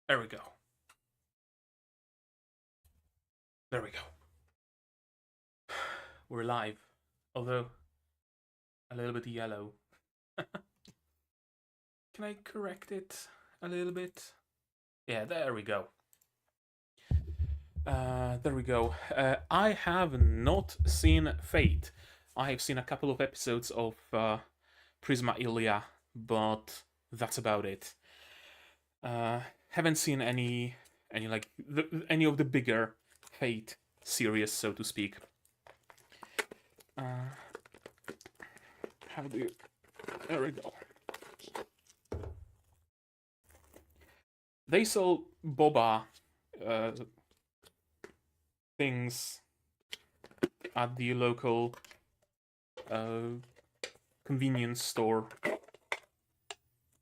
There we go. There we go. We're live. Although, a little bit yellow. Can I correct it a little bit? Yeah, there we go. There we go. I have not seen Fate. I have seen a couple of episodes of Prisma Ilia, but that's about it. Haven't seen any like any of the bigger Fate series, so to speak. How do you? There we go. They sell boba things at the local convenience store.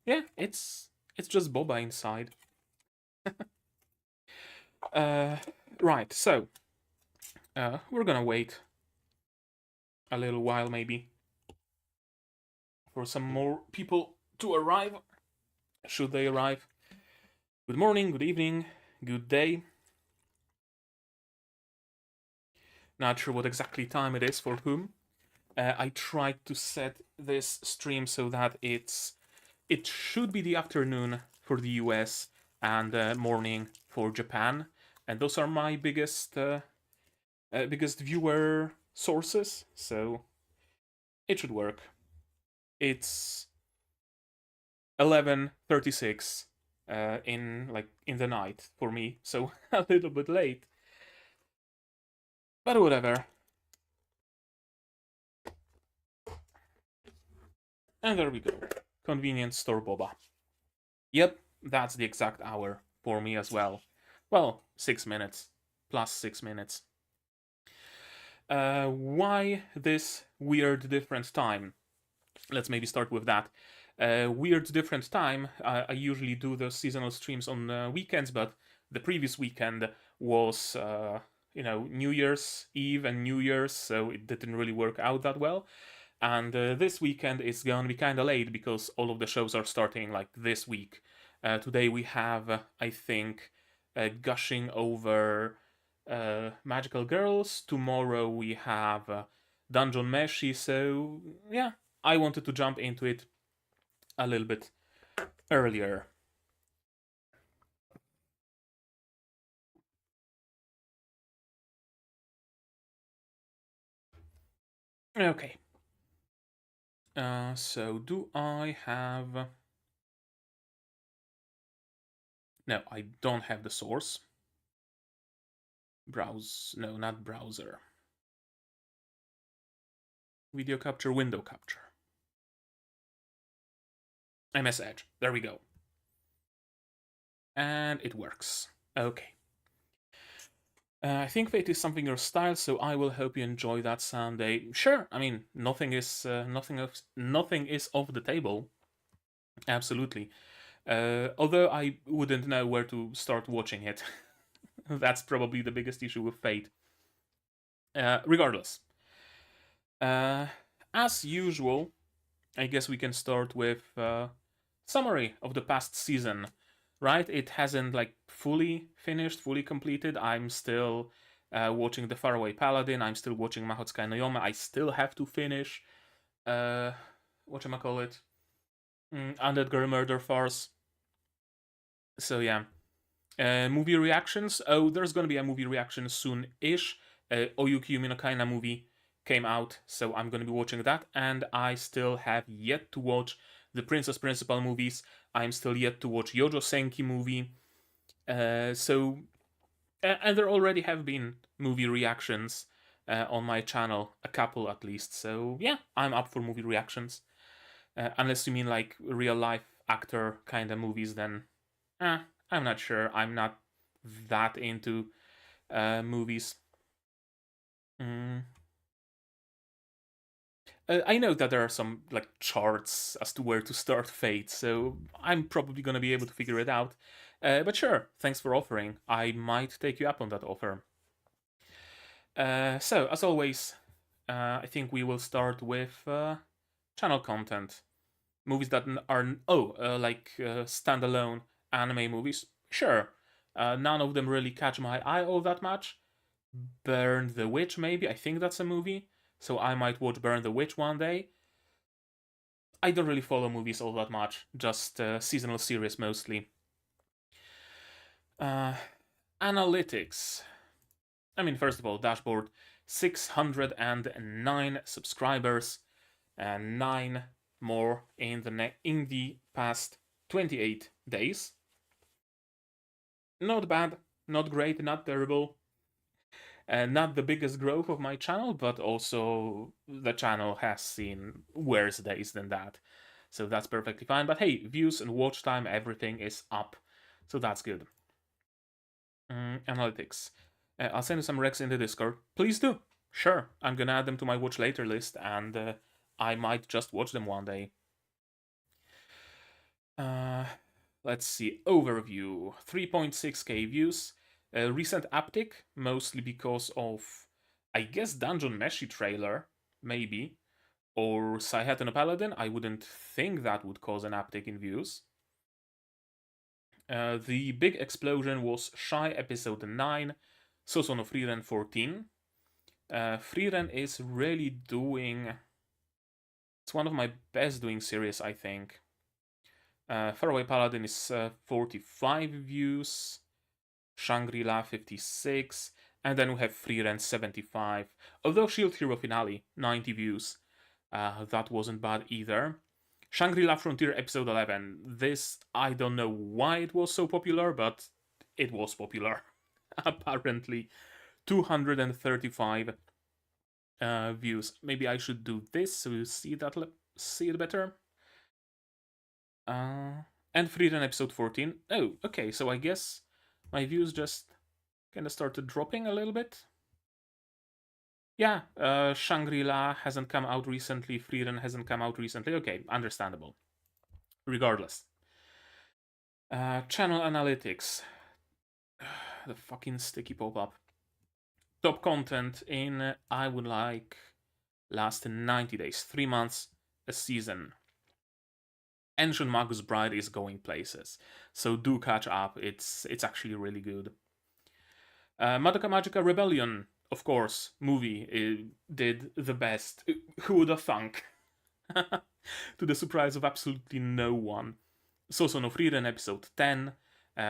Yeah, it's just boba inside. Right, so we're gonna wait a little while maybe for some more people to arrive, should they arrive. Good morning, good evening, good day. Not sure what exactly time it is for whom. I tried to set this stream so that it should be the afternoon for the US and morning for Japan, and those are my biggest viewer sources, so it should work. It's 11:36 in the night for me, so a little bit late, but whatever. And there we go. Convenience store boba. Yep, that's the exact hour for me as well. Well, 6 minutes. Plus 6 minutes. Why this weird different time? Let's maybe start with that. Weird different time. I usually do the seasonal streams on weekends, but the previous weekend was, New Year's Eve and New Year's, so it didn't really work out that well. And this weekend is going to be kind of late because all of the shows are starting like this week. Today we have, I think, gushing over Magical Girls. Tomorrow we have Dungeon Meshi. So yeah, I wanted to jump into it a little bit earlier. Okay. So do I have... No, I don't have the source. Browse... No, not browser. Video capture, window capture. MS Edge. There we go. And it works. Okay. I think Fate is something your style, so I will hope you enjoy that someday. Sure, I mean nothing is off the table. Absolutely. Although I wouldn't know where to start watching it. That's probably the biggest issue with Fate. Regardless, as usual, I guess we can start with summary of the past season. Right? It hasn't fully finished, fully completed. I'm still watching The Faraway Paladin. I'm still watching Mahoutsukai no Yome. I still have to finish whatchamacallit? Undead Girl Murder Farce. So yeah. Movie reactions. Oh, there's gonna be a movie reaction soon-ish. Oyuki Yumi no Kaina movie came out, so I'm gonna be watching that. And I still have yet to watch the Princess Principal movies. I'm still yet to watch Yojo Senki movie. And there already have been movie reactions on my channel, a couple at least. So yeah, I'm up for movie reactions. Unless you mean like real life actor kind of movies, then I'm not sure. I'm not that into movies. I know that there are some charts as to where to start Fate, so I'm probably gonna be able to figure it out. But sure, thanks for offering. I might take you up on that offer. So as always, I think we will start with channel content, movies that are standalone anime movies. Sure, none of them really catch my eye all that much. Burn the Witch, maybe. I think that's a movie. So I might watch Burn the Witch one day. I don't really follow movies all that much, just seasonal series mostly. Uh, Analytics. I mean, first of all, dashboard 609 subscribers, and 9 more in the past 28 days. Not bad, not great, not terrible. Not the biggest growth of my channel, but also the channel has seen worse days than that. So that's perfectly fine. But hey, views and watch time, everything is up. So that's good. Analytics. I'll send you some recs in the Discord. Please do. Sure, I'm gonna add them to my watch later list, and I might just watch them one day. Let's see. Overview. 3.6k views. Recent uptick, mostly because of, I guess, Dungeon Meshi trailer, maybe. Or Saihate and Paladin. I wouldn't think that would cause an uptick in views. The big explosion was Shy episode 9, Sousou no Frieren 14. Frieren is really doing... It's one of my best doing series, I think. Faraway Paladin is 45 views, Shangri-La 56, and then we have Frieren 75. Although Shield Hero Finale 90 views, that wasn't bad either. Shangri-La Frontier episode 11. This, I don't know why it was so popular, but it was popular. Apparently, 235 views. Maybe I should do this so you see it better. And Frieren episode 14. Oh, okay, so I guess my views just kind of started dropping a little bit. Yeah, Shangri-La hasn't come out recently, Frieren hasn't come out recently. Okay, understandable. Regardless. Channel analytics. The fucking sticky pop-up. Top content in, I would like, last 90 days, 3 months, a season. Ancient Magus Bride is going places, so do catch up. It's actually really good. Madoka Magica Rebellion, of course, movie did the best. Who would have thunk? To the surprise of absolutely no one. Sousou no Frieren episode 10,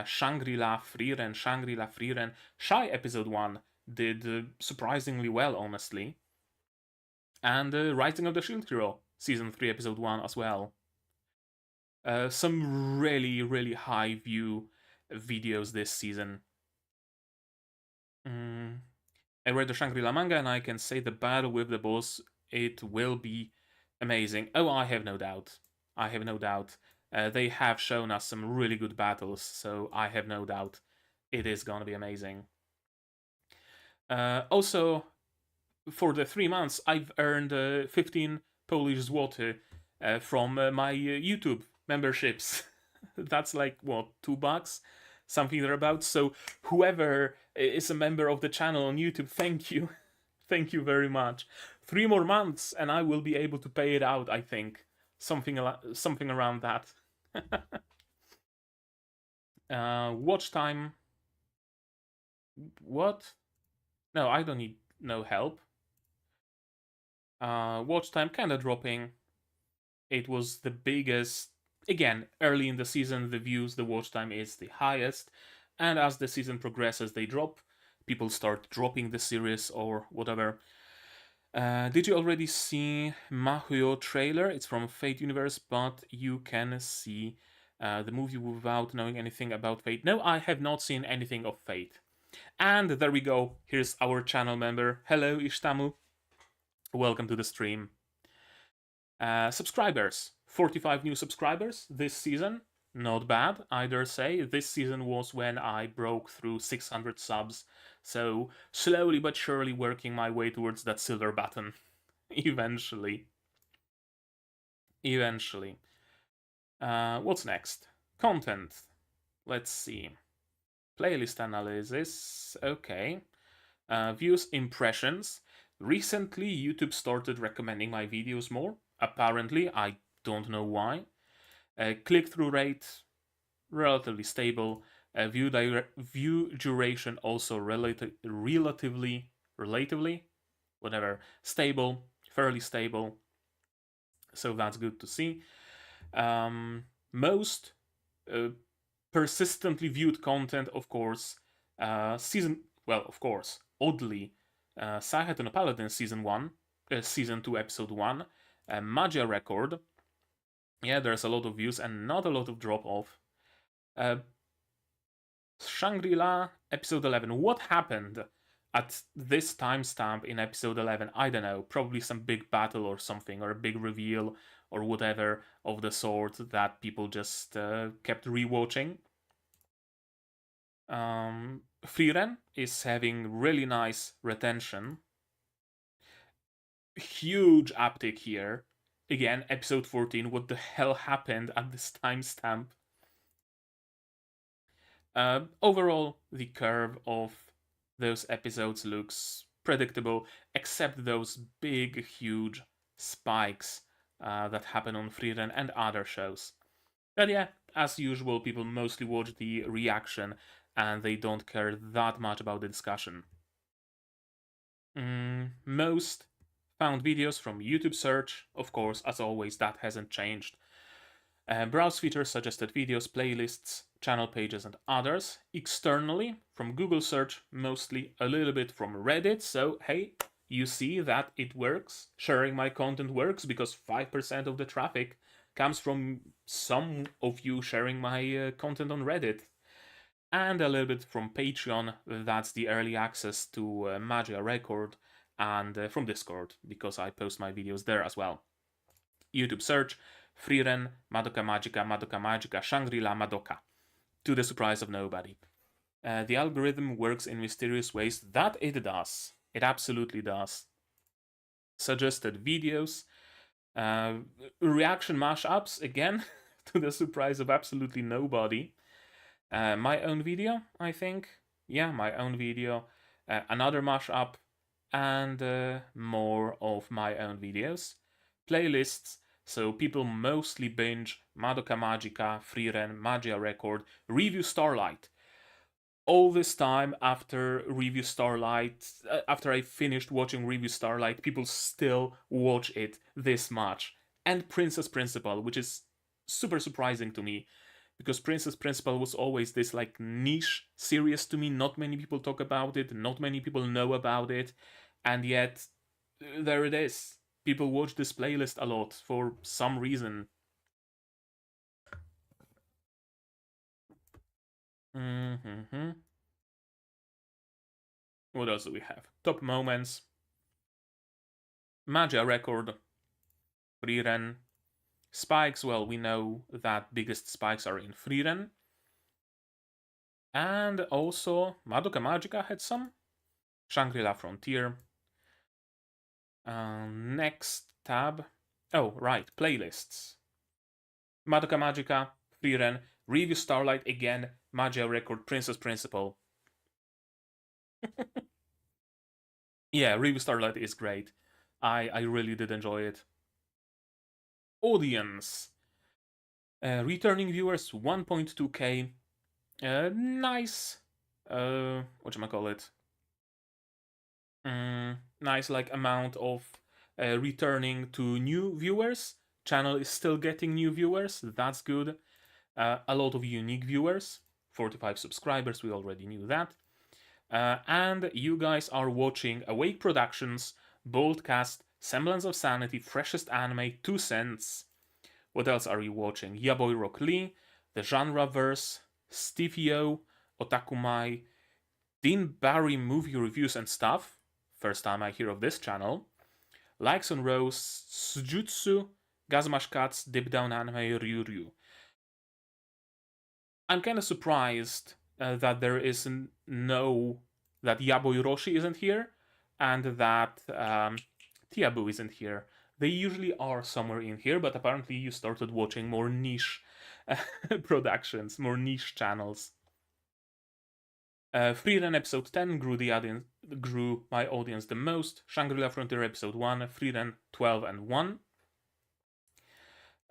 Shangri-La Frieren, Shangri-La Frieren, Shy episode 1 did surprisingly well, honestly. And Rising of the Shield Hero, season 3 episode 1 as well. Some really, really high view videos this season. I read the Shangri-La manga and I can say the battle with the boss, it will be amazing. Oh, I have no doubt. I have no doubt. They have shown us some really good battles, so I have no doubt it is gonna be amazing. Also, for the 3 months, I've earned 15 Polish zloty from my YouTube memberships. That's like, what, $2? Something thereabouts. So whoever is a member of the channel on YouTube, thank you. Thank you very much. 3 more months and I will be able to pay it out, I think. Something around that. Watch time. What? No, I don't need no help. Watch time kind of dropping. It was the biggest. Again, early in the season, the views, the watch time is the highest, and as the season progresses, they drop. People start dropping the series or whatever. Did you already see Mahoutsukai trailer? It's from Fate Universe, but you can see the movie without knowing anything about Fate. No, I have not seen anything of Fate. And there we go. Here's our channel member. Hello, Ishtamu. Welcome to the stream. Subscribers. 45 new subscribers this season. Not bad, I dare say. This season was when I broke through 600 subs, so slowly but surely working my way towards that silver button. Eventually. Eventually. What's next? Content. Let's see. Playlist analysis. Okay. Views, impressions. Recently, YouTube started recommending my videos more. Apparently, I don't know why. Click-through rate, relatively stable. View duration also relatively, whatever, stable, fairly stable. So that's good to see. Most uh, persistently viewed content, of course, oddly, Saihate no Paladin season 2, episode 1, Magia record. Yeah, there's a lot of views and not a lot of drop off. Shangri-La, episode 11. What happened at this timestamp in episode 11? I don't know. Probably some big battle or something, or a big reveal, or whatever of the sort that people just kept rewatching. Frieren is having really nice retention. Huge uptick here. Again, episode 14. What the hell happened at this timestamp? Overall, the curve of those episodes looks predictable, except those big, huge spikes that happen on Frieren and other shows. But yeah, as usual, people mostly watch the reaction and they don't care that much about the discussion. Most found videos from YouTube search, of course, as always, that hasn't changed. Browse features, suggested videos, playlists, channel pages, and others. Externally, from Google search, mostly a little bit from Reddit. So, hey, you see that it works. Sharing my content works because 5% of the traffic comes from some of you sharing my content on Reddit. And a little bit from Patreon, that's the early access to Magia Record, and from Discord, because I post my videos there as well. YouTube search, Frieren, Madoka Magica, Shangri-La, Madoka. To the surprise of nobody. The algorithm works in mysterious ways. That it does. It absolutely does. Suggested videos. Reaction mashups, again, to the surprise of absolutely nobody. My own video, I think. Yeah, my own video. Another mashup. And more of my own videos. Playlists. So people mostly binge Madoka Magica, Frieren, Magia Record, Review Starlight. All this time after Review Starlight, after I finished watching Review Starlight, people still watch it this much. And Princess Principal, which is super surprising to me, because Princess Principal was always this like niche series to me. Not many people talk about it, not many people know about it, and yet there it is. People watch this playlist a lot for some reason. Mm-hmm. What else do we have? Top moments. Magia record. Frieren. Spikes, well, we know that biggest spikes are in Frieren. And also, Madoka Magica had some. Shangri-La Frontier. Next tab. Oh, right, playlists. Madoka Magica, Frieren, Review Starlight again, Magia Record, Princess Principal. Yeah, Review Starlight is great. I really did enjoy it. Audience. Returning viewers, 1.2k. Nice. Whatchamacallit? Nice, like, amount of returning to new viewers. Channel is still getting new viewers. That's good. A lot of unique viewers. 45 subscribers, we already knew that. And you guys are watching Awake Productions, Boldcast, Semblance of Sanity, Freshest Anime, 2 cents. What else are you watching? Yaboy Rock Lee, The Genreverse, Stevio, Otakumai, Dean Barry movie reviews and stuff. First time I hear of this channel. Likes on Rose, Sujutsu, Gazmash Cats, Dip Down Anime, Ryuryu. I'm kind of surprised that there isn't that Yaboy Roshi isn't here, and that Tiabu isn't here. They usually are somewhere in here, but apparently you started watching more niche productions, more niche channels. Frieren episode 10 grew my audience the most. Shangri-La Frontier episode 1, Frieren 12 and 1.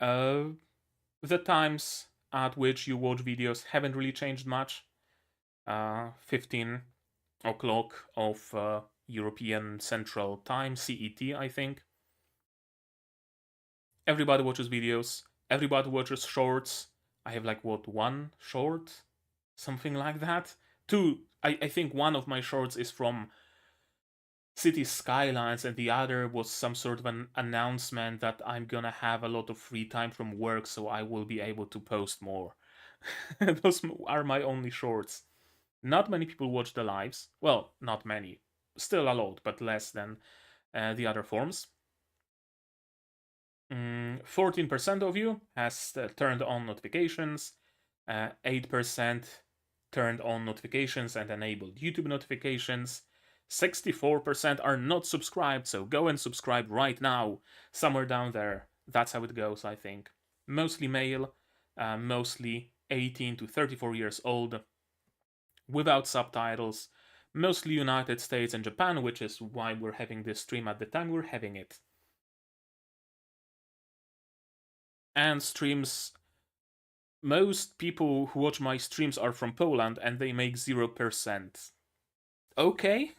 The times at which you watch videos haven't really changed much. 15 o'clock of European Central Time, CET, I think. Everybody watches videos. Everybody watches shorts. I have like what, one short, something like that. Two. I think one of my shorts is from City Skylines, and the other was some sort of an announcement that I'm gonna have a lot of free time from work, so I will be able to post more. Those are my only shorts. Not many people watch the lives. Well, not many. Still a lot, but less than the other forms. 14% of you has turned on notifications. 8% turned on notifications and enabled YouTube notifications. 64% are not subscribed, so go and subscribe right now, somewhere down there. That's how it goes, I think. Mostly male, mostly 18 to 34 years old, without subtitles, mostly United States and Japan, which is why we're having this stream at the time we're having it. And streams, most people who watch my streams are from Poland and they make 0%. Okay.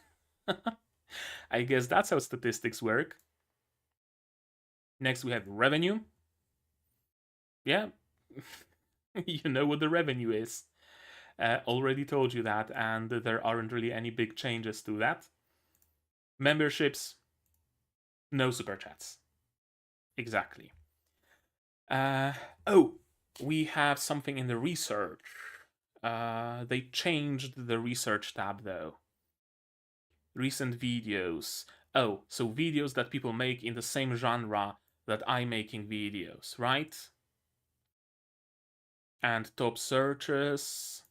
I guess that's how statistics work. Next we have revenue. Yeah. You know what the revenue is. Already told you that, and there aren't really any big changes to that. Memberships, no super chats. Exactly. Oh, we have something in the research. They changed the research tab though. Recent videos. Oh, so videos that people make in the same genre that I'm making videos, right? And top searches.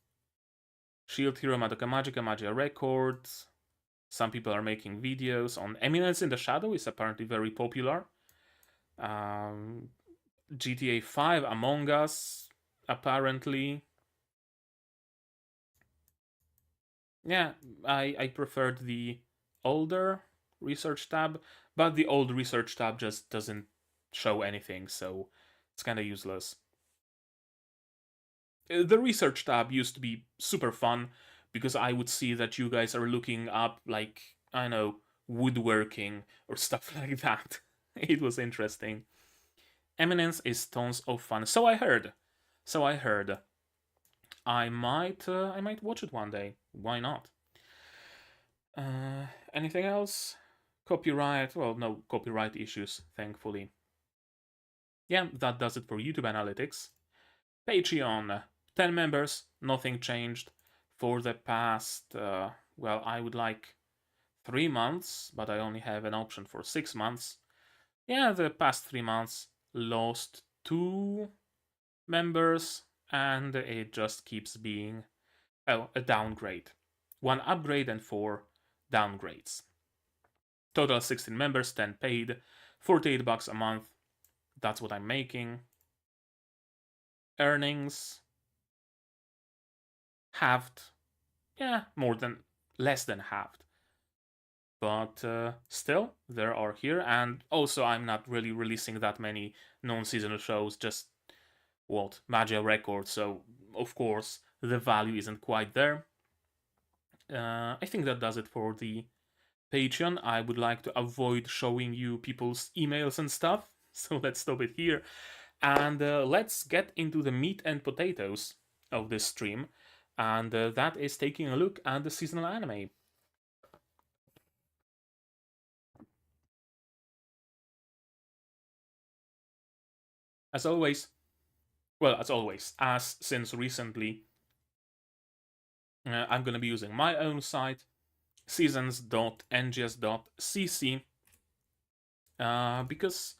Shield Hero, Madoka Magica, Magia Records. Some people are making videos on Eminence in the Shadow, is apparently very popular. GTA 5, Among Us, apparently. Yeah, I preferred the older research tab, but the old research tab just doesn't show anything, so it's kind of useless. The research tab used to be super fun because I would see that you guys are looking up, like, I know, woodworking or stuff like that. It was interesting. Eminence is tons of fun. So I heard. I might watch it one day. Why not? Anything else? Copyright? Well, no copyright issues, thankfully. Yeah, that does it for YouTube Analytics. Patreon, 10 members, nothing changed for the past, well, I would like 3 months, but I only have an option for 6 months. Yeah, the past 3 months lost 2 members, and it just keeps being, oh, a downgrade. 1 upgrade and 4 downgrades. Total 16 members, 10 paid, $48 a month. That's what I'm making. Earnings halved. Yeah, less than halved. But still, there are here. And also, I'm not really releasing that many non-seasonal shows, just what, Magia Records, so of course the value isn't quite there. I think that does it for the Patreon. I would like to avoid showing you people's emails and stuff, so let's stop it here. And let's get into the meat and potatoes of this stream, and that is taking a look at the seasonal anime. As always, as since recently, I'm going to be using my own site, seasons.ngs.cc, because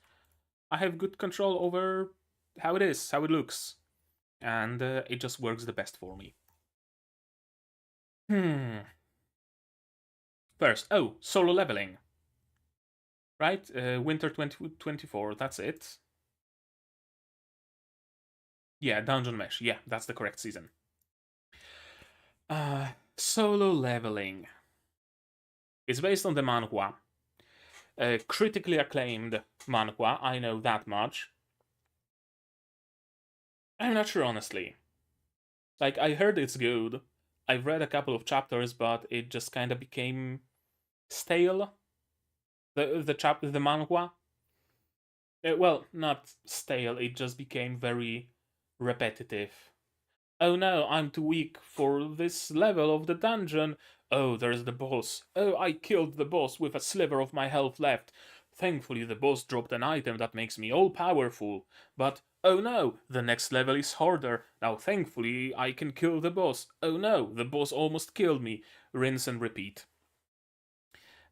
I have good control over how it is, how it looks, and it just works the best for me. First, solo leveling. Right? Winter 2024, that's it. Yeah, Dungeon Mesh. Yeah, that's the correct season. Solo leveling. It's based on the manhwa. Critically acclaimed manhwa, I know that much. I'm not sure, honestly. Like, I heard it's good, I've read a couple of chapters, but it just kind of became stale. The manhwa. Well, not stale. It just became very repetitive. Oh no, I'm too weak for this level of the dungeon. Oh, there's the boss. Oh, I killed the boss with a sliver of my health left. Thankfully, the boss dropped an item that makes me all powerful. But, oh no, the next level is harder. Now, thankfully, I can kill the boss. Oh no, the boss almost killed me. Rinse and repeat.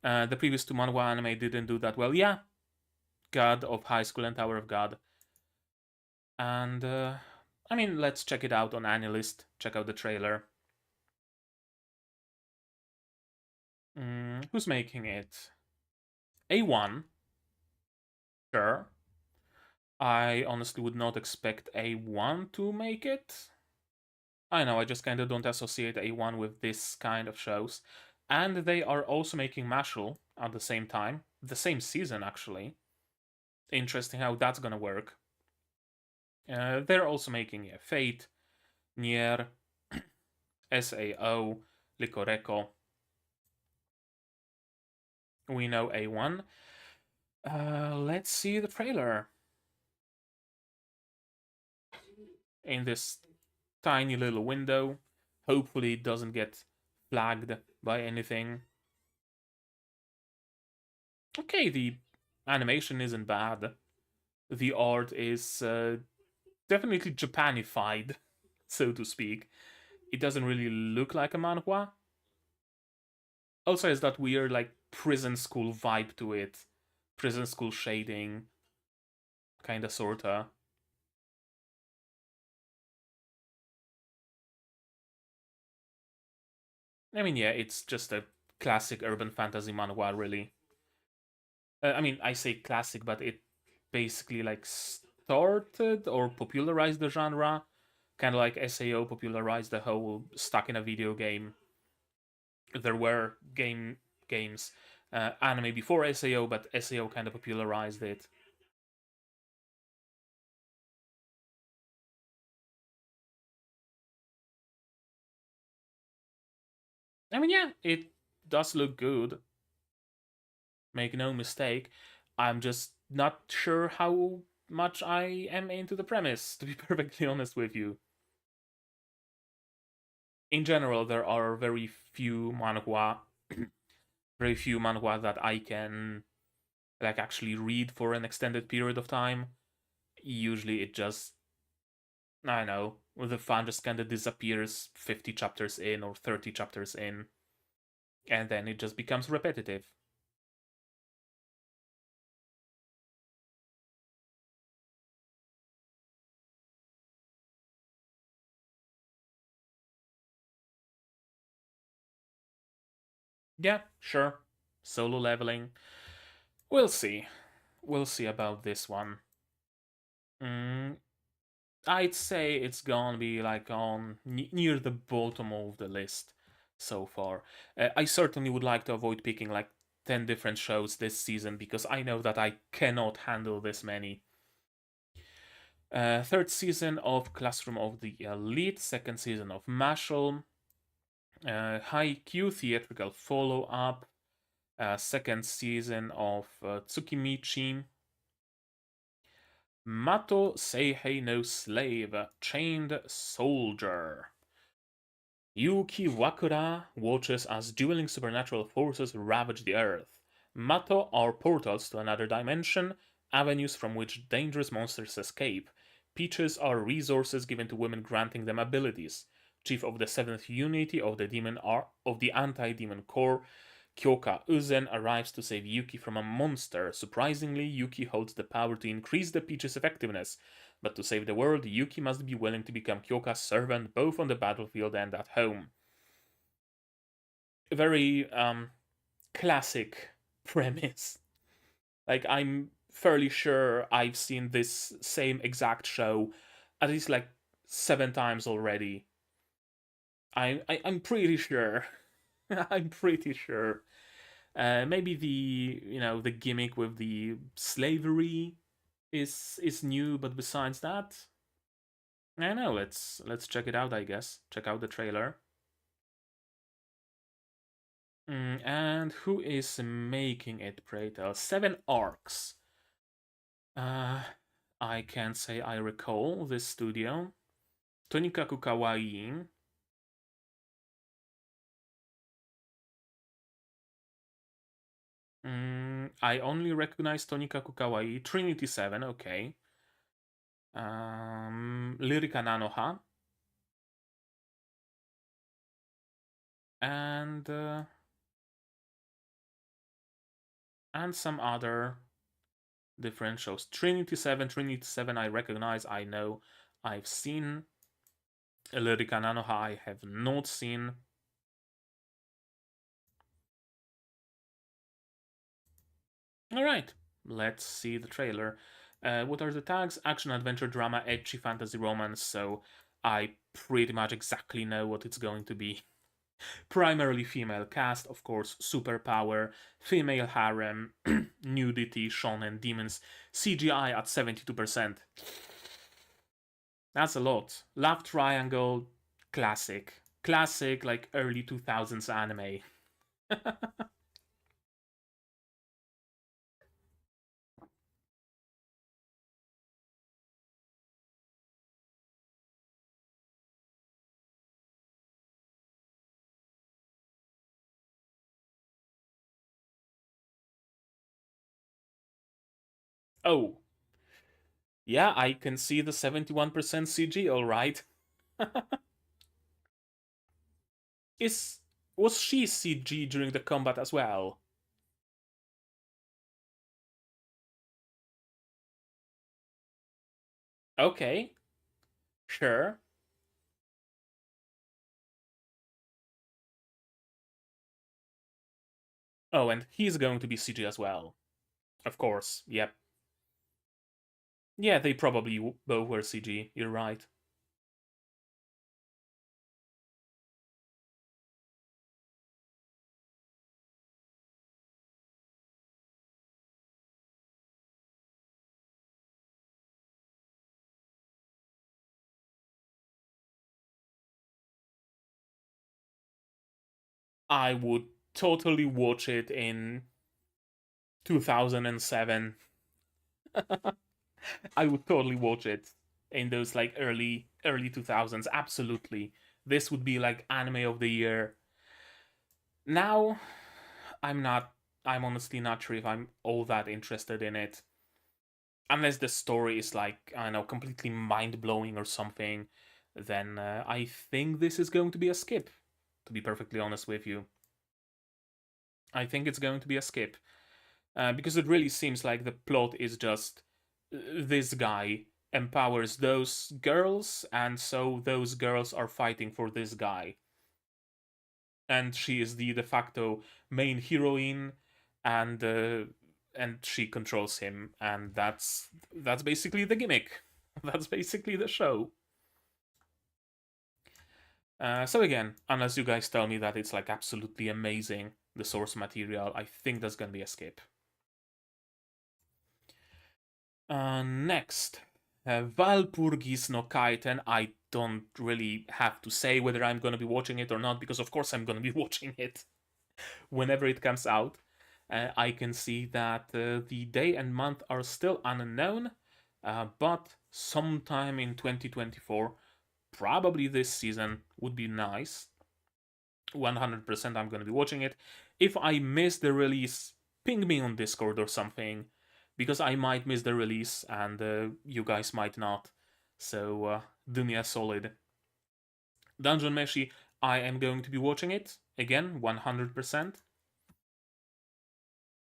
The previous two manhwa anime didn't do that well. Yeah, God of High School and Tower of God. And, I mean, let's check it out on AniList. Check out the trailer. Who's making it? A1? Sure. I honestly would not expect A1 to make it. I know, I just kind of don't associate A1 with this kind of shows. And they are also making Mashal at the same time. The same season, actually. Interesting how that's gonna work. They're also making Fate, Nier, SAO, Licoreko. We know A1. Let's see the trailer. In this tiny little window. Hopefully it doesn't get flagged by anything. Okay, the animation isn't bad. The art is definitely Japanified, so to speak. It doesn't really look like a manhwa. Also has that weird like prison school vibe to it. Prison school shading. Kinda sorta. I mean, yeah, it's just a classic urban fantasy manhwa, really. I mean, I say classic, but it basically like started or popularized the genre, kind of like SAO popularized the whole stuck in a video game. There were games anime before SAO, but SAO kind of popularized it. I mean, yeah, it does look good. Make no mistake. I'm just not sure how much I am into the premise, to be perfectly honest with you. In general, there are very few manhwa that I can like actually read for an extended period of time. Usually, it just I know the fun just kind of disappears 50 chapters in or 30 chapters in, and then it just becomes repetitive. Yeah, sure. Solo leveling. We'll see. We'll see about this one. Mm, I'd say it's gonna be like on near the bottom of the list so far. I certainly would like to avoid picking like 10 different shows this season because I know that I cannot handle this many. Third season of Classroom of the Elite, second season of Mashal, Haikyuu theatrical follow up, second season of Tsukimichi, Mato Seihei no Slave, Chained Soldier. Yuki Wakura watches as dueling supernatural forces ravage the earth. Mato are portals to another dimension, avenues from which dangerous monsters escape. Peaches are resources given to women granting them abilities. Chief of the 7th Unity of the Anti-Demon Corps, Kyoka Uzen arrives to save Yuki from a monster. Surprisingly, Yuki holds the power to increase the Peach's effectiveness, but to save the world, Yuki must be willing to become Kyoka's servant both on the battlefield and at home. A very classic premise. Like, I'm fairly sure I've seen this same exact show at least like 7 times already. I'm pretty sure. I'm pretty sure. Maybe the gimmick with the slavery is new, but besides that, I don't know. Let's check it out. I guess check out the trailer. And who is making it, pray tell? 7 Arcs. Uh, I can't say I recall this studio. Tonikaku Kawaii. I only recognize Tonikaku Kawaii. Trinity 7, okay. Lyrica Nanoha. And some other different shows. Trinity 7 I recognize, I know, I've seen. Lyrica Nanoha I have not seen. Alright, let's see the trailer. What are the tags? Action, adventure, drama, edgy, fantasy, romance, so I pretty much exactly know what it's going to be. Primarily female cast, of course, superpower, female harem, nudity, shonen, demons, CGI at 72%. That's a lot. Love triangle, classic. Classic, like early 2000s anime. Oh, yeah, I can see the 71% CG, alright. Is Was she CG during the combat as well? Okay, sure. Oh, and he's going to be CG as well. Of course, yep. Yeah, they probably both were CG, you're right. I would totally watch it in 2007. I would totally watch it in those like early 2000s. Absolutely. This would be like anime of the year. Now, I'm not I'm honestly not sure if I'm all that interested in it. Unless the story is like, I don't know, completely mind-blowing or something, then I think this is going to be a skip, to be perfectly honest with you. I think it's going to be a skip. Because it really seems like the plot is just this guy empowers those girls, and so those girls are fighting for this guy. And she is the de facto main heroine, and she controls him, and that's basically the gimmick. That's basically the show. So again, unless you guys tell me that it's like absolutely amazing, the source material, I think that's gonna be a skip. Next, Valpurgis no Kaiten. I don't really have to say whether I'm gonna be watching it or not, because of course I'm gonna be watching it whenever it comes out. I can see that the day and month are still unknown, but sometime in 2024, probably this season, would be nice. 100% I'm going to be watching it. If I miss the release, ping me on Discord or something, because I might miss the release and you guys might not. So do me a solid. Dungeon Meshi, I am going to be watching it again, 100%.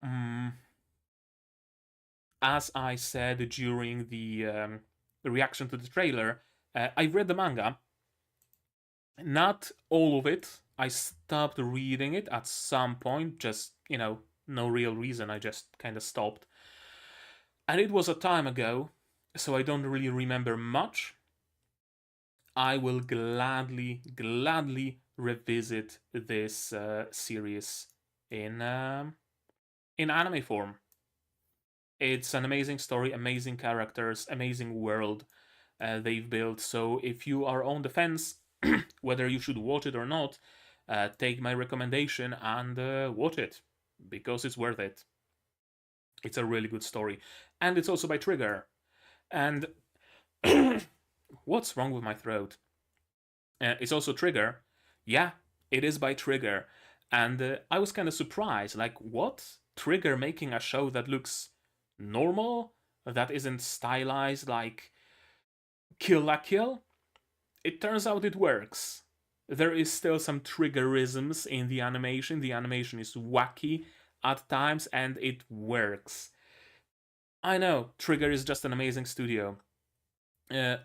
Mm, as I said during the reaction to the trailer, I read the manga. Not all of it. I stopped reading it at some point, just, no real reason. I just kind of stopped. And it was a time ago, so I don't really remember much. I will gladly revisit this series in anime form. It's an amazing story, amazing characters, amazing world they've built. So if you are on the fence whether you should watch it or not, take my recommendation and watch it, because it's worth it. It's a really good story. And it's also by Trigger. And what's wrong with my throat? It's also Trigger. Yeah, it is by Trigger. And I was kind of surprised. Like, what? Trigger making a show that looks normal? That isn't stylized like Kill la Kill? It turns out it works. There is still some triggerisms in the animation. The animation is wacky at times and it works. I know, Trigger is just an amazing studio.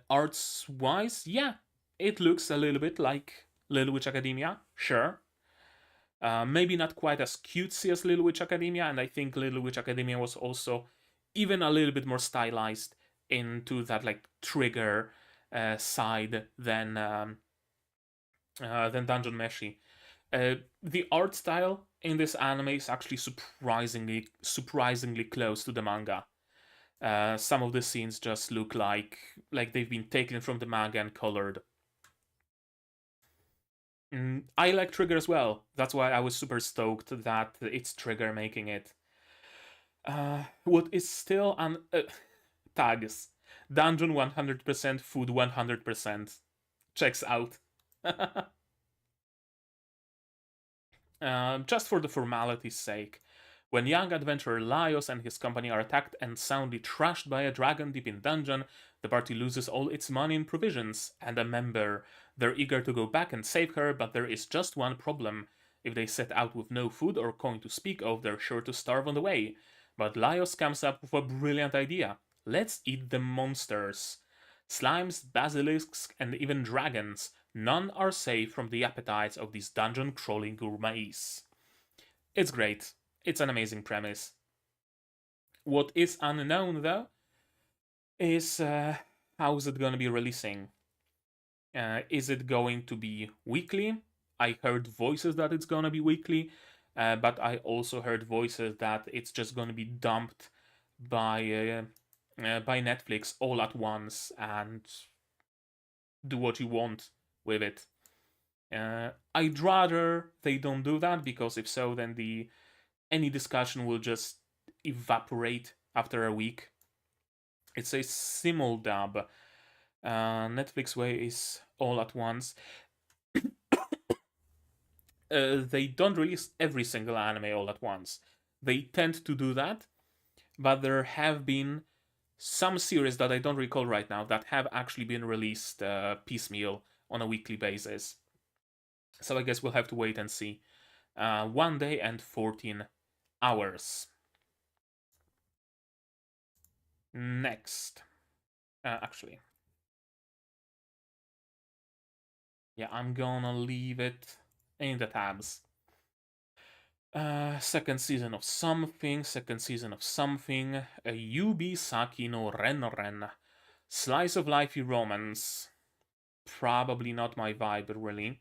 Arts wise, yeah, it looks a little bit like Little Witch Academia, sure. Maybe not quite as cutesy as Little Witch Academia, and I think Little Witch Academia was also even a little bit more stylized into that like Trigger side than Dungeon Meshi. The art style in this anime is actually surprisingly close to the manga. Some of the scenes just look like they've been taken from the manga and colored. I like Trigger as well. That's why I was super stoked that it's Trigger making it. What is still on tags? Dungeon 100%, food 100%. Checks out. Just for the formality's sake. When young adventurer Laios and his company are attacked and soundly trashed by a dragon deep in dungeon, the party loses all its money and provisions, and a member. They're eager to go back and save her, but there is just one problem. If they set out with no food or coin to speak of, they're sure to starve on the way. But Laios comes up with a brilliant idea. Let's eat the monsters. Slimes, basilisks, and even dragons. None are safe from the appetites of these dungeon-crawling gourmets. It's great. It's an amazing premise. What is unknown, though, is how is it going to be releasing? Is it going to be weekly? I heard voices that it's going to be weekly, but I also heard voices that it's just going to be dumped by Netflix all at once and do what you want with it. I'd rather they don't do that, because if so, then any discussion will just evaporate after a week. It's a simuldub. Netflix way is all at once. They don't release every single anime all at once. They tend to do that, but there have been some series that I don't recall right now that have actually been released piecemeal on a weekly basis. So I guess we'll have to wait and see. 1 day and 14 hours. Next. Actually. Yeah, I'm gonna leave it in the tabs. Second season of something, Yubi Saki no Ren. Slice of lifey romance. Probably not my vibe, really.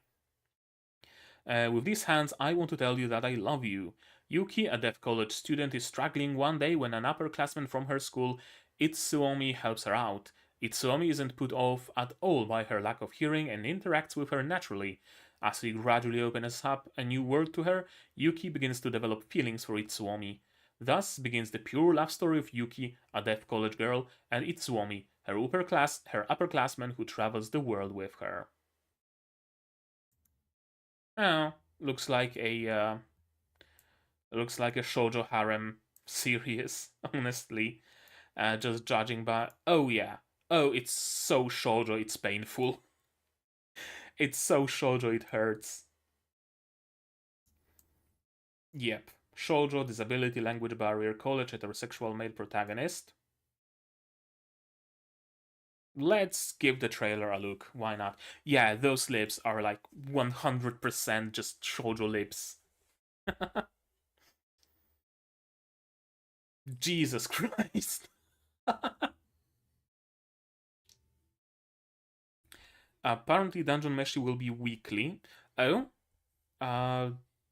With these hands, I want to tell you that I love you. Yuki, a deaf college student, is struggling one day when an upperclassman from her school, Itsuomi, helps her out. Itsuomi isn't put off at all by her lack of hearing and interacts with her naturally. As he gradually opens up a new world to her, Yuki begins to develop feelings for Itsuomi. Thus begins the pure love story of Yuki, a deaf college girl, and Itsuomi, her upperclassman who travels the world with her. Oh, looks like a shoujo harem series, honestly. Just judging by, oh yeah, oh, it's so shoujo, it's painful. It's so shoujo, it hurts. Yep, shoujo, disability, language barrier, college, heterosexual male protagonist. Let's give the trailer a look, why not? Yeah, those lips are like 100% just shoujo lips. Jesus Christ. Apparently Dungeon Meshi will be weekly. Oh?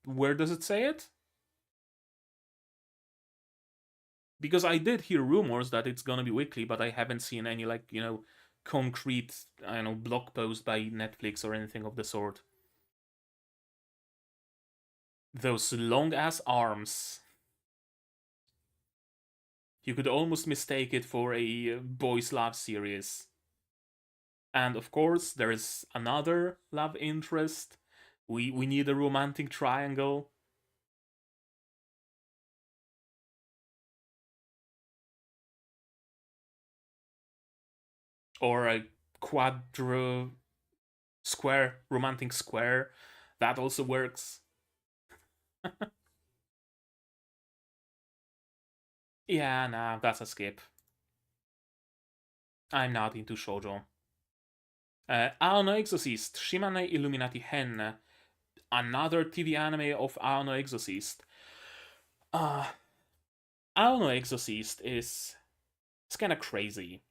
Where does it say it? Because I did hear rumors that it's gonna be weekly, but I haven't seen any, like, concrete, blog post by Netflix or anything of the sort. Those long ass arms. You could almost mistake it for a boys' love series. And of course, there is another love interest. We need a romantic triangle. Or a quadru square, romantic square. That also works. Yeah, nah, that's a skip. I'm not into shoujo. Aono Exorcist, Shimane Illuminati Hen, another TV anime of Aono Exorcist. Uh, Aono Exorcist is it's kind of crazy.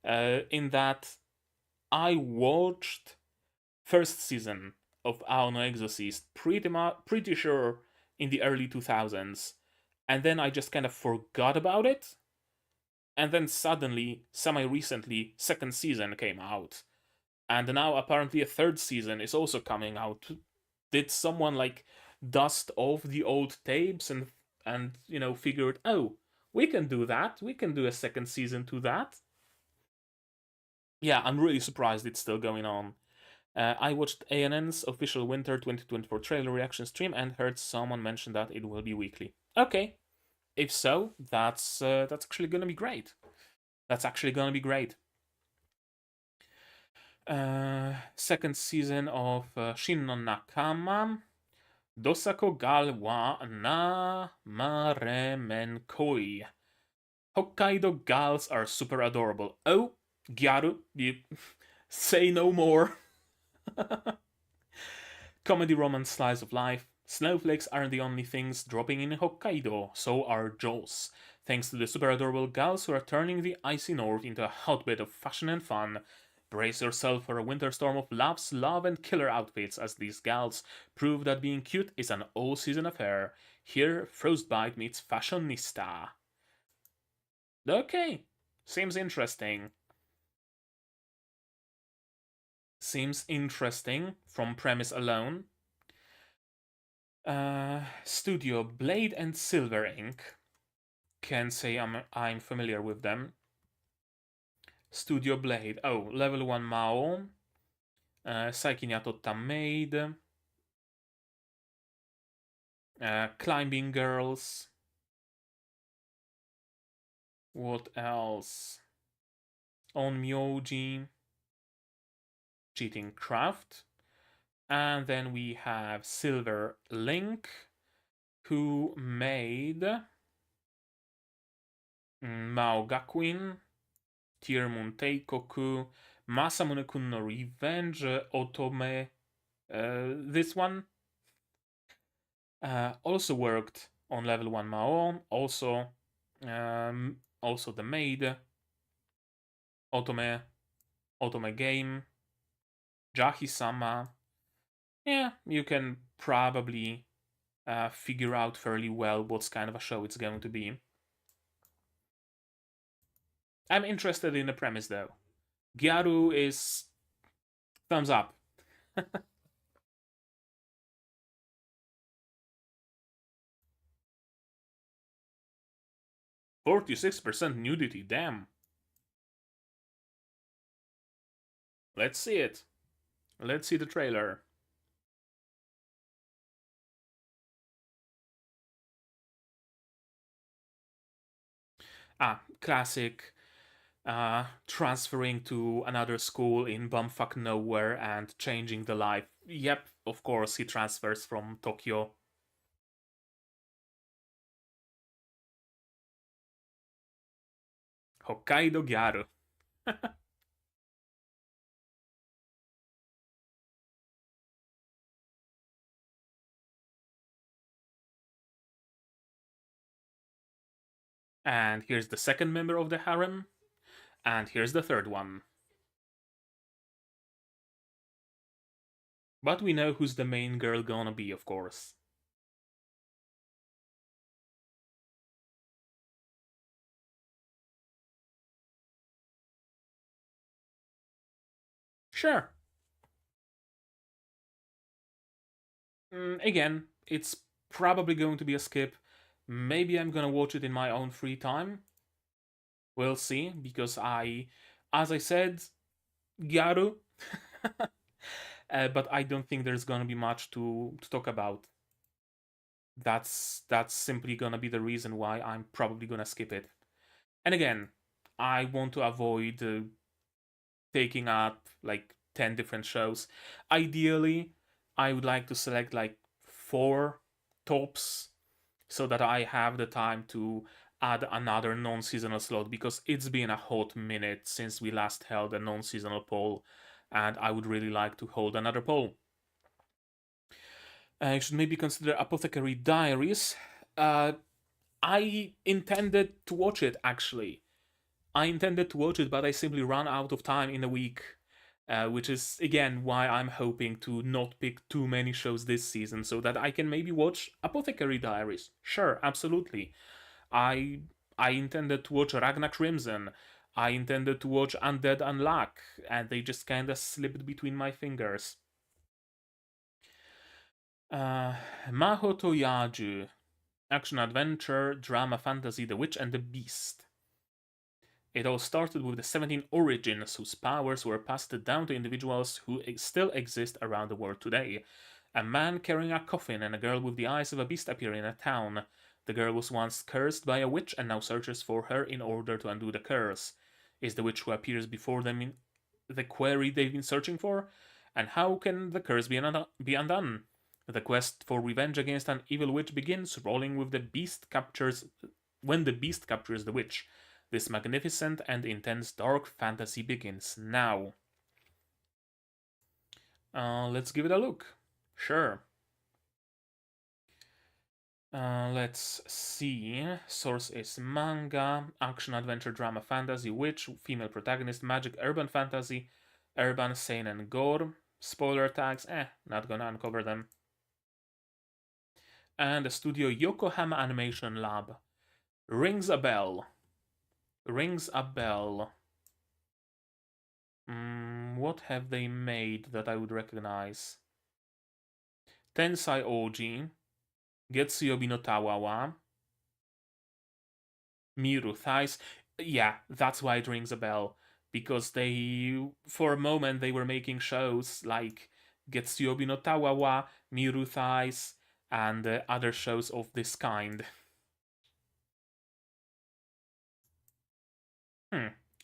In that I watched first season of Aono Exorcist pretty sure in the early 2000s, and then I just kind of forgot about it. And then suddenly, semi recently, second season came out, and now apparently a third season is also coming out. Did someone like dust off the old tapes and figured, oh, we can do that. We can do a second season to that. Yeah, I'm really surprised it's still going on. I watched ANN's official Winter 2024 trailer reaction stream and heard someone mention that it will be weekly. Okay, if so, that's actually gonna be great. That's actually gonna be great. Second season of Shin no Nakama. Dosako gal wa na maremen koi. Hokkaido gals are super adorable. Oh, Gyaru, you say no more. Comedy romance slice of life. Snowflakes aren't the only things dropping in Hokkaido, so are Jaws. Thanks to the super adorable gals who are turning the icy north into a hotbed of fashion and fun. Brace yourself for a winter storm of loves, love, and killer outfits as these gals prove that being cute is an all-season affair. Here, Frostbite meets Fashionista. Okay, seems interesting. Seems interesting from premise alone. Studio Blade and Silver Inc. Can say I'm familiar with them. Studio Blade. Oh, level 1 Mao. Saiki ni Atotta Maid. Climbing Girls. What else? On Myoji. Cheating Craft. And then we have Silver Link, who made Mao Gakuin, Tiermun Teikoku, Masamune-kun no Revenge, Otome. This one also worked on level 1 Mao, also the Maid, Otome Game, Jahi-sama. Yeah, you can probably figure out fairly well what kind of a show it's going to be. I'm interested in the premise though. Gyaru is thumbs up. 46% nudity, damn. Let's see it. Let's see the trailer. Classic. Transferring to another school in bumfuck nowhere and changing the life. Yep, of course, he transfers from Tokyo. Hokkaido Gyaru. And here's the second member of the harem. And here's the third one. But we know who's the main girl gonna be, of course. Sure. Again, it's probably going to be a skip. Maybe I'm gonna watch it in my own free time. We'll see, because as I said, Gyaru. But I don't think there's gonna be much to talk about. That's simply gonna be the reason why I'm probably gonna skip it. And again, I want to avoid taking up like 10 different shows. Ideally, I would like to select like 4 tops so that I have the time to add another non-seasonal slot, because it's been a hot minute since we last held a non-seasonal poll, and I would really like to hold another poll. I should maybe consider Apothecary Diaries. I intended to watch it, actually. I intended to watch it, but I simply ran out of time in a week. Which is, again, why I'm hoping to not pick too many shows this season, so that I can maybe watch Apothecary Diaries. Sure, absolutely. I I intended to watch Ragna Crimson. I intended to watch Undead Unluck, and they just kinda slipped between my fingers. Uh, Mahoto Yaju. Action adventure, drama, fantasy, The Witch and the Beast. It all started with the 17 origins whose powers were passed down to individuals who still exist around the world today. A man carrying a coffin and a girl with the eyes of a beast appear in a town. The girl was once cursed by a witch and now searches for her in order to undo the curse. Is the witch who appears before them in the quarry they've been searching for? And how can the curse be undone? The quest for revenge against an evil witch begins, rolling with the beast captures when the beast captures the witch. This magnificent and intense dark fantasy begins now. Let's give it a look. Sure. Let's see. Source is manga, action, adventure, drama, fantasy, witch, female protagonist, magic, urban fantasy, urban, seinen, gore. Spoiler tags, not gonna uncover them. And the studio Yokohama Animation Lab. Rings a bell. Rings a bell. What have they made that I would recognize? Tensai Oji, Getsuyobi no Tawawa, Miru Thais. Yeah, that's why it rings a bell. Because for a moment, they were making shows like Getsuyobi no Tawawa, Miru Thais, and other shows of this kind.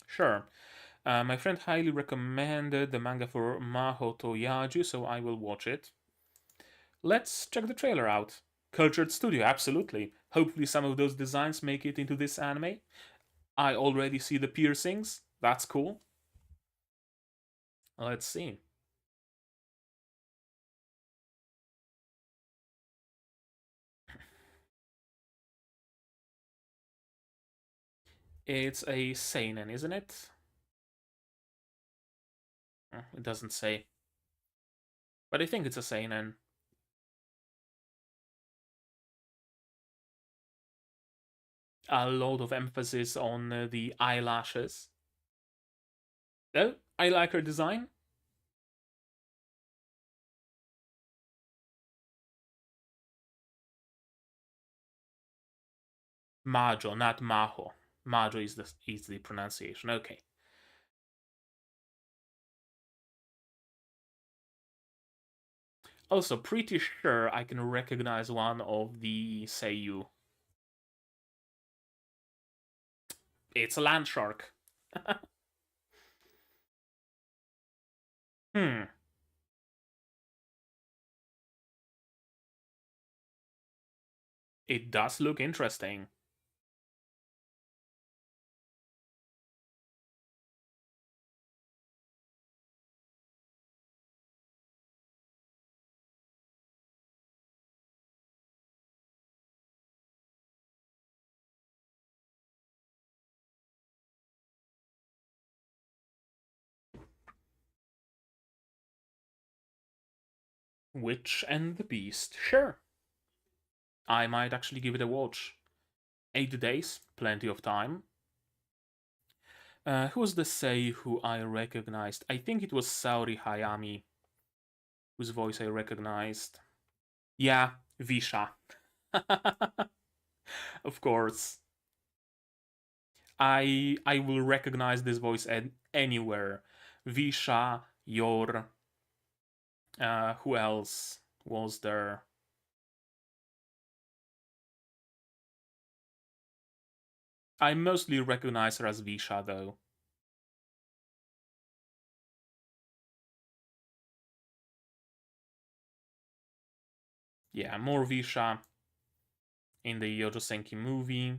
Sure. My friend highly recommended the manga for Mahoto Yaju, so I will watch it. Let's check the trailer out. Cultured studio, absolutely. Hopefully some of those designs make it into this anime. I already see the piercings. That's cool. Let's see. It's a seinen, isn't it? It doesn't say. But I think it's a seinen. A lot of emphasis on the eyelashes. Oh, I like her design. Majo, not Maho. Majo is the pronunciation. Okay. Also, pretty sure I can recognize one of the Seiyu. It's a land shark. Hmm. It does look interesting. Witch and the Beast. Sure. I might actually give it a watch. 8 days, plenty of time. Who's the Sei who I recognized? I think it was Saori Hayami, whose voice I recognized. Yeah, Visha. Of course. I will recognize this voice anywhere. Visha, Yor. Who else was there? I mostly recognize her as Visha though. Yeah, more Visha in the Yojo Senki movie.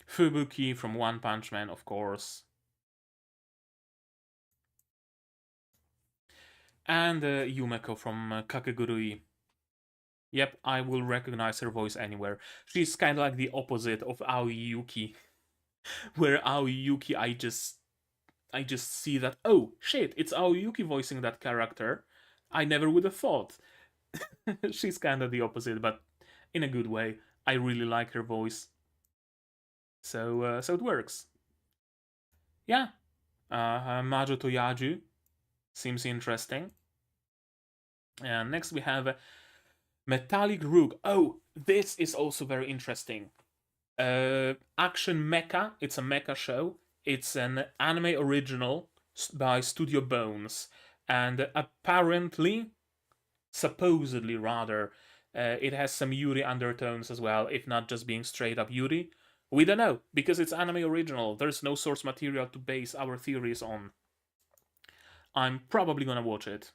Fubuki from One Punch Man, of course. And Yumeko from Kakegurui. Yep, I will recognize her voice anywhere. She's kind of like the opposite of Aoi Yuki, where Aoi Yuki, I just see that, oh shit, it's Aoi Yuki voicing that character. I never would have thought. She's kind of the opposite, but in a good way. I really like her voice, so it works. Yeah, Majo to Yaju seems interesting. And next we have Metallic Rook. Oh, this is also very interesting. Action Mecha. It's a mecha show. It's an anime original by Studio Bones, and apparently, supposedly rather, it has some Yuri undertones as well, if not just being straight up Yuri. We don't know because it's anime original. There's no source material to base our theories on. I'm probably gonna watch it.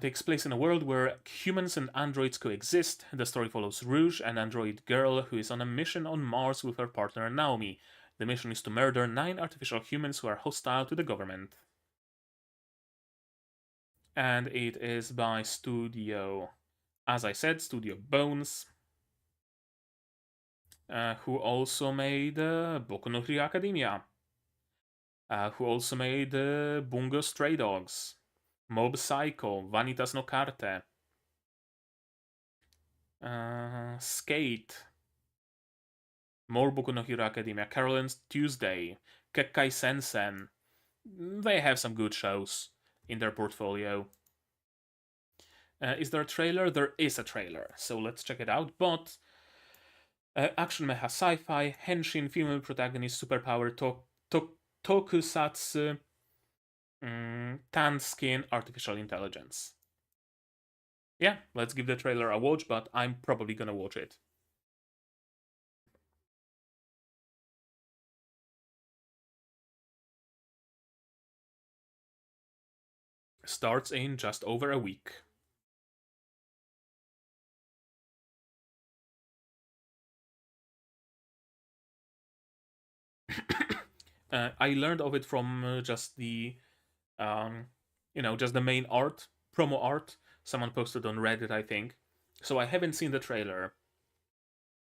Takes place in a world where humans and androids coexist. The story follows Rouge, an android girl who is on a mission on Mars with her partner Naomi. The mission is to murder 9 artificial humans who are hostile to the government. And it is by Studio, as I said, Studio Bones, who also made Boku no Hero Academia, who also made Bungo Stray Dogs, Mob Psycho, Vanitas no Carte, Skate, more Boku no Hero Academia, Caroline's Tuesday, Kekkai Sensen. They have some good shows in their portfolio. Is there a trailer? There is a trailer, so let's check it out. But action mecha sci-fi, henshin, female protagonist, superpower, tokusatsu, tan skin, artificial intelligence. Yeah, let's give the trailer a watch, but I'm probably gonna watch it. Starts in just over a week. I learned of it from just um, just the main art, promo art. Someone posted on Reddit, I think. So I haven't seen the trailer.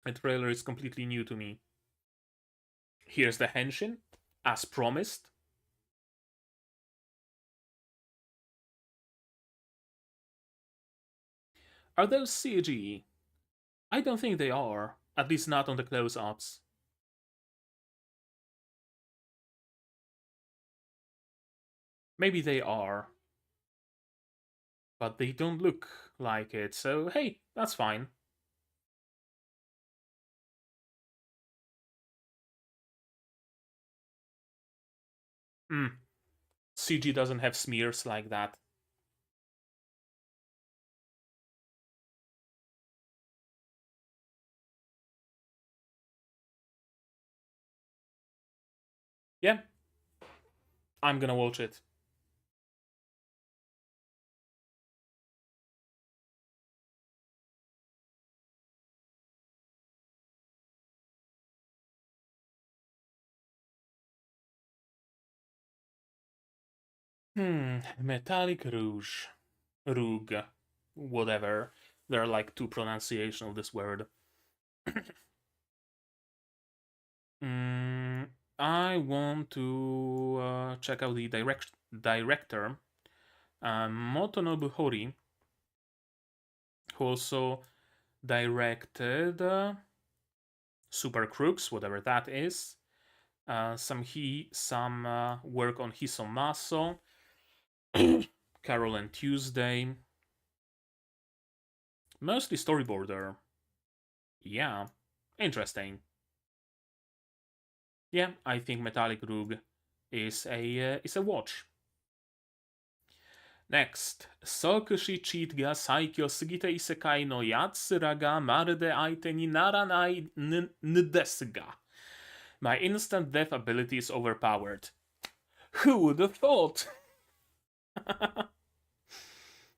The trailer is completely new to me. Here's the henshin, as promised. Are those CG? I don't think they are. At least not on the close-ups. Maybe they are, but they don't look like it. So hey, that's fine. Hmm. CG doesn't have smears like that. Yeah, I'm gonna watch it. Metallic Rouge. Rouge. Whatever. There are like two pronunciations of this word. mm, I want to check out the director, Motonobu Hori, who also directed Super Crooks, whatever that is, Some work on Hisomaso, Carol and Tuesday. Mostly storyboarder. Yeah, interesting. Yeah, I think Metallic Rug is a watch. Next, Sokushi cheat ga saikyo sugite isekai no yatsura ga marude aite ni naranai desu ga. My instant death ability is overpowered. Who would have thought?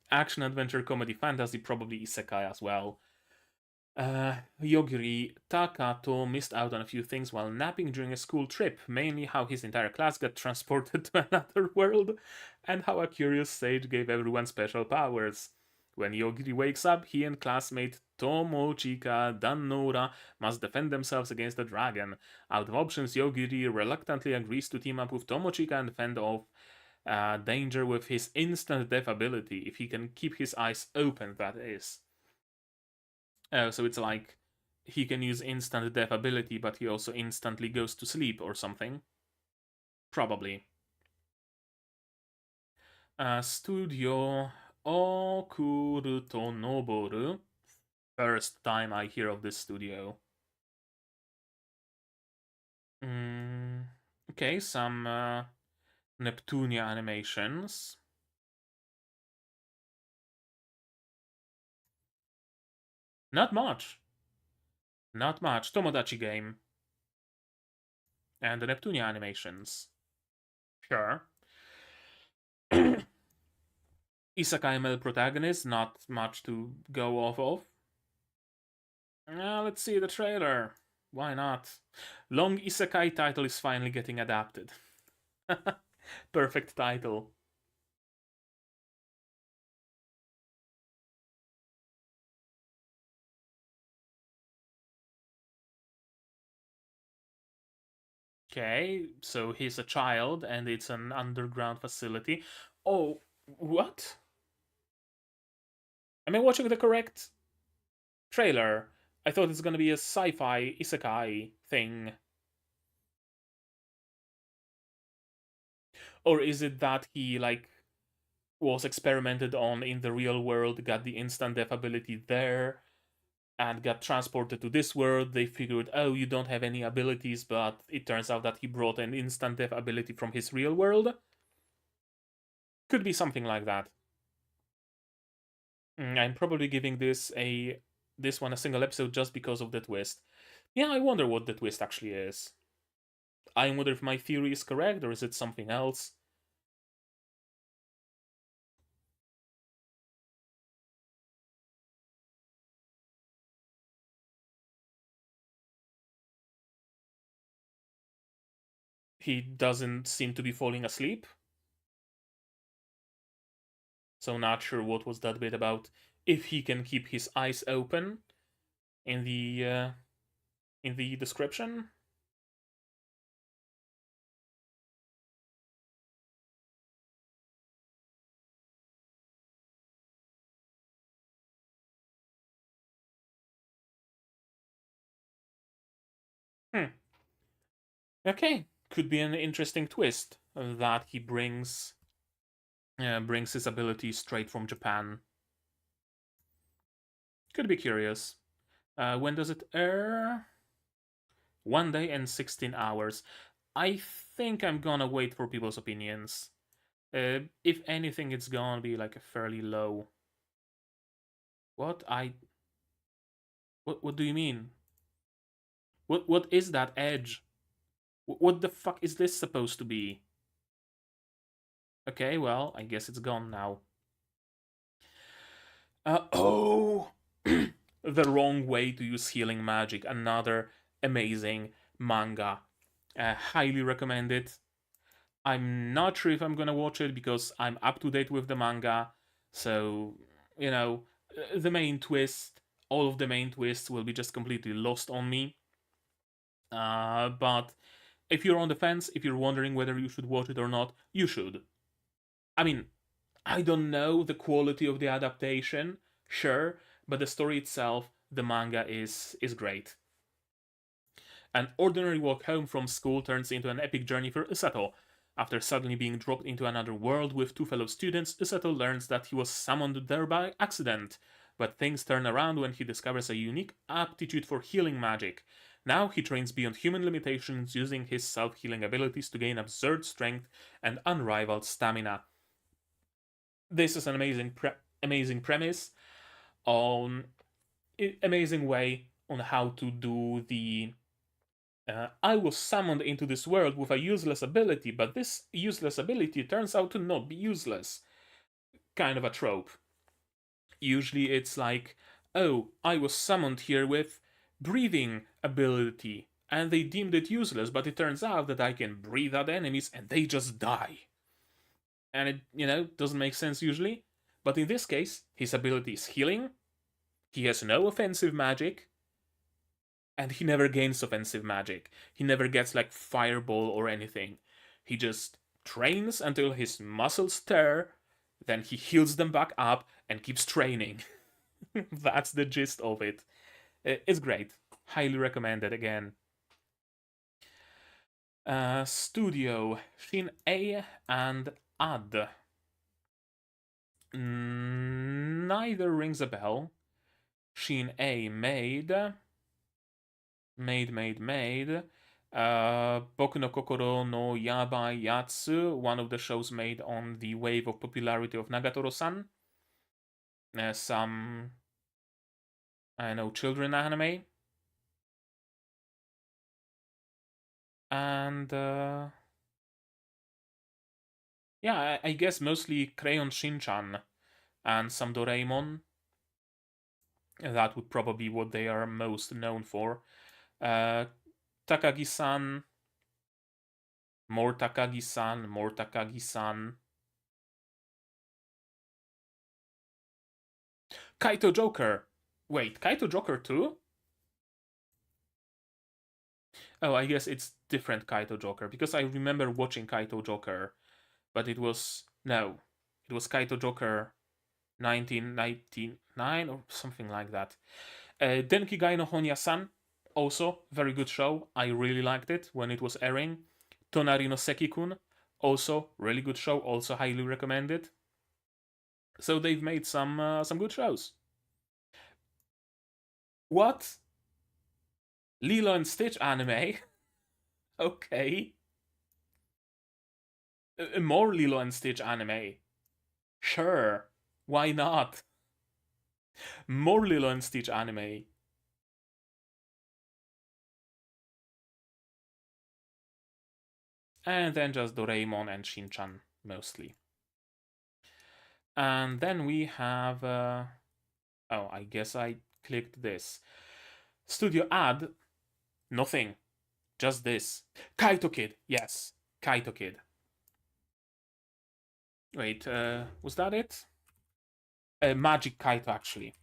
Action, adventure, comedy, fantasy, probably isekai as well. Yogiri Takato missed out on a few things while napping during a school trip, mainly how his entire class got transported to another world, and how a curious sage gave everyone special powers. When Yogiri wakes up, he and classmate Tomochika Danora must defend themselves against the dragon. Out of options, Yogiri reluctantly agrees to team up with Tomochika and fend off danger with his instant death ability, if he can keep his eyes open, that is. So it's like he can use instant death ability, but he also instantly goes to sleep or something. Probably. Studio Okuruto Noboru. First time I hear of this studio. Okay, some Neptunia animations. Not much. Not much. Tomodachi game. And the Neptunia animations. Sure. Isekai male protagonist, not much to go off of. Let's see the trailer. Why not? Long Isekai title is finally getting adapted. Perfect title. Okay, so he's a child and it's an underground facility. Oh, what? Am I watching the correct trailer? I thought it's gonna be a sci-fi isekai thing. Or is it that he, like, was experimented on in the real world, got the instant death ability there, and got transported to this world? They figured, oh, you don't have any abilities, but it turns out that he brought an instant death ability from his real world. Could be something like that. I'm probably giving this one a single episode just because of the twist. Yeah, I wonder what the twist actually is. I wonder if my theory is correct or is it something else. He doesn't seem to be falling asleep. So not sure what was that bit about. If he can keep his eyes open in the description. Hmm. Okay, could be an interesting twist that he brings his ability straight from Japan. Could be curious. When does it air? 1 day and 16 hours. I think I'm gonna wait for people's opinions. If anything, it's gonna be like a fairly low. What I? What do you mean? What is that edge? What the fuck is this supposed to be? Okay, well, I guess it's gone now. Oh, the wrong way to use healing magic. Another amazing manga. Highly recommend it. I'm not sure if I'm gonna watch it because I'm up to date with the manga. So, the main twist, all of the main twists will be just completely lost on me. But if you're on the fence, if you're wondering whether you should watch it or not, you should. I mean, I don't know the quality of the adaptation, sure, but the story itself, the manga is great. An ordinary walk home from school turns into an epic journey for Usato. After suddenly being dropped into another world with two fellow students, Usato learns that he was summoned there by accident. But things turn around when he discovers a unique aptitude for healing magic. Now he trains beyond human limitations, using his self-healing abilities to gain absurd strength and unrivaled stamina. This is an amazing premise on amazing way on how to do the I was summoned into this world with a useless ability, but this useless ability turns out to not be useless. Kind of a trope. Usually it's like, oh, I was summoned here with breathing ability, and they deemed it useless, but it turns out that I can breathe at enemies and they just die. And it, doesn't make sense usually. But in this case, his ability is healing, he has no offensive magic, and he never gains offensive magic. He never gets like fireball or anything. He just trains until his muscles tear, then he heals them back up and keeps training. That's the gist of it. It's great. Highly recommended again. Studio Shin A and Ad. Neither rings a bell. Shin A made. Boku no Kokoro no Yabai Yatsu, one of the shows made on the wave of popularity of Nagatoro-san. Some, I know, children anime. And, yeah, I guess mostly Crayon Shinchan and some Doraemon. That would probably be what they are most known for. Takagi-san, more Takagi-san, more Takagi-san. Kaito Joker! Wait, Kaito Joker too? Oh, I guess it's different Kaito Joker, because I remember watching Kaito Joker, but it was... No, it was Kaito Joker 1999 or something like that. Denkigai no Honya-san, also very good show. I really liked it when it was airing. Tonari no Seki-kun, also really good show, also highly recommended. So they've made some good shows. What? Lilo and Stitch anime? Okay. More Lilo and Stitch anime. Sure. Why not? More Lilo and Stitch anime. And then just Doraemon and Shin-chan, mostly. And then we have... oh, I guess I clicked this. Studio Ad. Nothing. Just this. Kaito Kid. Yes. Kaito Kid. Wait, was that it? Magic Kaito, actually.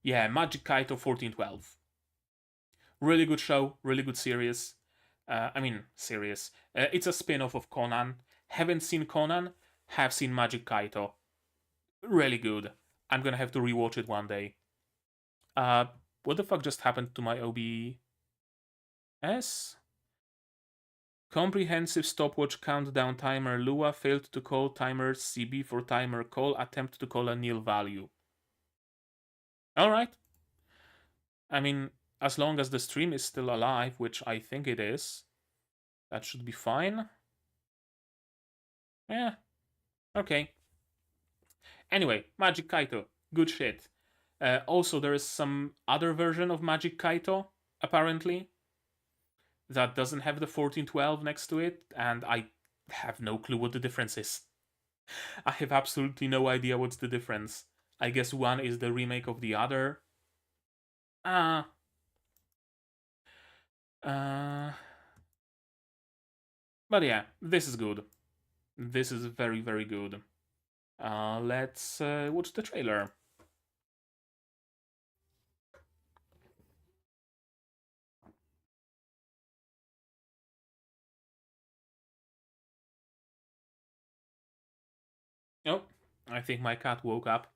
Yeah, Magic Kaito 1412. Really good show, really good series. Series. It's a spin-off of Conan. Haven't seen Conan, have seen Magic Kaito. Really good. I'm gonna have to rewatch it one day. What the fuck just happened to my OBS? Comprehensive stopwatch countdown timer Lua failed to call timer CB for timer call. Attempt to call a nil value. Alright. I mean, as long as the stream is still alive, which I think it is, that should be fine. Yeah. Okay. Anyway, Magic Kaito. Good shit. Also, there is some other version of Magic Kaito, apparently, that doesn't have the 1412 next to it, and I have no clue what the difference is. I have absolutely no idea what's the difference. I guess one is the remake of the other. But yeah, this is good. This is very, very good. Let's watch the trailer. Oh, I think my cat woke up.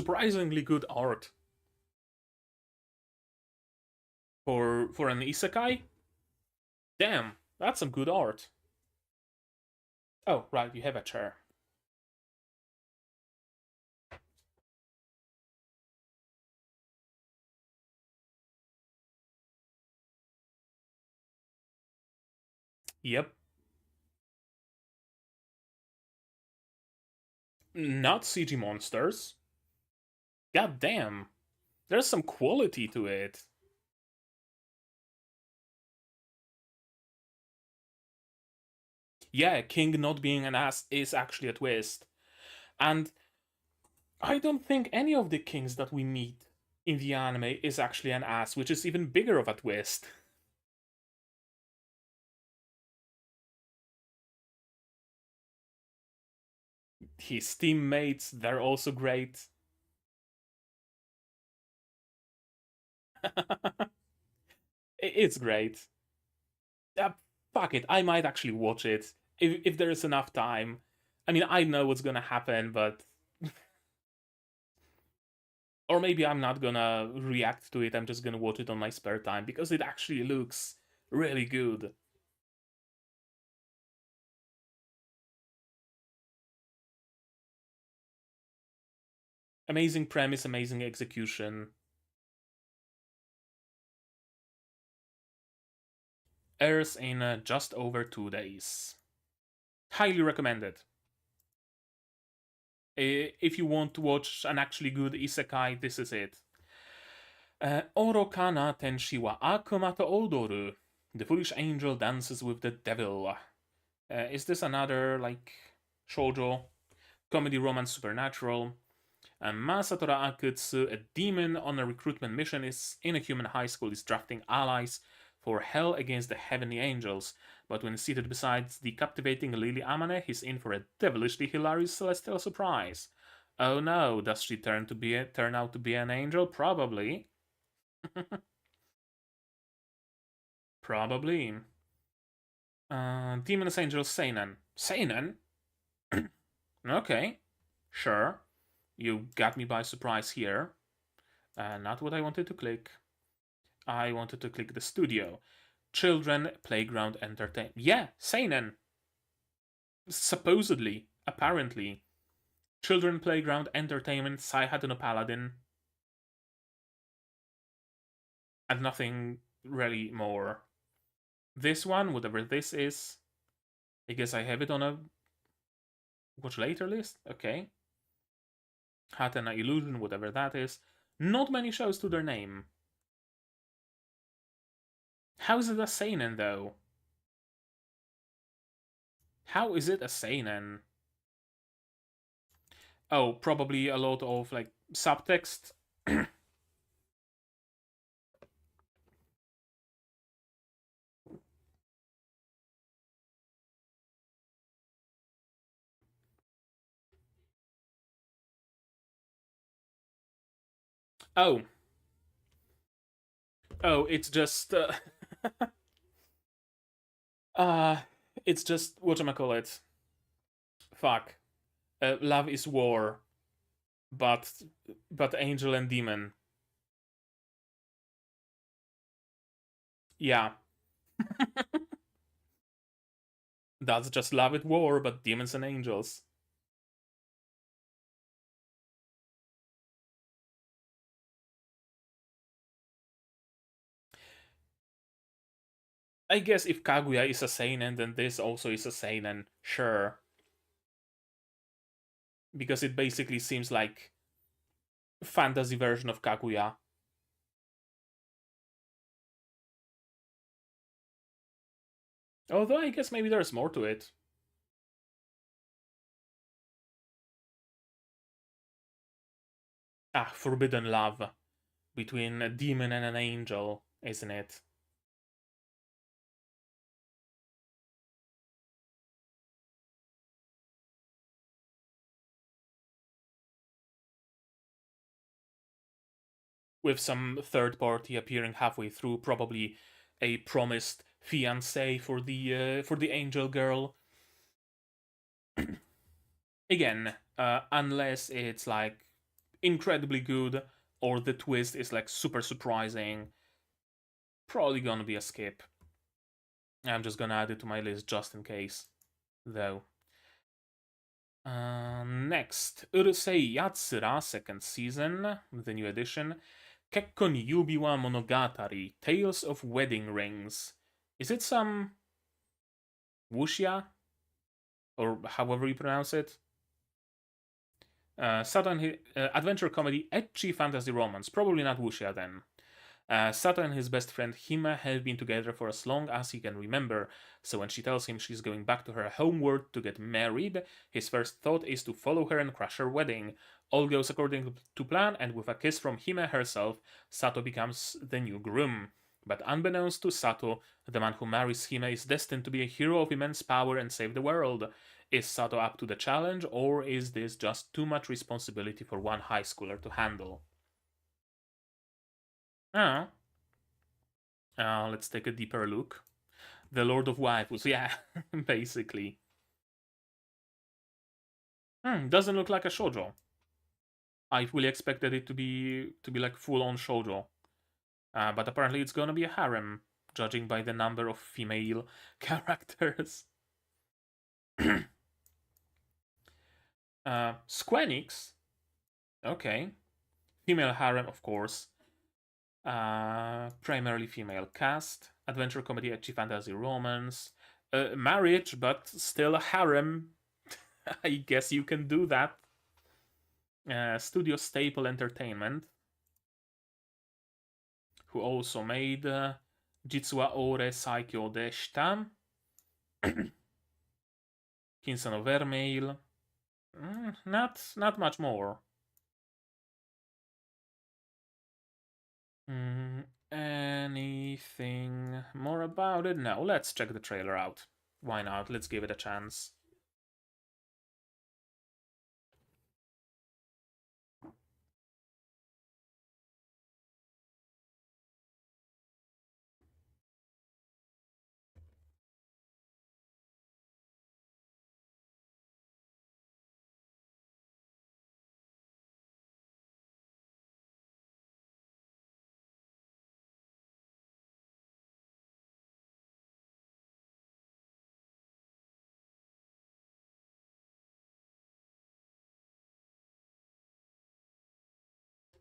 surprisingly good art for an isekai. Damn, that's some good art. Oh, right, you have a chair. Yep. Not CG monsters. God damn. There's some quality to it. Yeah, King not being an ass is actually a twist. And I don't think any of the kings that we meet in the anime is actually an ass, which is even bigger of a twist. His teammates, they're also great. It's great. Uh, Fuck it, I might actually watch it if there is enough time. I mean, I know what's gonna happen, but or maybe I'm not gonna react to it. I'm just gonna watch it on my spare time because it actually looks really good. Amazing premise, amazing execution. Airs in just over 2 days. Highly recommended. If you want to watch an actually good isekai, this is it. Orokana tenshi wa akuma to odoru. The foolish angel dances with the devil. Is this another, like, shoujo? Comedy, romance, supernatural? Masatora Akutsu, a demon on a recruitment mission is in a human high school, is drafting allies for hell against the heavenly angels. But when seated beside the captivating Lily Amane, he's in for a devilishly hilarious celestial surprise. Oh no, does she turn out to be an angel? Probably. Probably. Demon's Angel Seinen. Seinen? Okay. Sure. You got me by surprise here. Not what I wanted to click. I wanted to click the studio. Children Playground Entertainment. Yeah, Seinen. Supposedly. Apparently. Children Playground Entertainment, Saihate no Paladin. And nothing really more. This one, whatever this is, I guess I have it on a watch later list. Okay. Hatena Illusion, whatever that is. Not many shows to their name. How is it a seinen though? How is it a seinen? Oh, probably a lot of like subtext. Oh, oh, it's just uh it's just whatchamacallit. Fuck. Love is war, but angel and demon. Yeah. That's just love at war, but demons and angels. I guess if Kaguya is a seinen, then this also is a seinen. Sure. Because it basically seems like fantasy version of Kaguya. Although I guess maybe there's more to it. Ah, forbidden love between a demon and an angel, isn't it? With some third party appearing halfway through, probably a promised fiance for the angel girl. Again, unless it's like incredibly good, or the twist is like super surprising. Probably gonna be a skip. I'm just gonna add it to my list just in case, though. Next, Urusei Yatsura, second season, the new edition. Kekkon Yubi wa Monogatari, Tales of Wedding Rings. Is it some wuxia? Or however you pronounce it? Sato adventure comedy, edgy fantasy romance. Probably not wuxia then. Sato and his best friend Hime have been together for as long as he can remember, so when she tells him she's going back to her homeworld to get married, his first thought is to follow her and crash her wedding. All goes according to plan, and with a kiss from Hime herself, Sato becomes the new groom. But unbeknownst to Sato, the man who marries Hime is destined to be a hero of immense power and save the world. Is Sato up to the challenge, or is this just too much responsibility for one high schooler to handle? Ah, let's take a deeper look. The Lord of Waifus, yeah, basically. Doesn't look like a shoujo. I fully expected it to be like full-on shoujo, but apparently it's gonna be a harem, judging by the number of female characters. Squenix, okay, female harem, of course. Primarily female cast, adventure comedy, edgy fantasy romance, marriage, but still a harem. I guess you can do that. Studio Staple Entertainment, who also made Jitsu wa Ore Saikyo Deshita, Kinsa no Vermeil. Not much more. Anything more about it? No, let's check the trailer out. Why not? Let's give it a chance.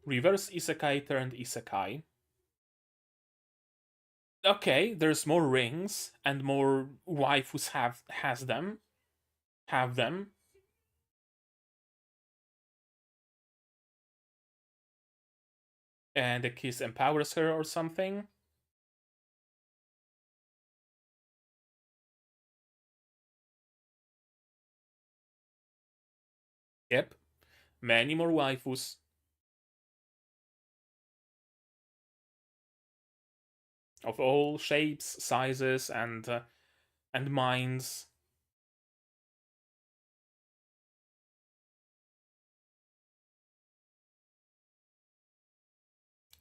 Reverse Isekai turned Isekai. Okay, there's more rings and more waifus have them. And the kiss empowers her or something. Yep, many more waifus of all shapes, sizes, and minds.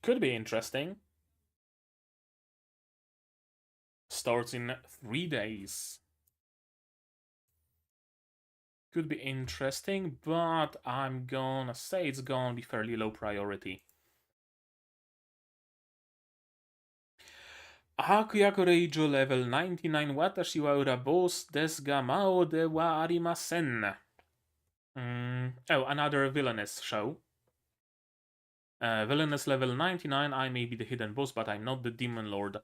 Could be interesting. Starts in 3 days. Could be interesting, but I'm gonna say it's gonna be fairly low priority. Hakuyaku Reijo level 99 Watashi wa urabos desu ga mao de wa arimasen. Oh, another villainous show. Villainous level 99, I may be the hidden boss, but I'm not the demon lord.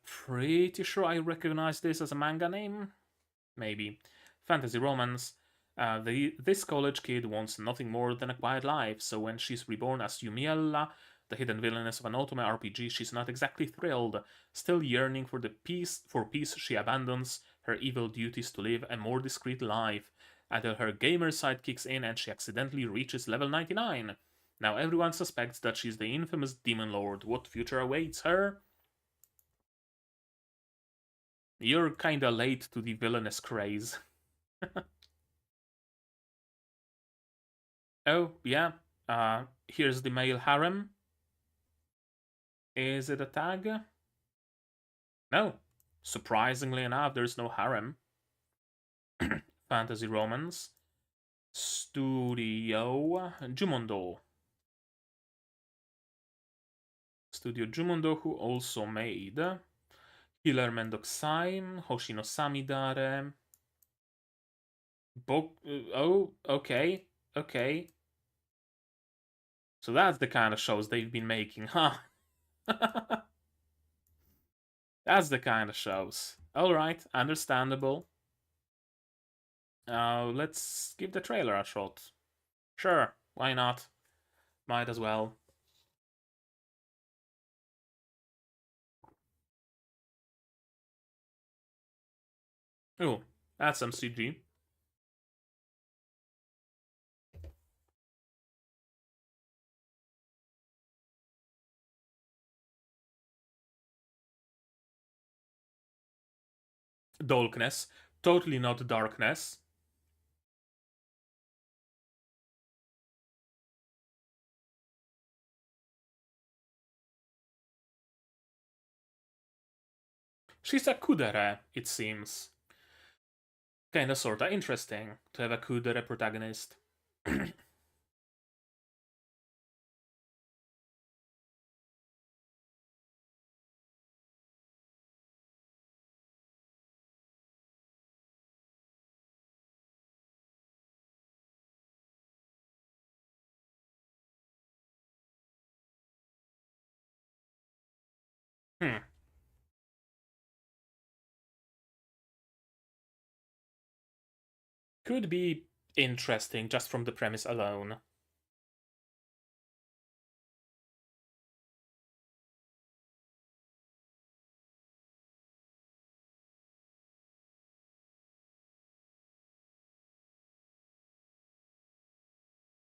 Pretty sure I recognize this as a manga name? Maybe. Fantasy romance. This college kid wants nothing more than a quiet life, so when she's reborn as Yumiella, the hidden villainess of an Otome RPG, she's not exactly thrilled. Still yearning for peace, she abandons her evil duties to live a more discreet life, until her gamer side kicks in and she accidentally reaches level 99. Now everyone suspects that she's the infamous Demon Lord. What future awaits her? You're kinda late to the villainous craze. Oh, yeah. Here's the male harem. Is it a tag? No. Surprisingly enough, there's no harem. Fantasy romance. Studio Jumondo. Studio Jumondo, who also made Killer Mendokusai, Hoshino Samidare. Oh, okay, okay. So that's the kind of shows they've been making, huh? That's the kind of shows. Alright, understandable. Let's give the trailer a shot. Sure, why not? Might as well. Oh, that's some CG. Darkness. Totally not darkness. She's a kudere, it seems. Kinda sorta interesting to have a kudere protagonist. Hmm. Could be interesting just from the premise alone.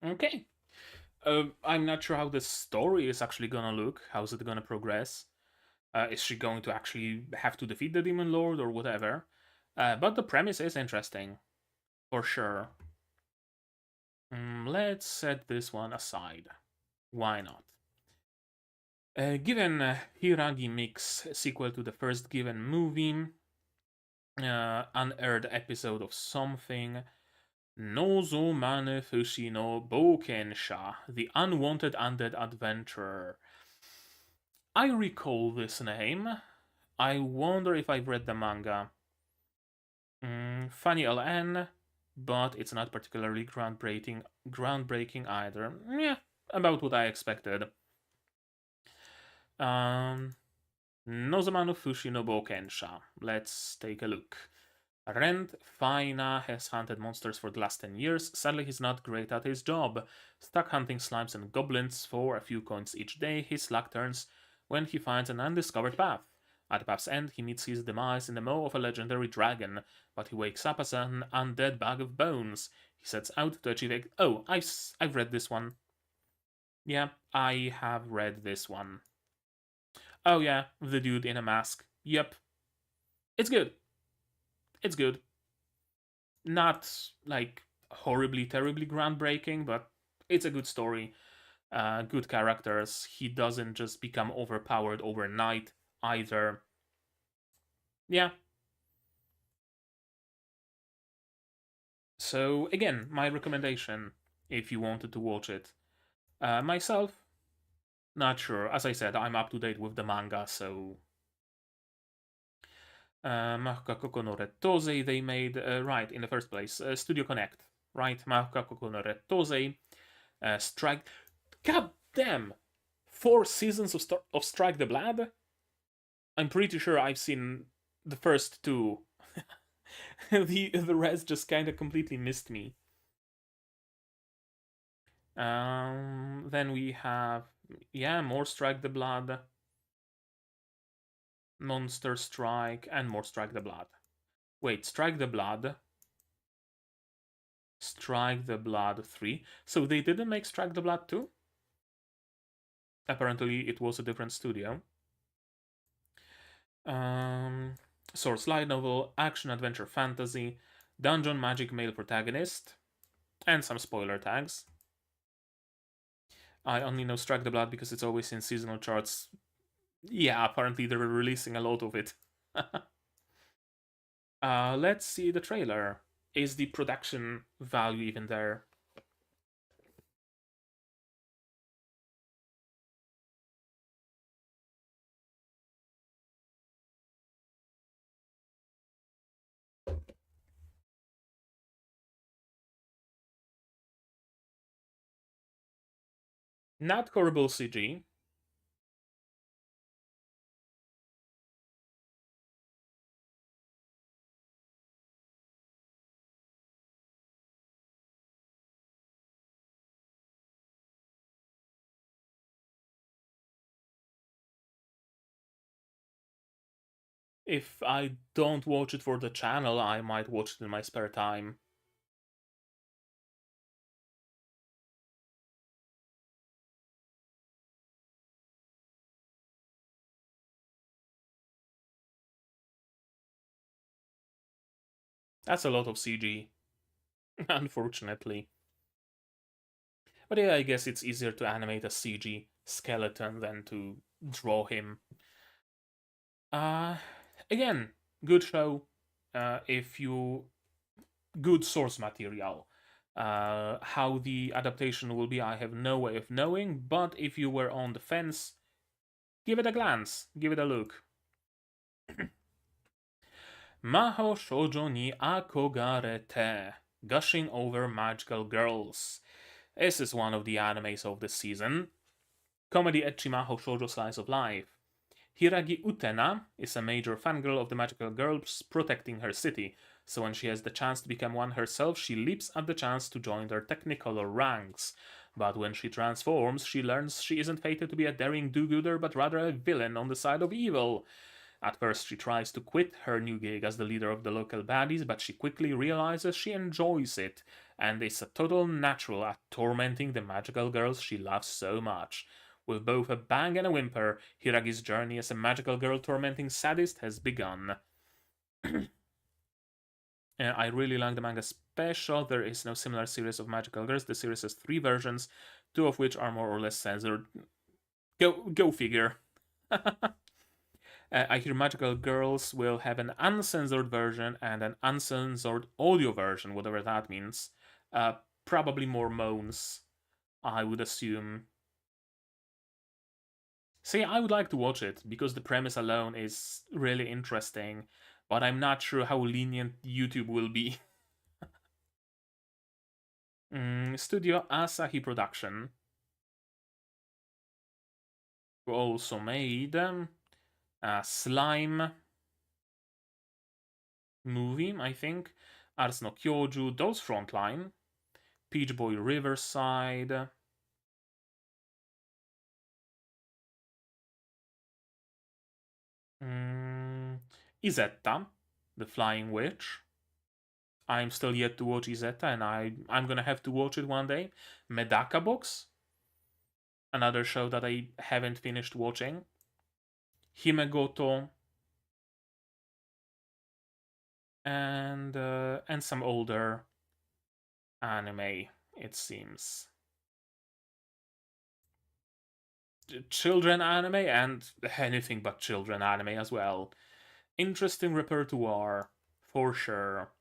Okay. I'm not sure how the story is actually gonna look. How's it gonna progress? Is she going to actually have to defeat the Demon Lord or whatever? But the premise is interesting, for sure. Let's set this one aside. Why not? Given Hiragi Mix, sequel to the first Given movie, unaired episode of something, Nozo Mane Fushi no Boukensha, The Unwanted Undead Adventurer. I recall this name. I wonder if I've read the manga. Funny LN, but it's not particularly groundbreaking either. Yeah, about what I expected. Nozama no Fushi no Boukensha. Let's take a look. Rent Faina has hunted monsters for the last 10 years. Sadly, he's not great at his job. Stuck hunting slimes and goblins for a few coins each day, his luck turns when he finds an undiscovered path. At the path's end, he meets his demise in the maw of a legendary dragon, but he wakes up as an undead bag of bones. He sets out to achieve. Oh, I've read this one. Yeah, I have read this one. Oh yeah, the dude in a mask. Yep, it's good. It's good. Not like horribly, terribly groundbreaking, but it's a good story. Good characters. He doesn't just become overpowered overnight either. Yeah. So again, my recommendation if you wanted to watch it. Myself, not sure. As I said, I'm up to date with the manga, so Mahoka Kokonore Tozei they made right in the first place. Studio Connect, right? Mahoka Kokonore Tozei. Strike. God damn! 4 seasons of Strike the Blood? I'm pretty sure I've seen the first two. The rest just kind of completely missed me. Then we have, yeah, more Strike the Blood, Monster Strike, and more Strike the Blood. Wait, Strike the Blood, Strike the Blood 3. So they didn't make Strike the Blood 2? Apparently it was a different studio. Um, Source light novel, action adventure fantasy, dungeon magic male protagonist, and some spoiler tags. I only know Strike the Blood because it's always in seasonal charts. Yeah, apparently they're releasing a lot of it. Let's see the trailer. Is the production value even there? Not horrible CG. If I don't watch it for the channel, I might watch it in my spare time. That's a lot of CG, unfortunately. But yeah, I guess it's easier to animate a CG skeleton than to draw him. Uh, Again, good show. If you good source material. How the adaptation will be, I have no way of knowing. But if you were on the fence, give it a glance, give it a look. Maho shoujo ni akogarete, gushing over magical girls. This is one of the animes of this season. Comedy ecchi Maho shoujo slice of life. Hiragi Utena is a major fangirl of the magical girls protecting her city, so when she has the chance to become one herself, she leaps at the chance to join their Technicolor ranks. But when she transforms, she learns she isn't fated to be a daring do-gooder, but rather a villain on the side of evil. At first, she tries to quit her new gig as the leader of the local baddies, but she quickly realizes she enjoys it, and is a total natural at tormenting the magical girls she loves so much. With both a bang and a whimper, Hiragi's journey as a magical girl tormenting sadist has begun. I really like the manga special. There is no similar series of magical girls. The series has 3 versions, 2 of which are more or less censored. Go figure. I hear magical girls will have an uncensored version and an uncensored audio version, whatever that means. Probably more moans, I would assume. See, I would like to watch it because the premise alone is really interesting, but I'm not sure how lenient YouTube will be. Studio Asahi Production, who also made a Slime movie, I think, Ars no Kyoju, Those Frontline, Peach Boy Riverside, Izetta, The Flying Witch. I'm still yet to watch Izetta, and I'm gonna have to watch it one day. Medaka Books, another show that I haven't finished watching. Himegoto, and some older anime. It seems children anime and anything but children anime as well. Interesting repertoire for sure.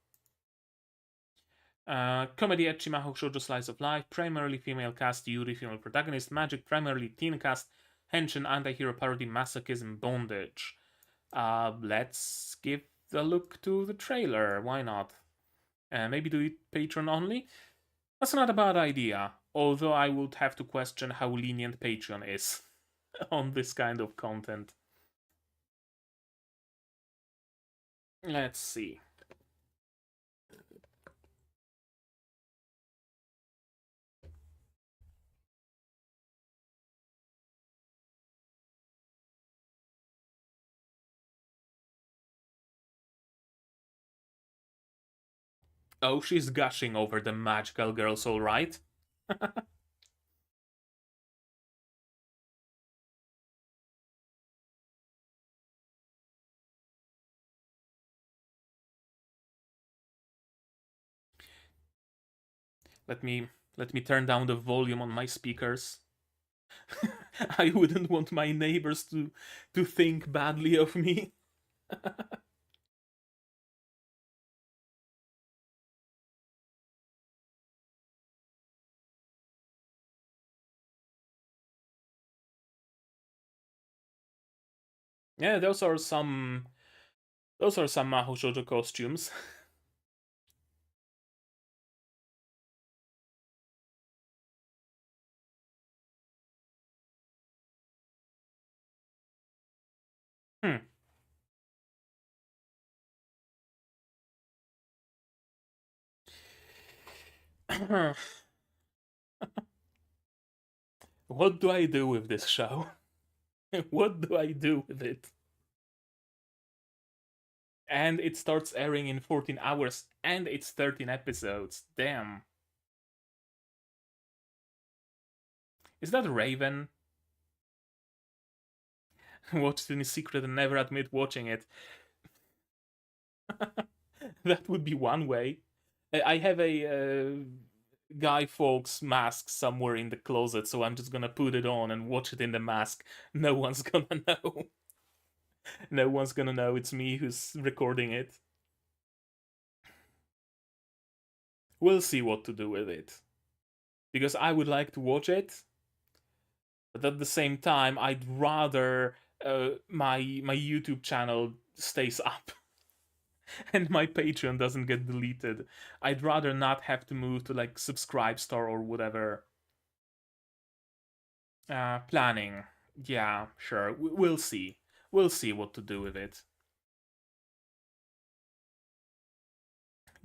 Comedy ecchi mahou shoujo slice of life, primarily female cast, Yuri female protagonist, magic primarily teen cast, henshin anti-hero parody, masochism, bondage. Let's give a look to the trailer. Why not? Maybe do it Patreon only? That's not a bad idea. Although I would have to question how lenient Patreon is on this kind of content. Let's see. Oh, she's gushing over the magical girls, alright. let me let me turn down the volume on my speakers. I wouldn't want my neighbors to think badly of me. Yeah, those are some Mahou Shoujo costumes. Hmm. What do I do with this show? What do I do with it? And it starts airing in 14 hours, and it's 13 episodes. Damn. Is that Raven? Watched in secret and never admit watching it. That would be one way. I have a Guy Fawkes mask somewhere in the closet, so I'm just gonna put it on and watch it in the mask. No one's gonna know. No one's gonna know it's me who's recording it. We'll see what to do with it. Because I would like to watch it, but at the same time, I'd rather my YouTube channel stays up and my Patreon doesn't get deleted. I'd rather not have to move to like Subscribe Star or whatever. Planning. Yeah, sure. We'll see. We'll see what to do with it.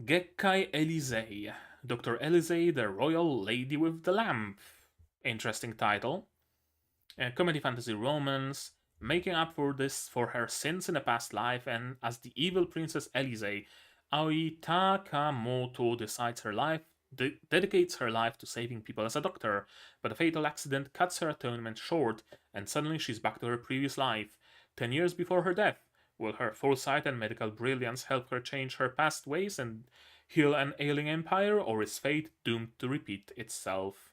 Gekkai Elysee. Dr. Elysee, the Royal Lady with the Lamp. Interesting title. Comedy fantasy romance, making up for her sins in a past life, and as the evil princess Elysee, Aoi Takamoto decides her life dedicates her life to saving people as a doctor, but a fatal accident cuts her atonement short, and suddenly she's back to her previous life, 10 years before her death. Will her foresight and medical brilliance help her change her past ways and heal an ailing empire, or is fate doomed to repeat itself?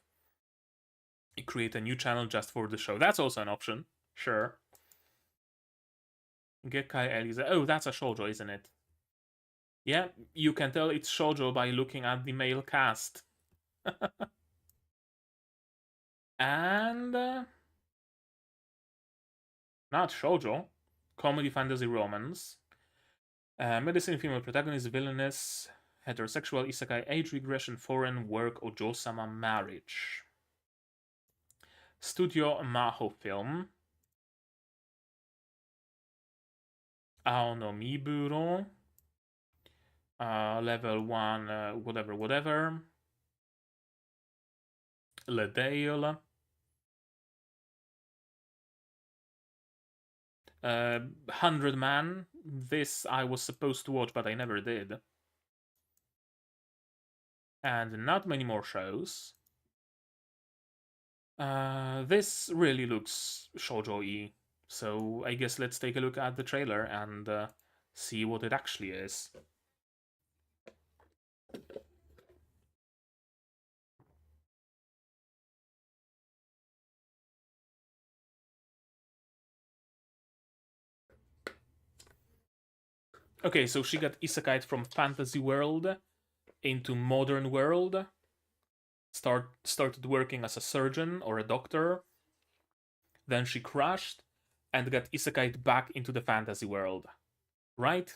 Create a new channel just for the show. That's also an option. Sure. Gekkai Elisa. Oh, that's a shoujo, isn't it? Yeah, you can tell it's shoujo by looking at the male cast. And not shoujo, comedy fantasy romance. Medicine female protagonist, villainous, heterosexual isekai, age regression, foreign work, ojo-sama marriage. Studio Maho Film. Aonomiburo. Level 1, whatever. Ledale. 100 Man. This I was supposed to watch, but I never did. And not many more shows. This really looks shoujo-y. So I guess let's take a look at the trailer and see what it actually is. Okay, so she got isekai from fantasy world into modern world. Started working as a surgeon or a doctor. Then she crashed and got isekai back into the fantasy world. Right?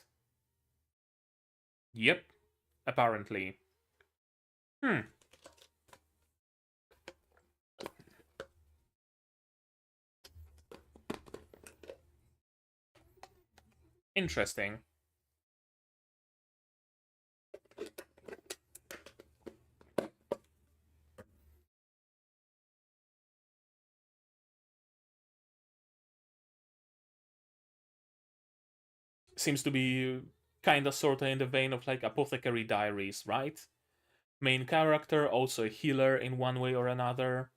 Yep, apparently. Hmm. Interesting. Seems to be kinda sorta in the vein of like Apothecary Diaries, right? Main character, also a healer in one way or another.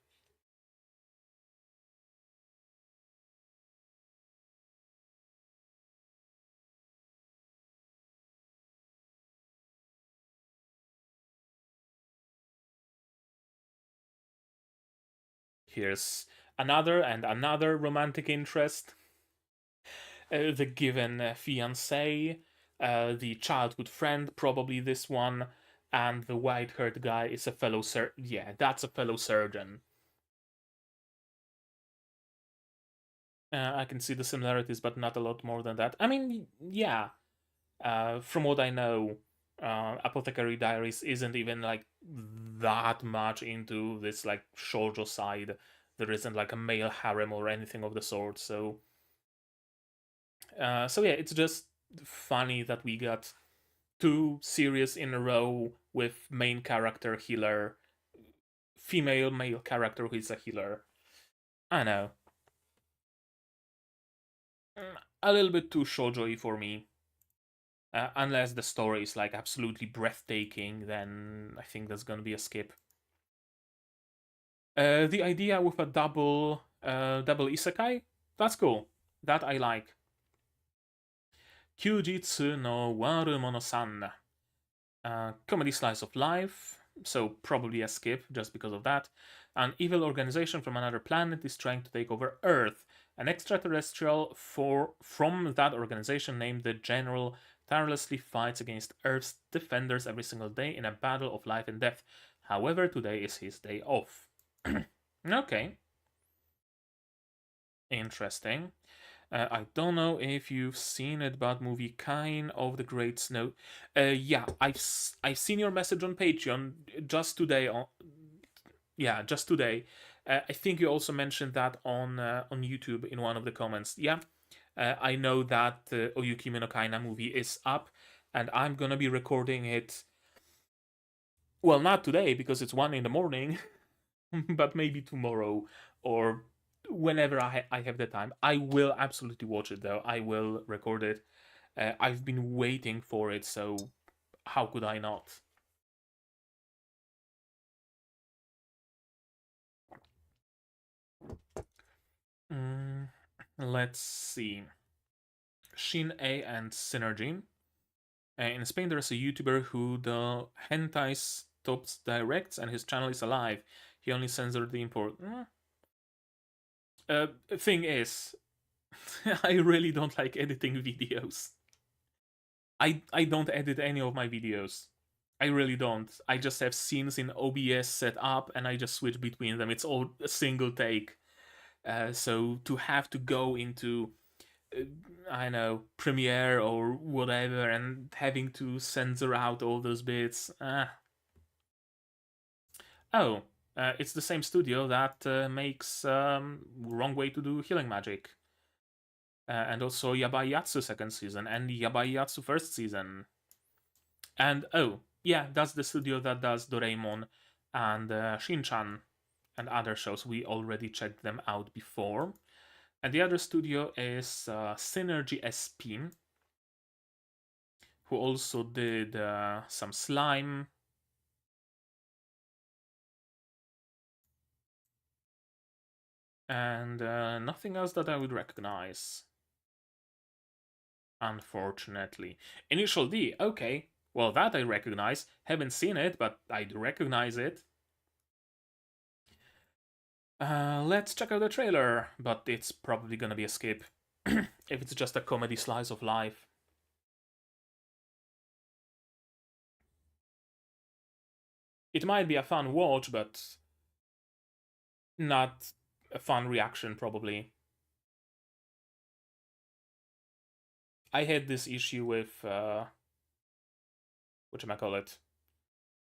Here's another and another romantic interest. The given fiancé, the childhood friend, probably this one, and the white-haired guy is a fellow yeah, that's a fellow surgeon. I can see the similarities, but not a lot more than that. I mean, yeah, from what I know, Apothecary Diaries isn't even like that much into this like shoujo side. There isn't like a male harem or anything of the sort, so So yeah, it's just funny that we got two series in a row with main character healer, female male character who is a healer. I know. A little bit too shoujo for me. Unless the story is like absolutely breathtaking, then I think that's gonna be a skip. The idea with a double isekai, that's cool. That I like. Kyujitsu no Warumono-san. Comedy slice of life, so probably a skip just because of that. An evil organization from another planet is trying to take over Earth. An extraterrestrial from that organization named the General tirelessly fights against Earth's defenders every single day in a battle of life and death. However, today is his day off. Okay, interesting. I don't know if you've seen it, but movie Kind of the Great Snow. Yeah, I've seen your message on Patreon just today. Yeah, just today. I think you also mentioned that on YouTube in one of the comments. Yeah, I know that Oyukimi no Kaina movie is up, and I'm gonna be recording it. Well, not today because it's 1 in the morning, but maybe tomorrow or whenever I have the time. I will absolutely watch it though. I will record it. I've been waiting for it, so how could I not? Mm, let's see. Shin A and Synergy. In Spain, there's a YouTuber who the hentai stops directs, and his channel is alive. He only censored the import. Thing is, I really don't like editing videos. I don't edit any of my videos. I really don't. I just have scenes in OBS set up and I just switch between them. It's all a single take. So to have to go into, uh, I know, Premiere or whatever and having to censor out all those bits. Oh, it's the same studio that makes Wrong Way to Do Healing Magic. And also Yabayatsu second season and Yabayatsu first season. And oh, yeah, that's the studio that does Doraemon and Shin-chan and other shows. We already checked them out before. And the other studio is Synergy SP, who also did some Slime. And nothing else that I would recognize. Unfortunately. Initial D, okay. Well, that I recognize. Haven't seen it, but I do recognize it. Let's check out the trailer, but it's probably gonna be a skip if it's just a comedy slice of life. It might be a fun watch, but not a fun reaction, probably. I had this issue with, whatchamacallit?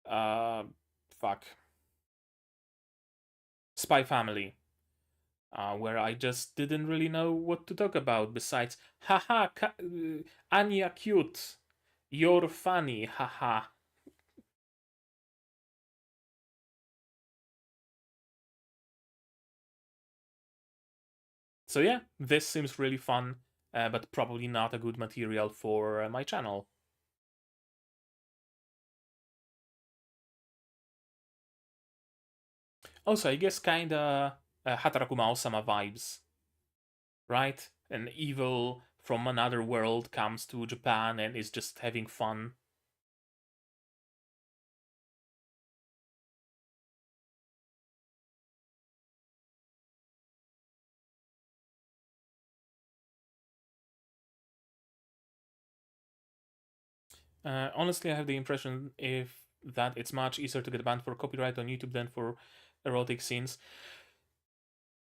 Uh, fuck. Spy Family. Where I just didn't really know what to talk about besides, haha, Anya cute, you're funny, haha. So yeah, this seems really fun, but probably not a good material for my channel. Also, I guess kinda Hataraku Mao-sama vibes, right? An evil from another world comes to Japan and is just having fun. Honestly, I have the impression if that it's much easier to get banned for copyright on YouTube than for erotic scenes.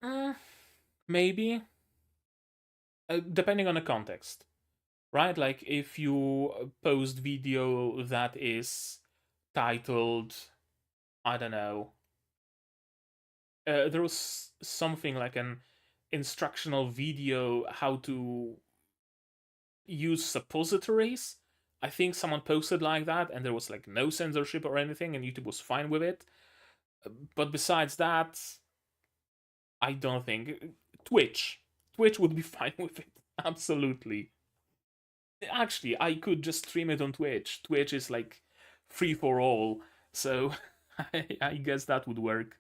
Mm, maybe, depending on the context, right? Like if you post video that is titled, I don't know, there was something like an instructional video how to use suppositories. I think someone posted like that, and there was like no censorship or anything, and YouTube was fine with it. But besides that, I don't think Twitch would be fine with it. Absolutely. Actually, I could just stream it on Twitch. Twitch is like free for all, so I guess that would work.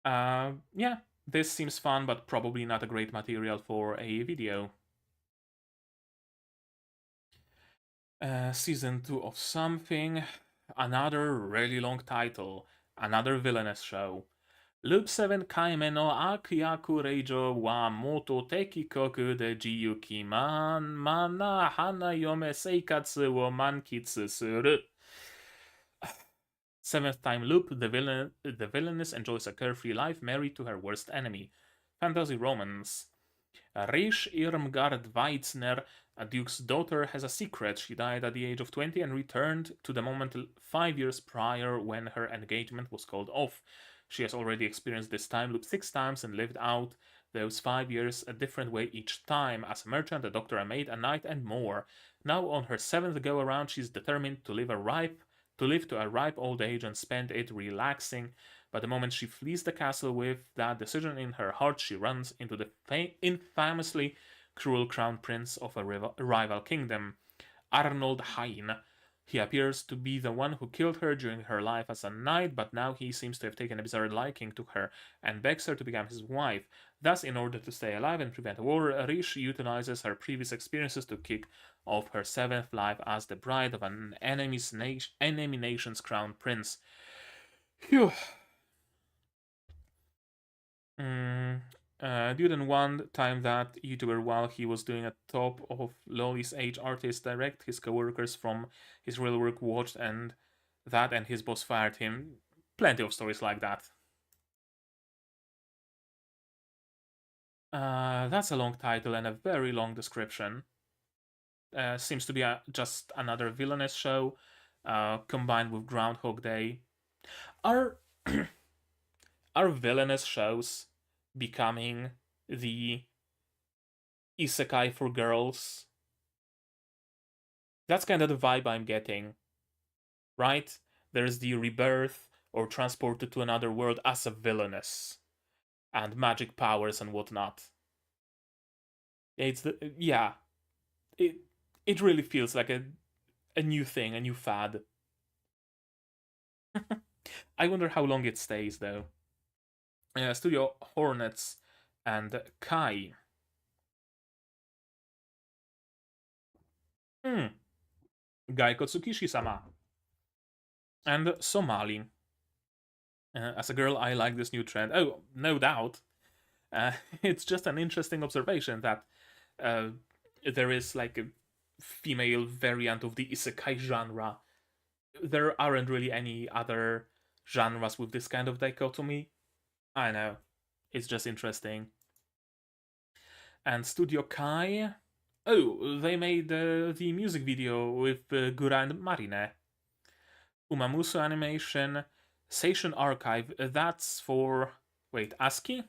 Yeah, this seems fun, but probably not a great material for a video. Season 2 of something, another really long title, another villainous show. Loop 7 kaime no Akyaku Reijo wa moto teki koku de jiyuki mana hana yome seikatsu wo mankitsu suru. Seventh time loop, the villainess enjoys a carefree life married to her worst enemy. Fantasy romance. Rish Irmgard Weitzner, a duke's daughter, has a secret. She died at the age of 20 and returned to the moment 5 years prior when her engagement was called off. She has already experienced this time loop 6 times and lived out those 5 years a different way each time, as a merchant, a doctor, a maid, a knight, and more. Now, on her seventh go around, she's determined to live to a ripe old age and spend it relaxing. But the moment she flees the castle with that decision in her heart, she runs into the infamously cruel crown prince of a rival kingdom, Arnold Hein. He appears to be the one who killed her during her life as a knight, but now he seems to have taken a bizarre liking to her and begs her to become his wife. Thus, in order to stay alive and prevent war, Rish utilizes her previous experiences to kick off her seventh life as the bride of an enemy nation's crown prince. Phew. During one time that YouTuber, while he was doing a top of Lolly's age artist direct, his coworkers from his real work watched and his boss fired him. Plenty of stories like that. That's a long title and a very long description. Seems to be just another villainous show combined with Groundhog Day. Are are villainous shows becoming the isekai for girls? That's kind of the vibe I'm getting, right? There's the rebirth or transported to another world as a villainess and magic powers and whatnot. It's the yeah, it it really feels like a new thing, a new fad. I wonder how long it stays though. Studio Hornets and Kai. Hmm. Gaiko Tsukishi-sama and Somali. As a girl, I like this new trend. Oh, no doubt. It's just an interesting observation that uh, there is like a female variant of the isekai genre. There aren't really any other genres with this kind of dichotomy. I know. It's just interesting. And Studio Kai. Oh, they made the music video with Gura and Marine. Umamusu Animation. Seishun Archive. That's for. Wait, ASCII?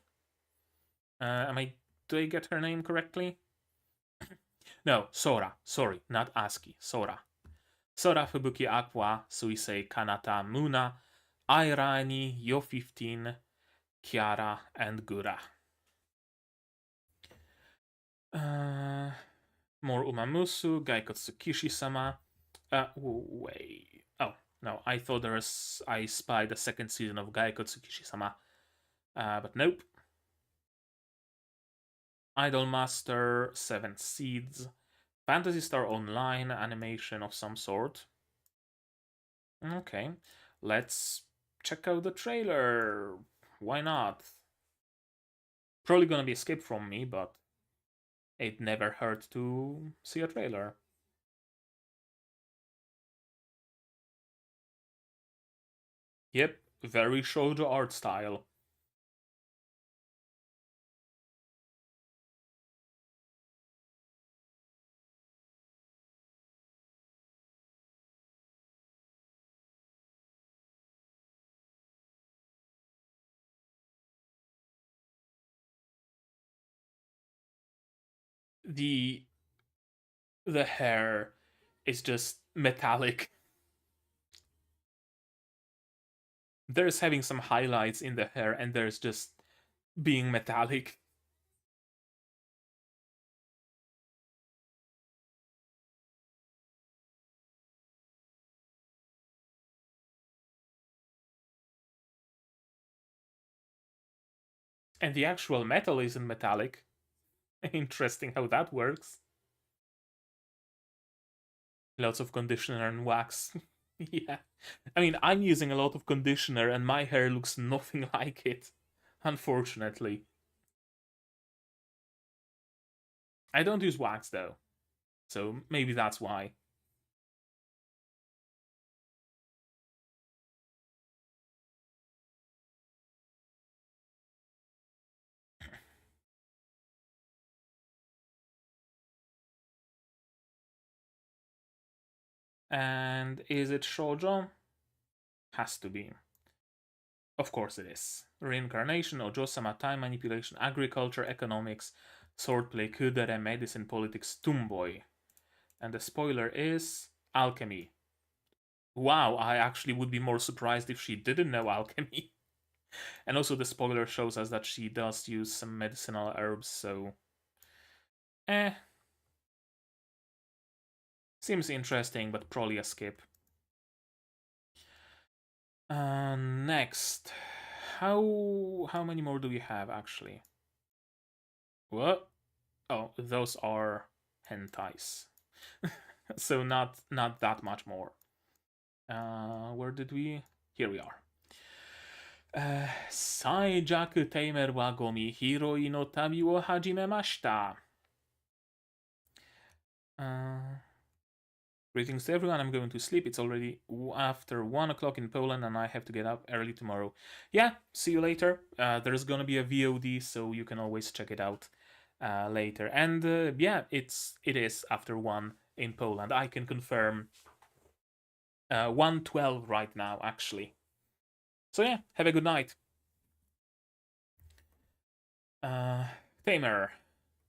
Do I get her name correctly? No, Sora. Sorry, not ASCII. Sora. Sora Fubuki Aqua, Suisei Kanata Muna, Airani, Yo15, Kiara, and Gura. More Umamusu, Gaiko Tsukishi-sama. Wait. Oh, no, I thought I spied the second season of Gaiko Tsukishi-sama. But nope. Idolmaster, Seven Seeds, Phantasy Star Online animation of some sort. Okay, let's check out the trailer. Why not? Probably gonna be escape from me, but it never hurt to see a trailer. Yep, very shoujo art style. the the hair is just metallic. There's having some highlights in the hair, and there's just being metallic. And the actual metal isn't metallic. Interesting how that works. Lots of conditioner and wax. Yeah. I mean, I'm using a lot of conditioner and my hair looks nothing like it, unfortunately. I don't use wax though, so maybe that's why. And is it shoujo? Has to be. Of course it is. Reincarnation, Ojo-sama, time manipulation, agriculture, economics, swordplay, kudere, medicine, politics, tomboy. And the spoiler is alchemy. Wow, I actually would be more surprised if she didn't know alchemy. And also the spoiler shows us that she does use some medicinal herbs, so... Eh. Seems interesting, but probably a skip. Next. How many more do we have, actually? What? Oh, those are hentais. So not that much more. Where did we? Here we are. Saijaku Tamer wa gomi hiroi no tabi wo hajimemashita. Greetings to everyone, I'm going to sleep. It's already after 1 o'clock in Poland and I have to get up early tomorrow. Yeah, see you later. There's gonna be a VOD, so you can always check it out later. And yeah, it is after 1 in Poland. I can confirm 1:12 right now, actually. So yeah, have a good night. Tamer.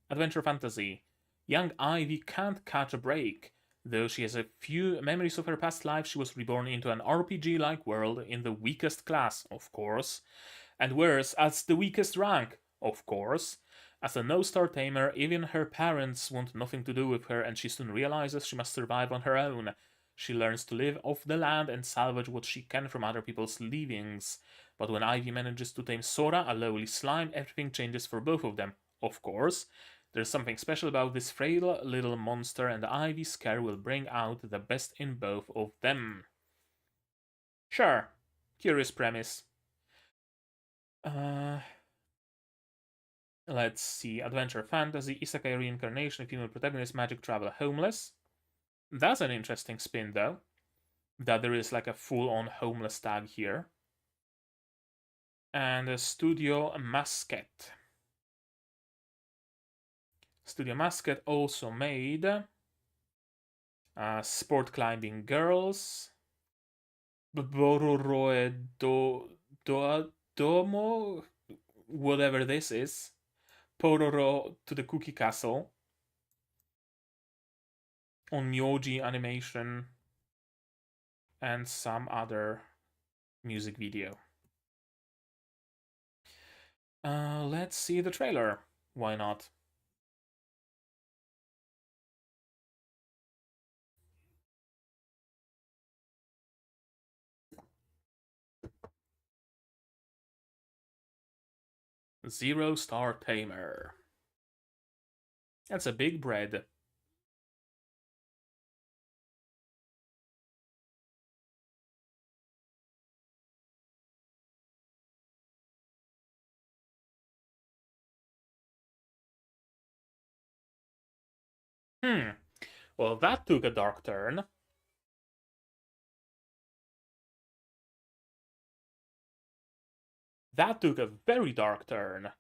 Adventure fantasy. Young Ivy can't catch a break. Though she has a few memories of her past life, she was reborn into an RPG like world in the weakest class, of course. And worse, as the weakest rank, of course. As a no star tamer, even her parents want nothing to do with her, and she soon realizes she must survive on her own. She learns to live off the land and salvage what she can from other people's leavings. But when Ivy manages to tame Sora, a lowly slime, everything changes for both of them, of course. There's something special about this frail little monster, and Ivy's scare will bring out the best in both of them. Sure, curious premise. Uh, let's see. Adventure fantasy, isekai reincarnation, female protagonist, magic travel, homeless. That's an interesting spin, though. That there is like a full-on homeless tag here. And a Studio Masket. Studio Masket also made Sport Climbing Girls, Bororoe Domo, whatever this is, Pororo to the Cookie Castle, on Myoji Animation, and some other music video. Let's see the trailer. Why not? Zero Star Tamer. That's a big bread. Well, that took a dark turn. That took a very dark turn.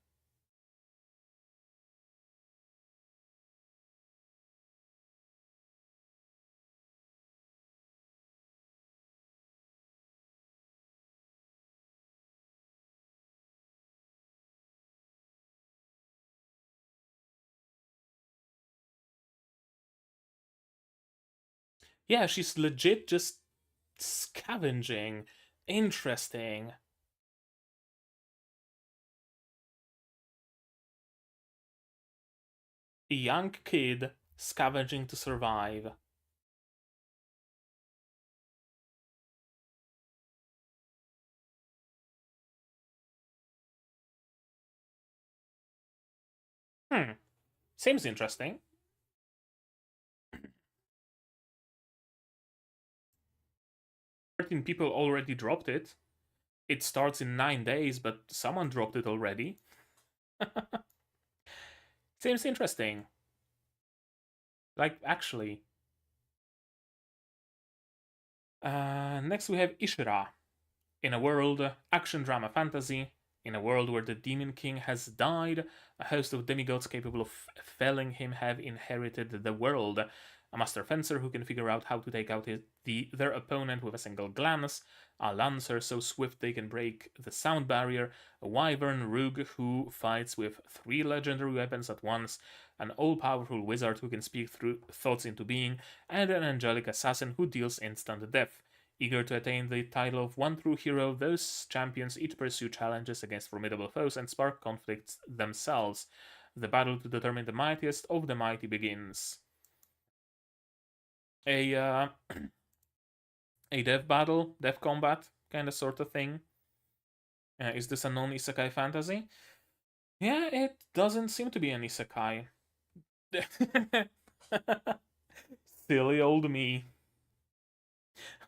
Yeah, she's legit just scavenging. Interesting. A young kid scavenging to survive. Hmm, seems interesting. 13 people already dropped it. It starts in 9 days, but someone dropped it already. Seems interesting. Like, actually. Next we have Ishira. In a world, action drama fantasy, in a world where the Demon King has died, a host of demigods capable of felling him have inherited the world. A master fencer who can figure out how to take out their opponent with a single glance, a lancer so swift they can break the sound barrier, a wyvern rogue who fights with 3 legendary weapons at once, an all-powerful wizard who can speak through thoughts into being, and an angelic assassin who deals instant death. Eager to attain the title of one true hero, those champions each pursue challenges against formidable foes and spark conflicts themselves. The battle to determine the mightiest of the mighty begins. A a death battle, death combat kind of sort of thing. Is this a non-isekai fantasy? Yeah, it doesn't seem to be an isekai. Silly old me.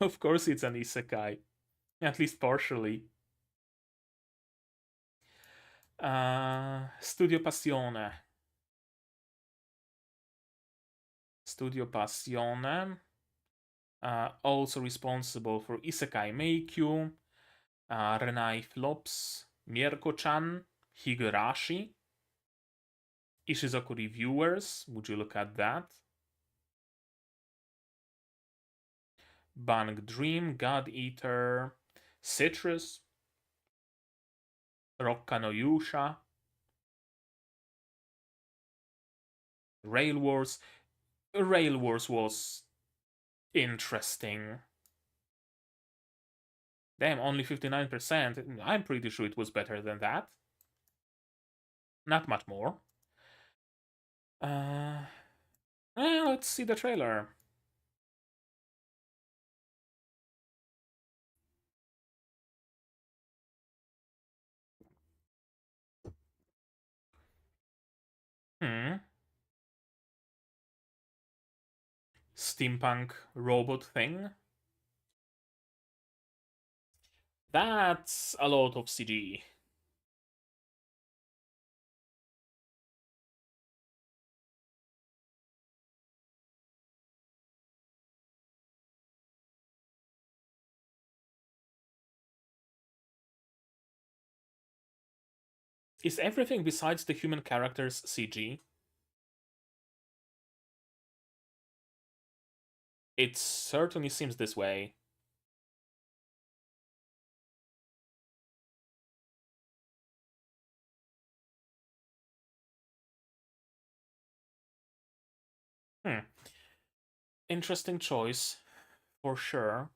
Of course it's an isekai. At least partially. Studio Passione. Studio Passione. Also responsible for Isekai Meikyu, Renai Flops, Mierko-chan, Higurashi, Ishizoku Reviewers. Would you look at that? Bang Dream, God Eater, Citrus, Rokka no Yuusha, Rail Wars. Rail Wars was interesting. Damn, only 59%. I'm pretty sure it was better than that. Not much more. Let's see the trailer. Hmm. Steampunk robot thing. That's a lot of CG. Is everything besides the human characters CG? It certainly seems this way. Hmm. Interesting choice, for sure.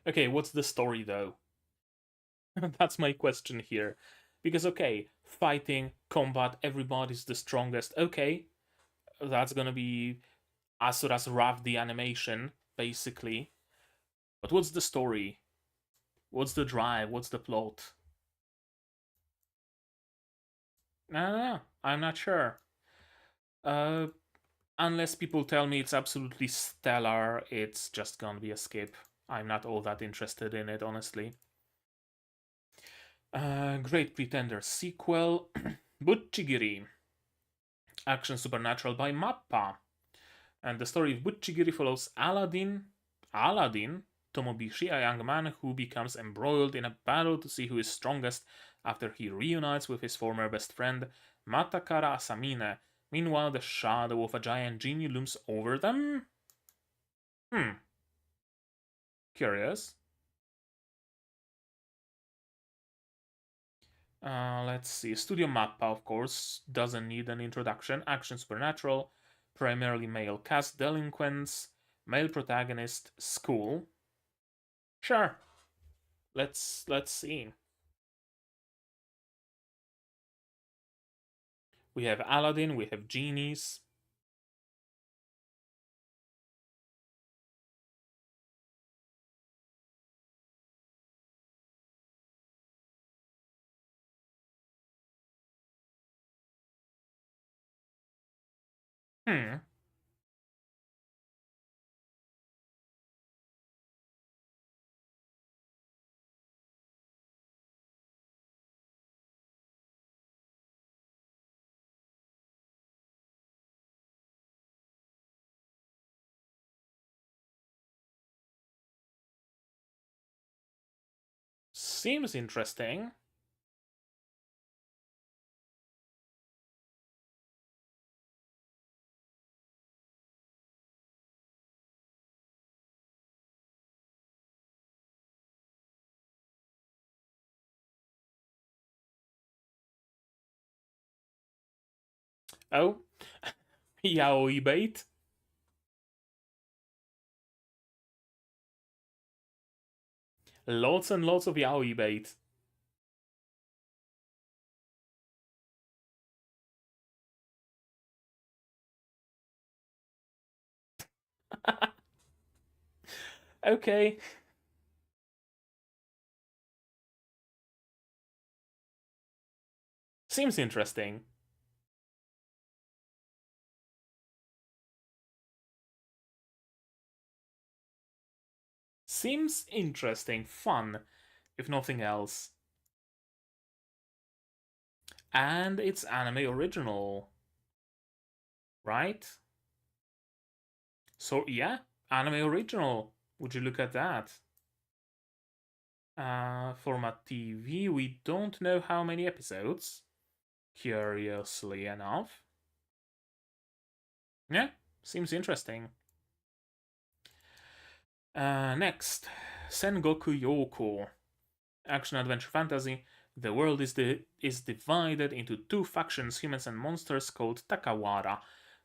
Okay, what's the story though? That's my question here. Because, okay, fighting, combat, everybody's the strongest. Okay, that's gonna be Asura's Wrath, the animation, basically. But what's the story? What's the drive? What's the plot? No, I'm not sure. Uh, unless people tell me it's absolutely stellar, it's just gonna be a skip. I'm not all that interested in it, honestly. Great Pretender sequel, Butchigiri, action supernatural by Mappa, and the story of Butchigiri follows Aladdin. Aladdin? Tomobishi, a young man who becomes embroiled in a battle to see who is strongest after he reunites with his former best friend, Matakara Asamine. Meanwhile, the shadow of a giant genie looms over them? Hmm. Curious. Let's see. Studio Mappa, of course, doesn't need an introduction. Action supernatural, primarily male cast, delinquents, male protagonist, school. Sure. Let's see. We have Aladdin, we have genies. Hmm. Seems interesting. Oh, yaoi bait. Lots and lots of yaoi bait. Okay. Seems interesting. Seems interesting. Fun, if nothing else. And it's anime original, right? So, yeah, anime original. Would you look at that? Format TV, we don't know how many episodes. Curiously enough. Yeah, seems interesting. Next, Sengoku Yoko. Action adventure fantasy. The world is divided into two factions, humans and monsters, called Takawara.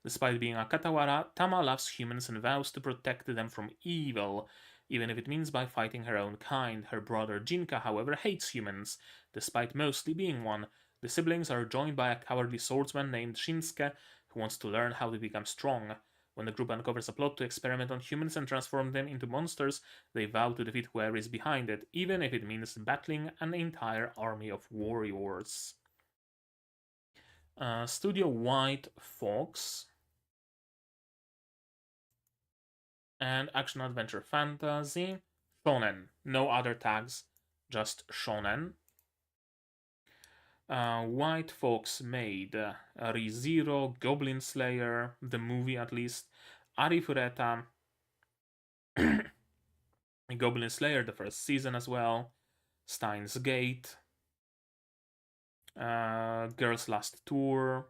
Despite being a Katawara, Tama loves humans and vows to protect them from evil, even if it means by fighting her own kind. Her brother Jinka, however, hates humans, despite mostly being one. The siblings are joined by a cowardly swordsman named Shinsuke, who wants to learn how to become strong. When the group uncovers a plot to experiment on humans and transform them into monsters, they vow to defeat whoever is behind it, even if it means battling an entire army of warriors. Studio White Fox. And action adventure fantasy. Shonen. No other tags, just shonen. White Fox made ReZero, Goblin Slayer, the movie at least, Arifureta, Goblin Slayer, the first season as well, Steins Gate, Girls Last Tour,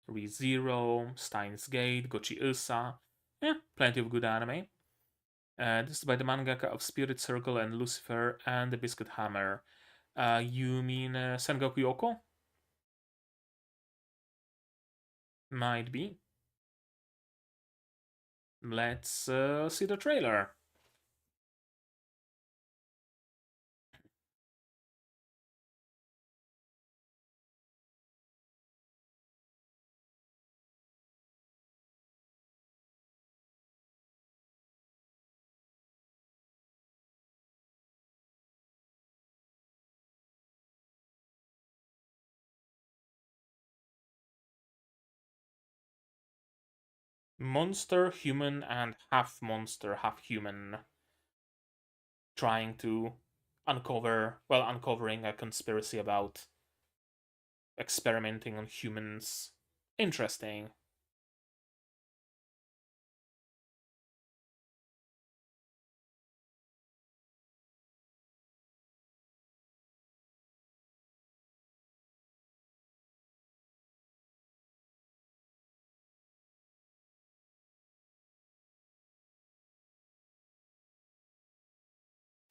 ReZero, Steins Gate, Gochi Usa. Yeah, plenty of good anime. This is by the mangaka of Spirit Circle and Lucifer and the Biscuit Hammer. You mean Sengoku Yoko? Might be. Let's see the trailer. Monster, human, and half monster, half human. Trying to uncovering a conspiracy about experimenting on humans. Interesting.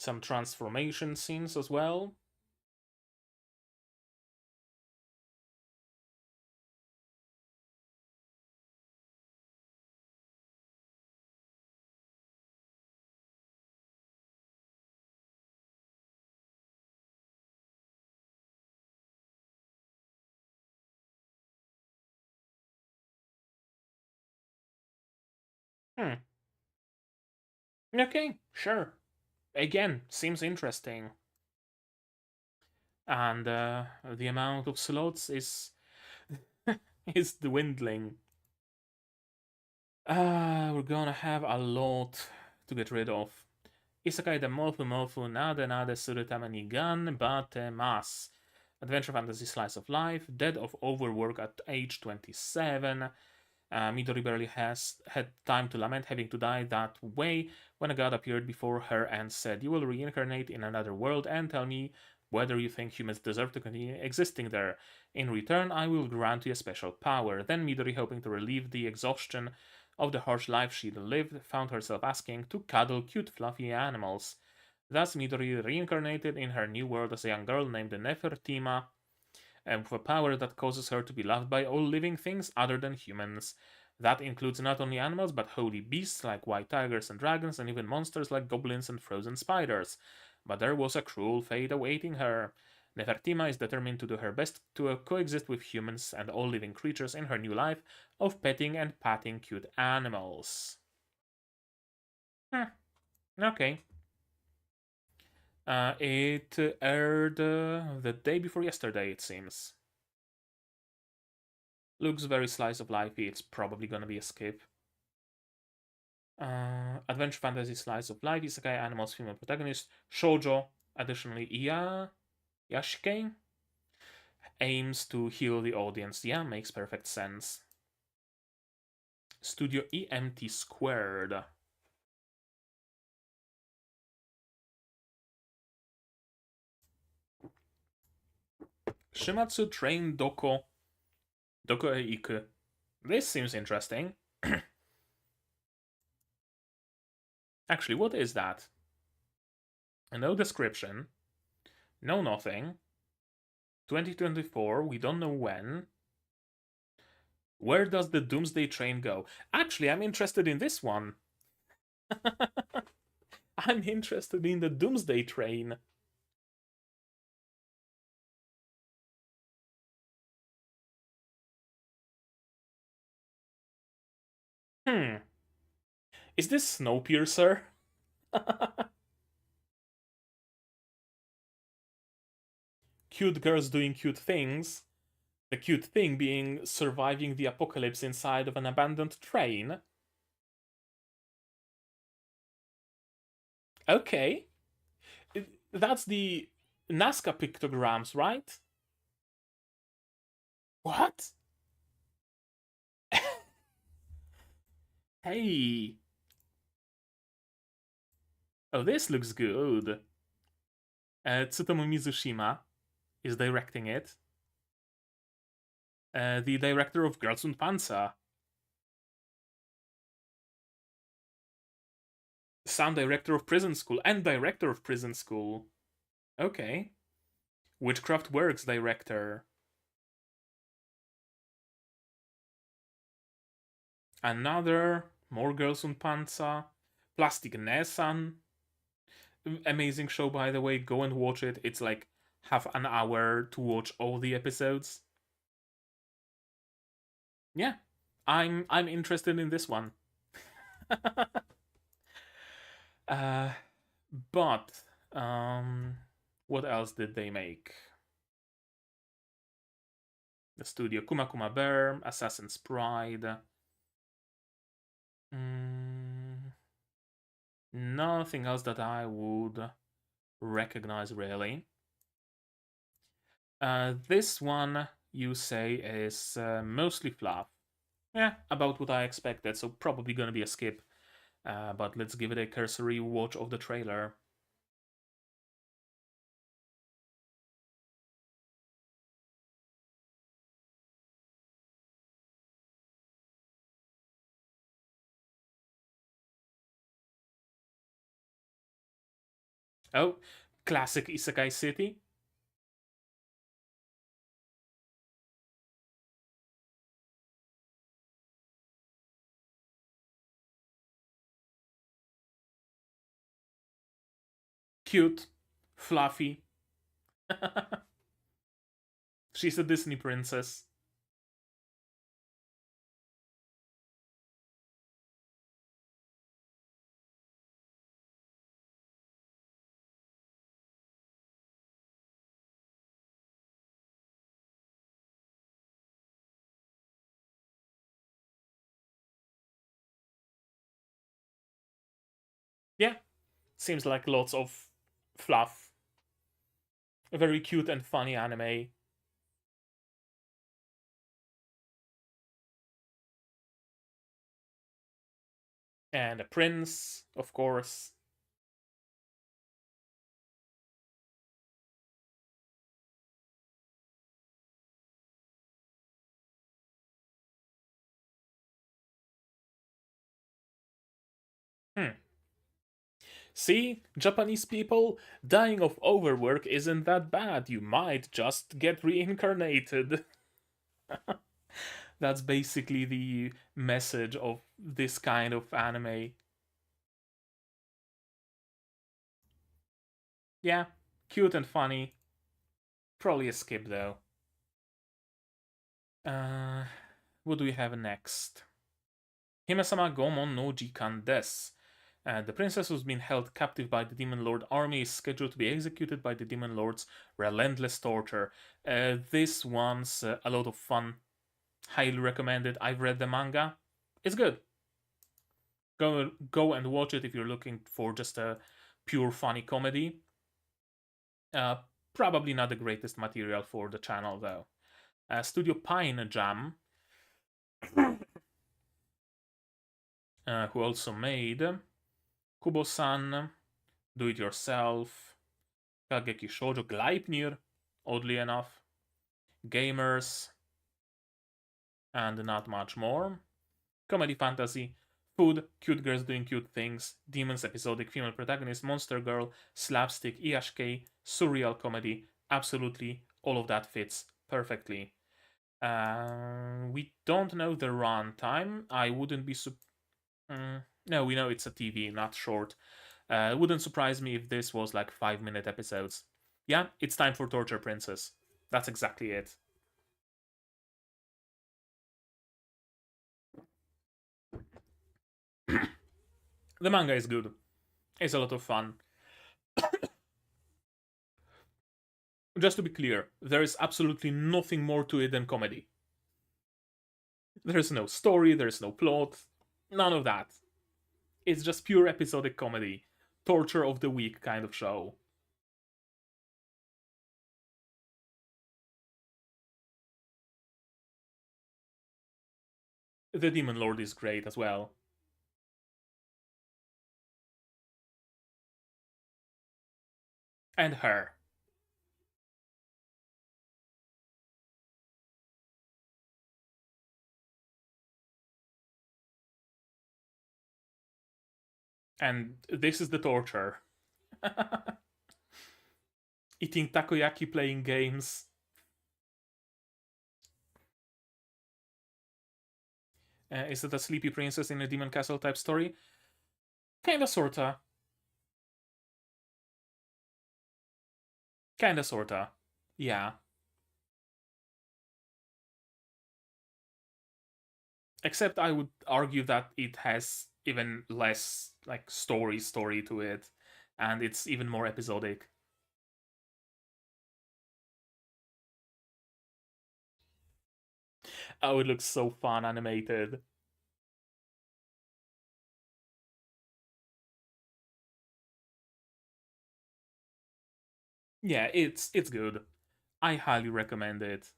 Some transformation scenes as well. Hmm. Okay, sure. Again, seems interesting. And the amount of slots is is dwindling. We're gonna have a lot to get rid of. Isekai de Mofu Mofu Nade Nade Surutama ni Gan Bate Mas. Adventure fantasy slice of life, dead of overwork at age 27. Midori barely has had time to lament having to die that way when a god appeared before her and said, "You will reincarnate in another world and tell me whether you think humans deserve to continue existing there. In return, I will grant you a special power." Then Midori, hoping to relieve the exhaustion of the harsh life she'd lived, found herself asking to cuddle cute fluffy animals. Thus, Midori reincarnated in her new world as a young girl named Nefertima, and with a power that causes her to be loved by all living things other than humans. That includes not only animals, but holy beasts like white tigers and dragons, and even monsters like goblins and frozen spiders. But there was a cruel fate awaiting her. Nefertima is determined to do her best to coexist with humans and all living creatures in her new life of petting and patting cute animals. Hmm, okay. It aired the day before yesterday, it seems. Looks very slice of life. It's probably gonna be a skip. Adventure fantasy slice of life. Isekai animals female protagonist. Shoujo. Additionally, Yashike aims to heal the audience. Yeah, makes perfect sense. Studio EMT squared. Shimatsu train Doko Eiku. This seems interesting. Actually, what is that? No description. No nothing. 2024, we don't know when. Where does the Doomsday Train go? Actually, I'm interested in this one. I'm interested in the Doomsday Train. Hmm. Is this Snowpiercer? Cute girls doing cute things. The cute thing being surviving the apocalypse inside of an abandoned train. Okay. That's the Nazca pictograms, right? What? Hey. Oh, this looks good. Tsutomu Mizushima is directing it. The director of Girls und Panzer. Sound director of Prison School and director of Prison School. Okay. Witchcraft Works director. Another. More Girls und Panzer. Plastic Nessan. Amazing show, by the way. Go and watch it. It's like half an hour to watch all the episodes. Yeah, I'm interested in this one. uh, but what else did they make? The studio Kuma Kuma Bear, Assassin's Pride. Mm, nothing else that I would recognize really. This one you say is mostly fluff. Yeah, about what I expected, so probably gonna be a skip. But let's give it a cursory watch of the trailer. Oh, classic Isekai City. Cute, fluffy. She's a Disney princess. Yeah, seems like lots of fluff. A very cute and funny anime. And a prince, of course. Hmm. See, Japanese people, dying of overwork isn't that bad. You might just get reincarnated. That's basically the message of this kind of anime. Yeah, cute and funny. Probably a skip though. Uh, what do we have next? Himesama Gomon no Jikan des. The princess who's been held captive by the Demon Lord army is scheduled to be executed by the Demon Lord's relentless torture. This one's a lot of fun. Highly recommended. I've read the manga. It's good. Go and watch it if you're looking for just a pure funny comedy. Uh, Probably not the greatest material for the channel though. Studio Pine Jam, who also made Kubo-san, Do It Yourself, Kageki Shoujo Gleipnir, oddly enough, Gamers, and not much more. Comedy fantasy, food, cute girls doing cute things, demons, episodic female protagonist, monster girl, slapstick, EHK, surreal comedy, absolutely all of that fits perfectly. We don't know the runtime. I wouldn't be no, we know it's a TV, not short. It wouldn't surprise me if this was like 5-minute episodes. Yeah, it's time for Torture Princess. That's exactly it. The manga is good. It's a lot of fun. Just to be clear, there is absolutely nothing more to it than comedy. There is no story, there is no plot, none of that. It's just pure episodic comedy. Torture of the week kind of show. The Demon Lord is great as well. And her. And this is the torture. Eating takoyaki, playing games. Is it a sleepy princess in a demon castle type story? Kinda sorta. Kinda sorta. Yeah. Except I would argue that it has even less like story to it, and it's even more episodic. Oh, it looks so fun animated. Yeah, it's good. I highly recommend it.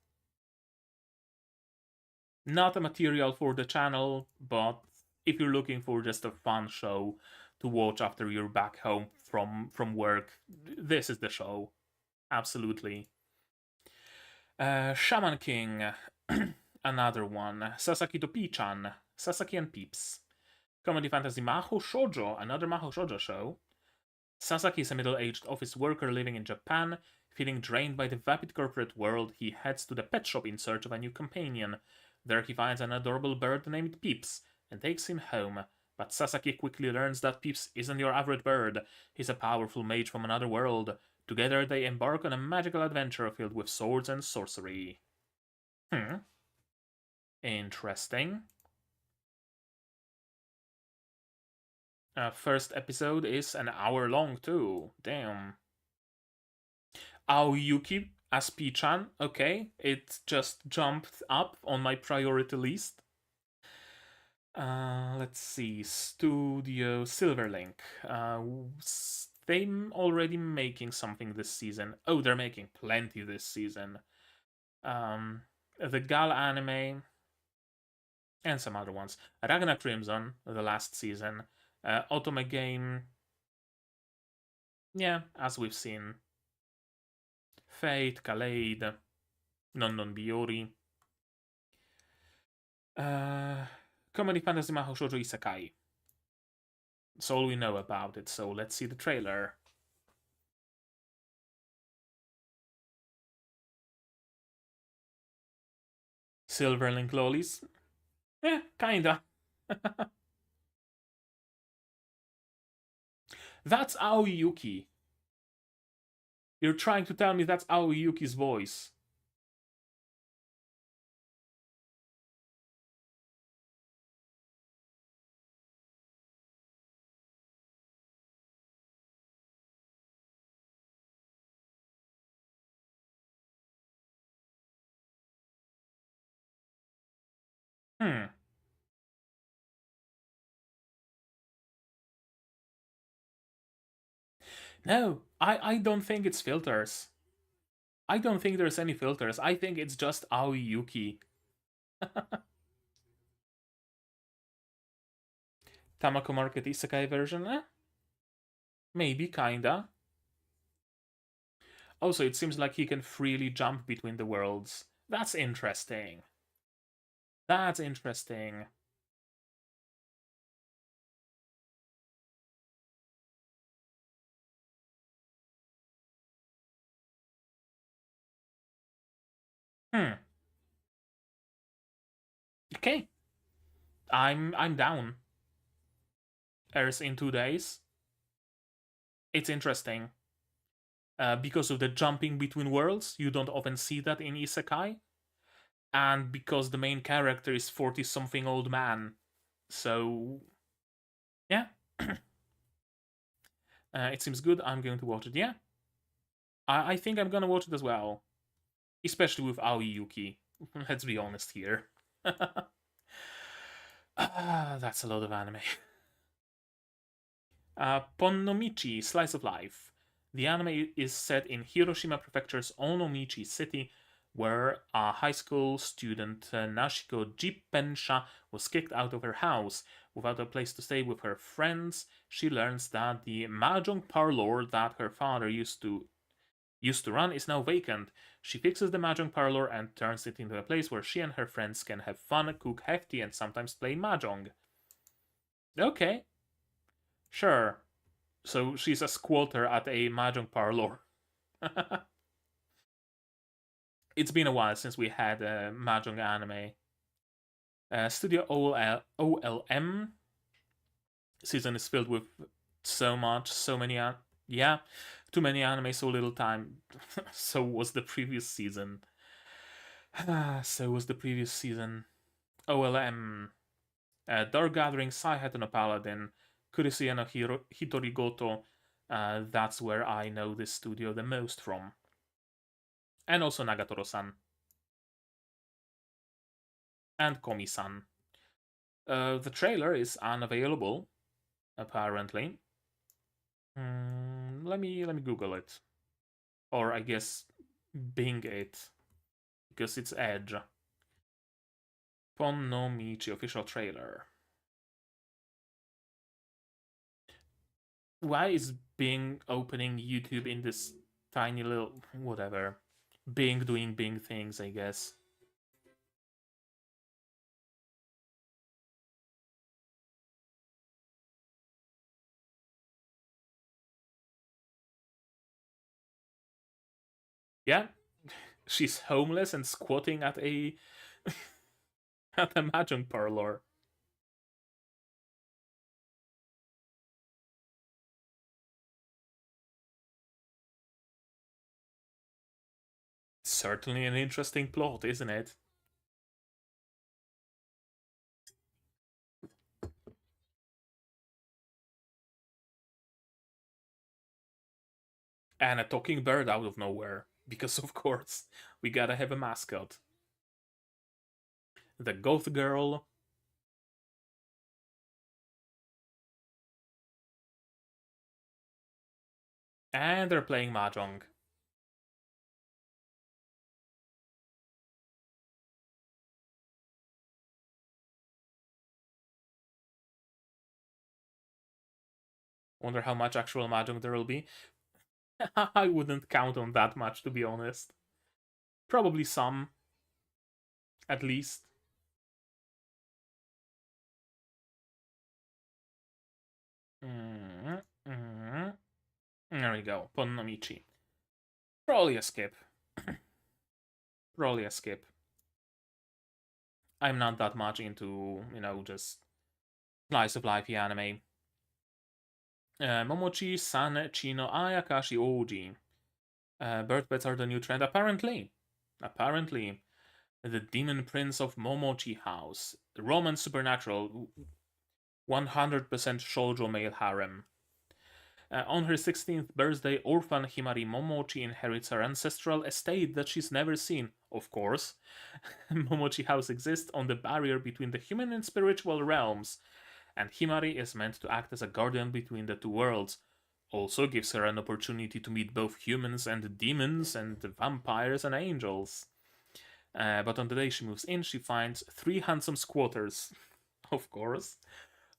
Not a material for the channel, but if you're looking for just a fun show to watch after you're back home from work, this is the show. Absolutely. Shaman King, another one. Sasaki to Pichan, Sasaki and Peeps. Comedy fantasy Mahou Shoujo, another Mahou Shoujo show. Sasaki is a middle-aged office worker living in Japan. Feeling drained by the vapid corporate world, he heads to the pet shop in search of a new companion. There he finds an adorable bird named Peeps and takes him home. But Sasaki quickly learns that Peeps isn't your average bird. He's a powerful mage from another world. Together they embark on a magical adventure filled with swords and sorcery. Interesting. First episode is an hour long too. Damn. Aoyuki as P-chan. Okay, it just jumped up on my priority list. Let's see. Studio Silverlink. They already making something this season. Oh, they're making plenty this season. The Gal anime and some other ones. Ragna Crimson, the last season. Otome game. Yeah, as we've seen. Fate, Kaleid, Non Biori. Comedy Fantasy Mahou Shoujo Isekai. That's all we know about it, so let's see the trailer. Silverlink lollies? Yeah, kinda. That's Aoyuki. You're trying to tell me that's Aoyuki's voice. Hmm. No, I don't think it's filters. I don't think there's any filters. I think it's just Aoyuki. Tamako Market Isekai version? Maybe, kinda. Also, it seems like he can freely jump between the worlds. That's interesting. That's interesting. Hmm. Okay. I'm down. Airs in 2 days. It's interesting. Because of the jumping between worlds, you don't often see that in Isekai. And because the main character is 40-something old man. So, yeah. It seems good. I'm going to watch it, yeah. I think I'm gonna watch it as well. Especially with Aoyuki. Let's be honest here. That's a lot of anime. Ponnomichi, Slice of Life. The anime is set in Hiroshima Prefecture's Onomichi City, where a high school student, Nashiko Jipensha, was kicked out of her house. Without a place to stay with her friends, she learns that the mahjong parlor that her father used to run is now vacant. She fixes the mahjong parlor and turns it into a place where she and her friends can have fun, cook hefty, and sometimes play mahjong. Okay, sure. So she's a squatter at a mahjong parlor. It's been a while since we had a mahjong anime. Studio OLM season is filled with so many, yeah, too many anime, so little time. So was the previous season. So was the previous season. OLM, Dark Gathering, Saihate no Paladin, Kurisuya no Hitorigoto. That's where I know this studio the most from. And also Nagatoro-san. And Komi-san. The trailer is unavailable, apparently. Let me Google it. Or I guess Bing it. Because it's Edge. Pon no Michi official trailer. Why is Bing opening YouTube in this tiny little whatever? Bing doing Bing things, I guess. Yeah, she's homeless and squatting at a at a mahjong parlor. Certainly an interesting plot, isn't it? And a talking bird out of nowhere. Because, of course, we gotta have a mascot. The goth girl. And they're playing mahjong. Wonder how much actual mahjong there will be. I wouldn't count on that much, to be honest. Probably some, at least. Mm, mm. There we go. Ponnomichi. Probably a skip. Probably a skip. I'm not that much into, just slice of life anime. Momochi San Chino Ayakashi Oji. Birth beds are the new trend, apparently. Apparently. The Demon Prince of Momochi House. The Roman supernatural. 100% shoujo male harem. On her 16th birthday, orphan Himari Momochi inherits her ancestral estate that she's never seen, of course. Momochi House exists on the barrier between the human and spiritual realms, and Himari is meant to act as a guardian between the two worlds. Also gives her an opportunity to meet both humans and demons and vampires and angels. But on the day she moves in, she finds three handsome squatters, of course,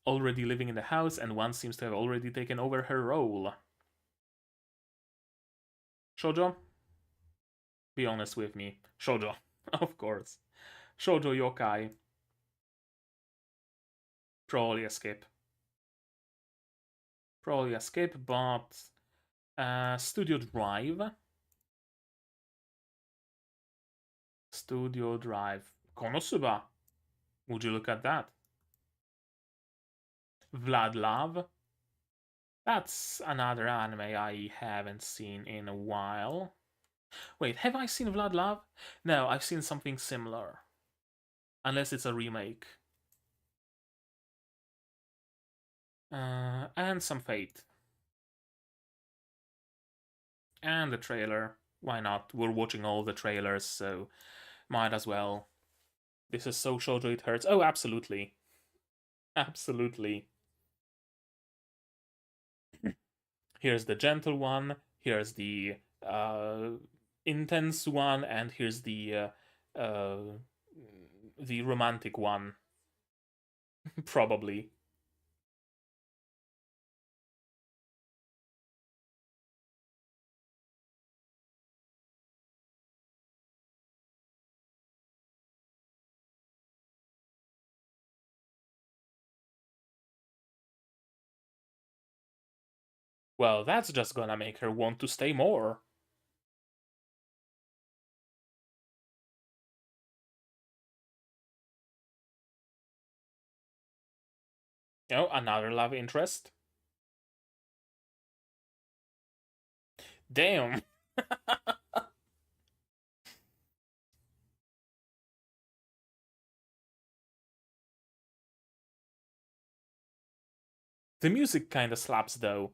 already living in the house, and one seems to have already taken over her role. Shoujo? Be honest with me. Shoujo, of course. Shoujo yokai. Probably escape. Probably escape, but Studio Drive. Studio Drive. Konosuba. Would you look at that? Vlad Love. That's another anime I haven't seen in a while. Wait, have I seen Vlad Love? No, I've seen something similar. Unless it's a remake. And some Fate. And the trailer. Why not? We're watching all the trailers, so might as well. This is so shoujo it hurts. Oh, absolutely. Absolutely. Here's the gentle one, here's the intense one, and here's the romantic one. Probably. Well, that's just gonna make her want to stay more. Another love interest. Damn. The music kinda slaps though.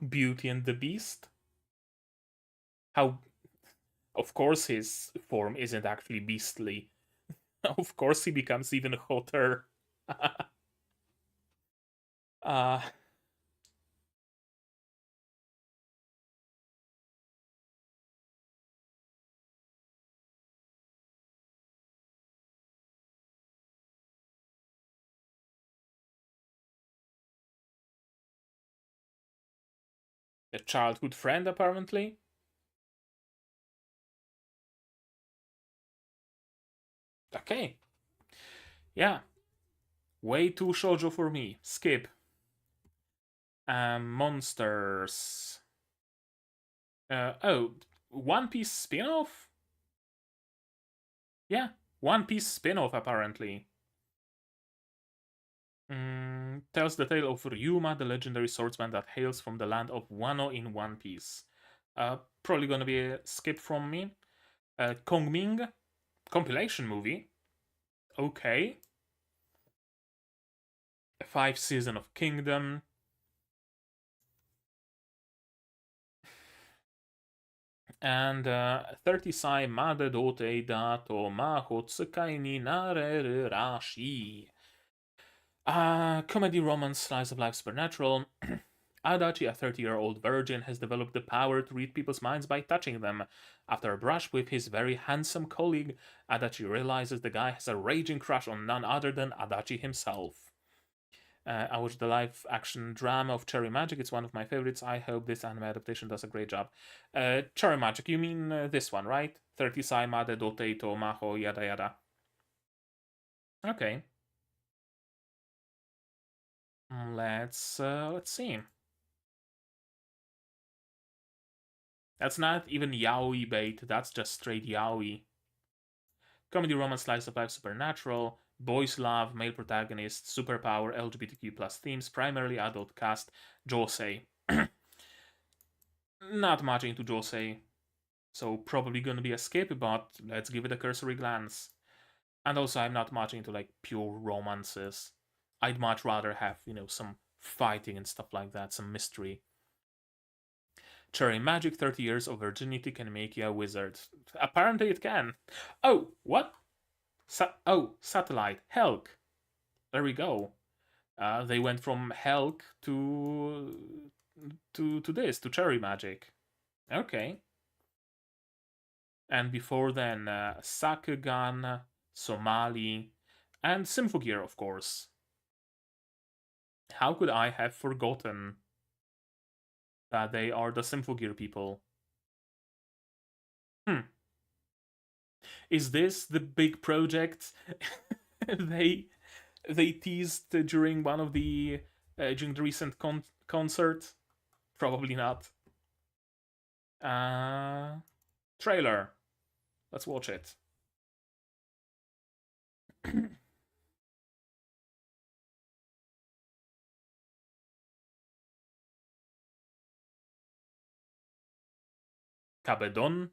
Beauty and the Beast. How, of course, his form isn't actually beastly. Of course, he becomes even hotter. uh, a childhood friend, apparently. Okay. Yeah. Way too shoujo for me. Skip. Monsters. Oh, One Piece spin-off? Yeah, One Piece spin-off apparently. Tells the tale of Ryuma, the legendary swordsman that hails from the land of Wano in One Piece. Probably gonna be a skip from me. Kongming, compilation movie. Okay. 5 season of Kingdom. And 30 sai made dote dato Mahoutsukai ni nareru rashi. Comedy, romance, slice of life, supernatural. Adachi, a 30-year-old virgin, has developed the power to read people's minds by touching them. After a brush with his very handsome colleague, Adachi realizes the guy has a raging crush on none other than Adachi himself. I watched the live-action drama of Cherry Magic. It's one of my favorites. I hope this anime adaptation does a great job. Cherry Magic, you mean this one, right? 30 sai made dote to maho yada yada. Okay. Let's see. That's not even yaoi bait. That's just straight yaoi. Comedy, romance, slice of life, supernatural, boys love, male protagonist, superpower, LGBTQ plus themes, primarily adult cast, josei. Not much into josei, so probably gonna be a skip, but let's give it a cursory glance. And also, I'm not much into like pure romances. I'd much rather have, some fighting and stuff like that, some mystery. Cherry Magic, 30 years of virginity can make you a wizard. Apparently it can. Oh, what? Satellite. Helck. There we go. They went from Helck to this, to Cherry Magic. Okay. And before then, Sakugan, Somali, and Symphogear, of course. How could I have forgotten that they are the Symphogear people? Is this the big project they they teased during one of the during the recent concert? Probably not. Trailer. Let's watch it. Cabedon.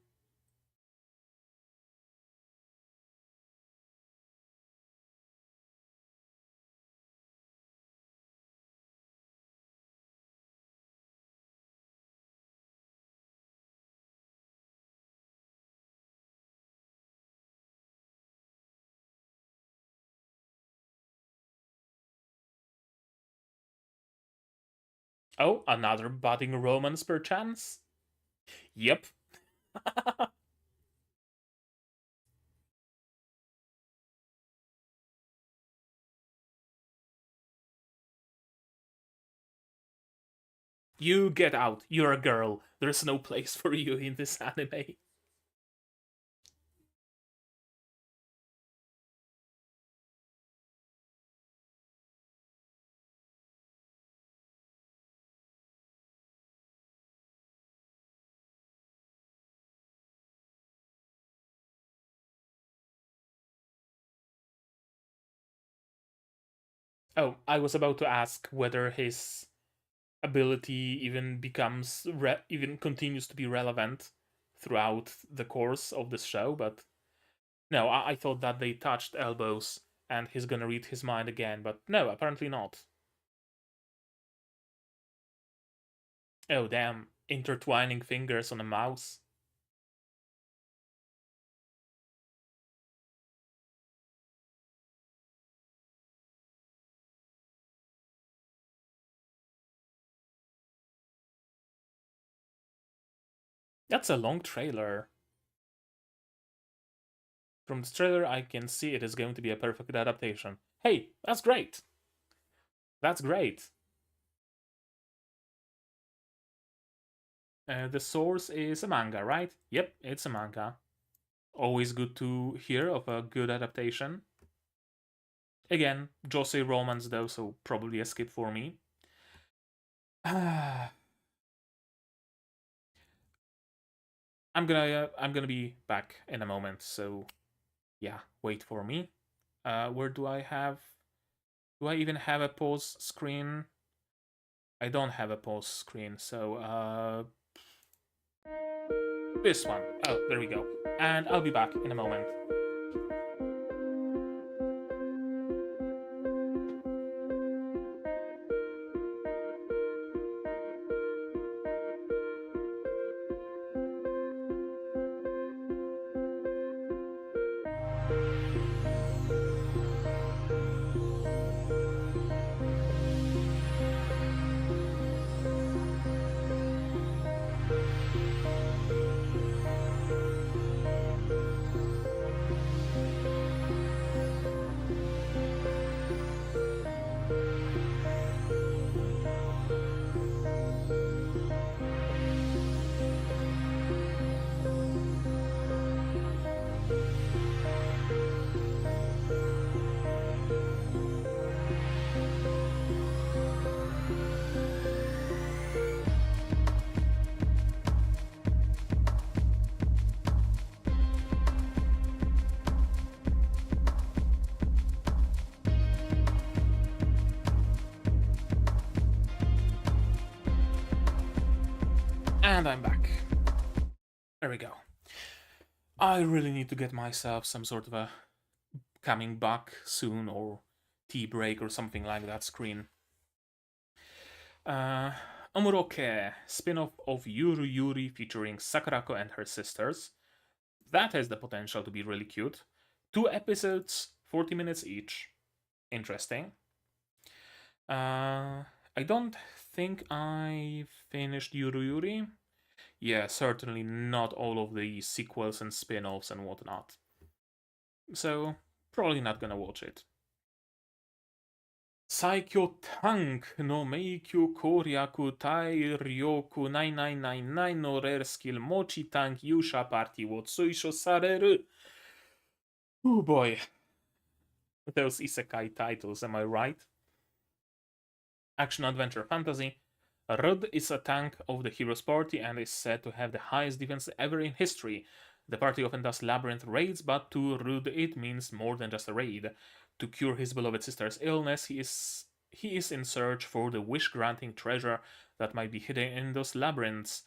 Oh, another budding romance perchance? Yep. You get out. You're a girl. There's no place for you in this anime. Oh, I was about to ask whether his ability even even continues to be relevant throughout the course of this show, but no, I thought that they touched elbows and he's gonna read his mind again, but no, apparently not. Oh damn, intertwining fingers on a mouse. That's a long trailer. From the trailer, I can see it is going to be a perfect adaptation. Hey, that's great! That's great! The source is a manga, right? Yep, it's a manga. Always good to hear of a good adaptation. Again, Josei romance though, so probably a skip for me. I'm gonna be back in a moment. So yeah, wait for me. Where do I have? Do I even have a pause screen? I don't have a pause screen. So this one. Oh, there we go. And I'll be back in a moment. And I'm back. There we go. I really need to get myself some sort of a coming back soon or tea break or something like that screen. Uh, Amuroke, spin-off of Yuru Yuri featuring Sakurako and her sisters. That has the potential to be really cute. 2 episodes, 40 minutes each. Interesting. I don't think I finished Yuru Yuri. Yeah, certainly not all of the sequels and spin-offs and whatnot. So, probably not gonna watch it. Saikyo Tank no Meikyo Koryaku Tai Ryoku 9999 no Rare Skill Mochi Tank Yuusha Party wo Tsuisho Sareru. Oh boy. Those isekai titles, am I right? Action Adventure Fantasy. Rud is a tank of the hero's party and is said to have the highest defense ever in history. The party often does labyrinth raids, but to Rud it means more than just a raid. To cure his beloved sister's illness, he is in search for the wish-granting treasure that might be hidden in those labyrinths.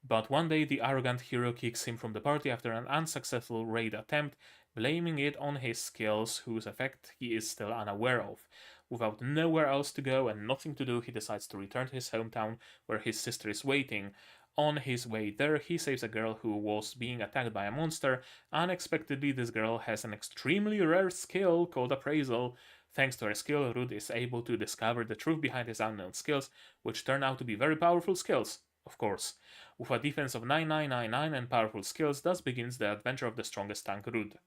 But one day the arrogant hero kicks him from the party after an unsuccessful raid attempt, blaming it on his skills, whose effect he is still unaware of. Without nowhere else to go and nothing to do, he decides to return to his hometown where his sister is waiting. On his way there, he saves a girl who was being attacked by a monster. Unexpectedly, this girl has an extremely rare skill called Appraisal. Thanks to her skill, Rud is able to discover the truth behind his unknown skills, which turn out to be very powerful skills, of course. With a defense of 9999 and powerful skills, thus begins the adventure of the strongest tank, Rud.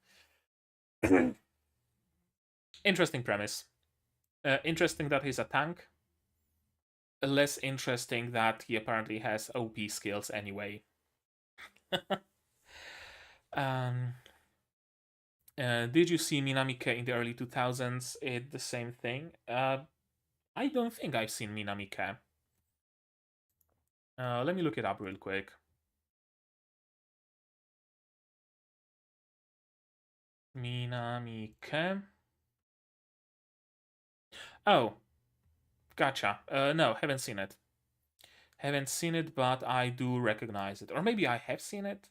Interesting premise. Interesting that he's a tank. Less interesting that he apparently has OP skills anyway. um, did you see Minamike in the early 2000s? It's the same thing. I don't think I've seen Minamike. Let me look it up real quick. Minamike. Oh, gotcha. No, haven't seen it. Haven't seen it, but I do recognize it. Or maybe I have seen it.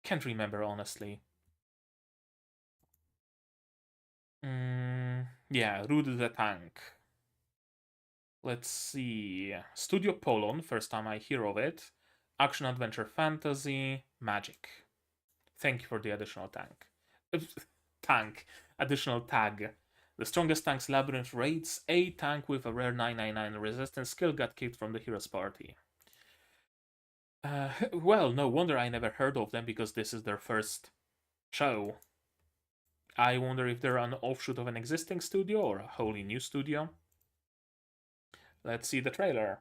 Can't remember, honestly. Yeah, Rud the Tank. Let's see. Studio Polon, first time I hear of it. Action Adventure Fantasy, Magic. Thank you for the additional tank. Tank. Additional tag. The strongest tank's labyrinth raids. A tank with a rare 999 resistance skill got kicked from the hero's party. Well, no wonder I never heard of them because this is their first show. I wonder if they're an offshoot of an existing studio or a wholly new studio. Let's see the trailer.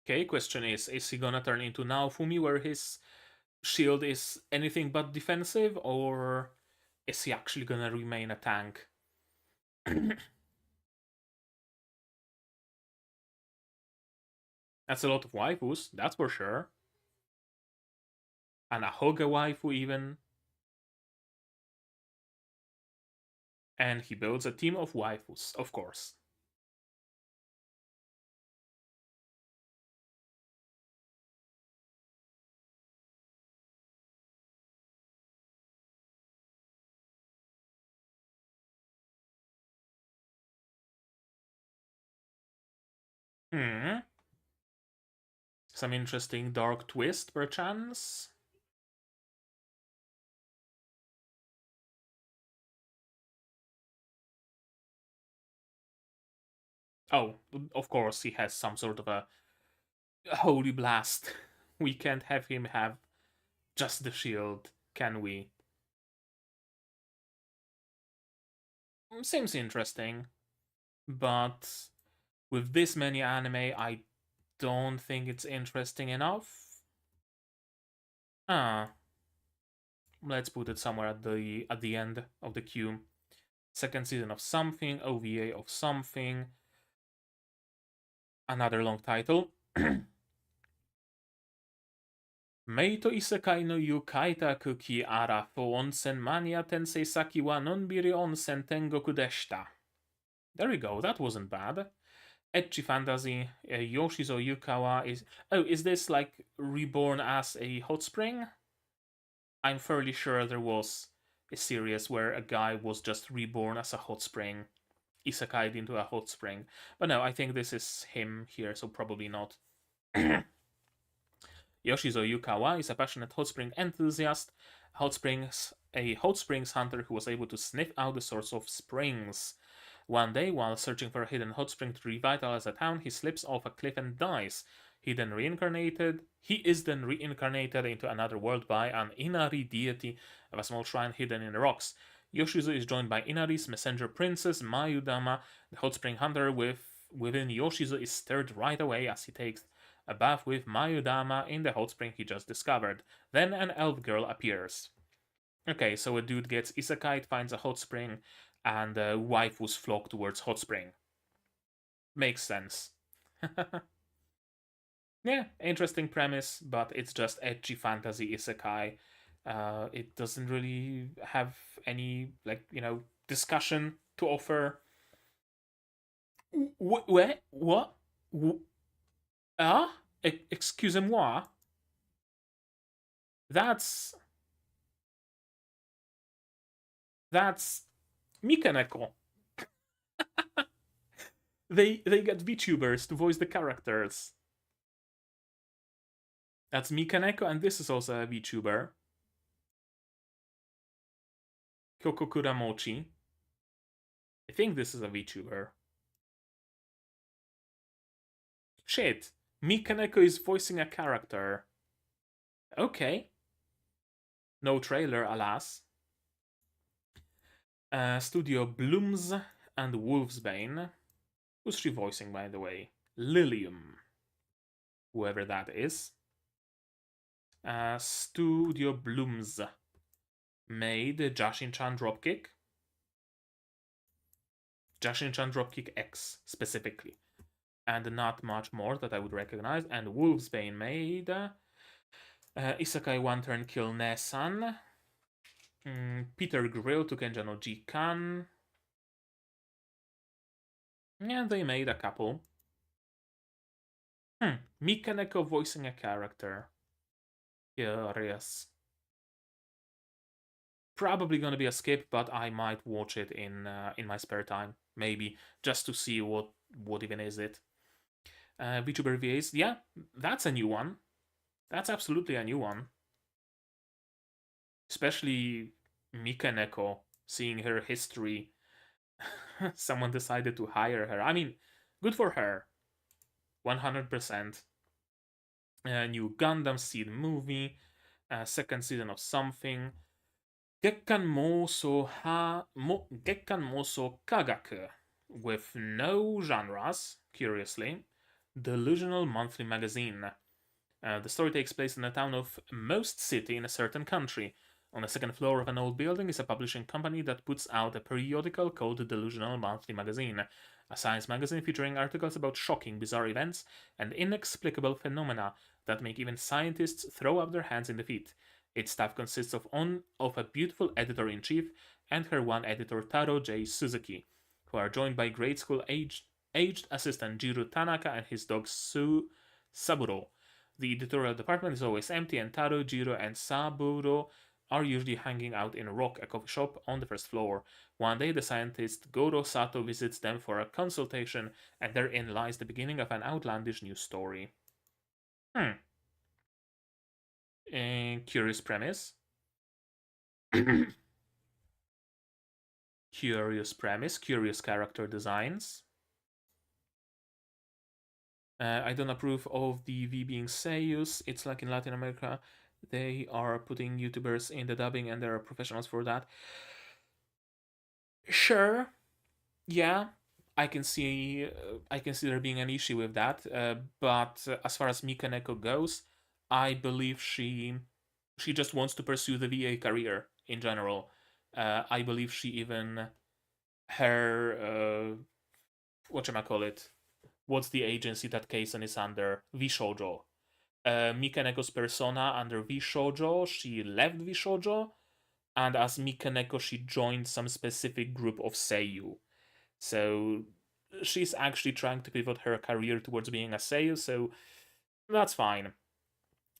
Okay, question is he gonna turn into Naofumi where his shield is anything but defensive, or is he actually gonna remain a tank? That's a lot of waifus, that's for sure. And a Hoga waifu even. And he builds a team of waifus, of course. Hmm. Some interesting dark twist, perchance. Oh, of course, he has some sort of a holy blast. We can't have him have just the shield, can we? Seems interesting, but with this many anime, I don't think it's interesting enough. Ah, let's put it somewhere at the end of the queue. Second season of something, OVA of something, another long title. Meito isekai no yukaita kuki ara fo onsen mania tensei saki wa nonbiri onsen tengoku deshita. There we go, that wasn't bad. Edgy fantasy, Yoshizo Yukawa is... Oh, is this like reborn as a hot spring? I'm fairly sure there was a series where a guy was just reborn as a hot spring, isekai'd into a hot spring. But no, I think this is him here, so probably not. Yoshizo Yukawa is a passionate hot spring enthusiast, a hot springs hunter who was able to sniff out the source of springs. One day, while searching for a hidden hot spring to revitalize a town, he slips off a cliff and dies. He is then reincarnated into another world by an Inari deity of a small shrine hidden in the rocks. Yoshizo is joined by Inari's messenger princess Mayudama. The hot spring hunter within Yoshizo is stirred right away as he takes a bath with Mayudama in the hot spring he just discovered. Then an elf girl appears. Okay, so a dude gets isekai, finds a hot spring, and waifus flock towards hot spring. Makes sense. Yeah, interesting premise, but it's just edgy fantasy isekai. It doesn't really have any, like, discussion to offer. What? What? Ah? Excusez-moi? That's... That's... Mikaneko. They get VTubers to voice the characters. That's Mikaneko, and this is also a VTuber. Kyoko Kuramochi. I think this is a VTuber. Shit. Mikaneko is voicing a character. Okay. No trailer, alas. Studio Blooms and Wolfsbane. Who's she voicing, by the way? Lilium. Whoever that is. Studio Blooms made Jashin-chan Dropkick. Jashin-chan Dropkick X, specifically. And not much more that I would recognize. And Wolfsbane made Isekai One Turn Kill Nesan. Peter Grill to Kenja no Jikan. Yeah, they made a couple. Mikaneko voicing a character. Curious. Probably gonna be a skip, but I might watch it in my spare time, maybe, just to see what even is it. VTuber VAs, yeah, that's a new one. That's absolutely a new one. Especially Mikaneko, seeing her history. Someone decided to hire her. I mean, good for her. 100%. New Gundam Seed movie. Second season of something. Gekkan Moso Kagaku. With no genres, curiously. Delusional monthly magazine. The story takes place in the town of Most City in a certain country. On the second floor of an old building is a publishing company that puts out a periodical called Delusional Monthly Magazine, a science magazine featuring articles about shocking, bizarre events and inexplicable phenomena that make even scientists throw up their hands in defeat. Its staff consists of a beautiful editor-in-chief and her one editor Taro J. Suzuki, who are joined by grade school aged assistant Jiro Tanaka and his dog Saburo. The editorial department is always empty, and Taro, Jiro, and Saburo are usually hanging out in Rock, a coffee shop on the first floor. One day, the scientist Goro Sato visits them for a consultation, and therein lies the beginning of an outlandish news story. Hmm. Curious premise. Curious premise, curious character designs. I don't approve of the V being seiyus. It's like in Latin America, they are putting YouTubers in the dubbing and there are professionals for that. Sure, yeah, I can see there being an issue with that. But as far as Mikaneko goes, I believe she just wants to pursue the VA career in general. I believe she even her what should I call it? What's the agency that Kaisen is under? Vishoujo. Mikaneko's persona under Vishoujo, she left Vishoujo, and as Mikaneko, she joined some specific group of seiyu. So she's actually trying to pivot her career towards being a seiyu, so that's fine.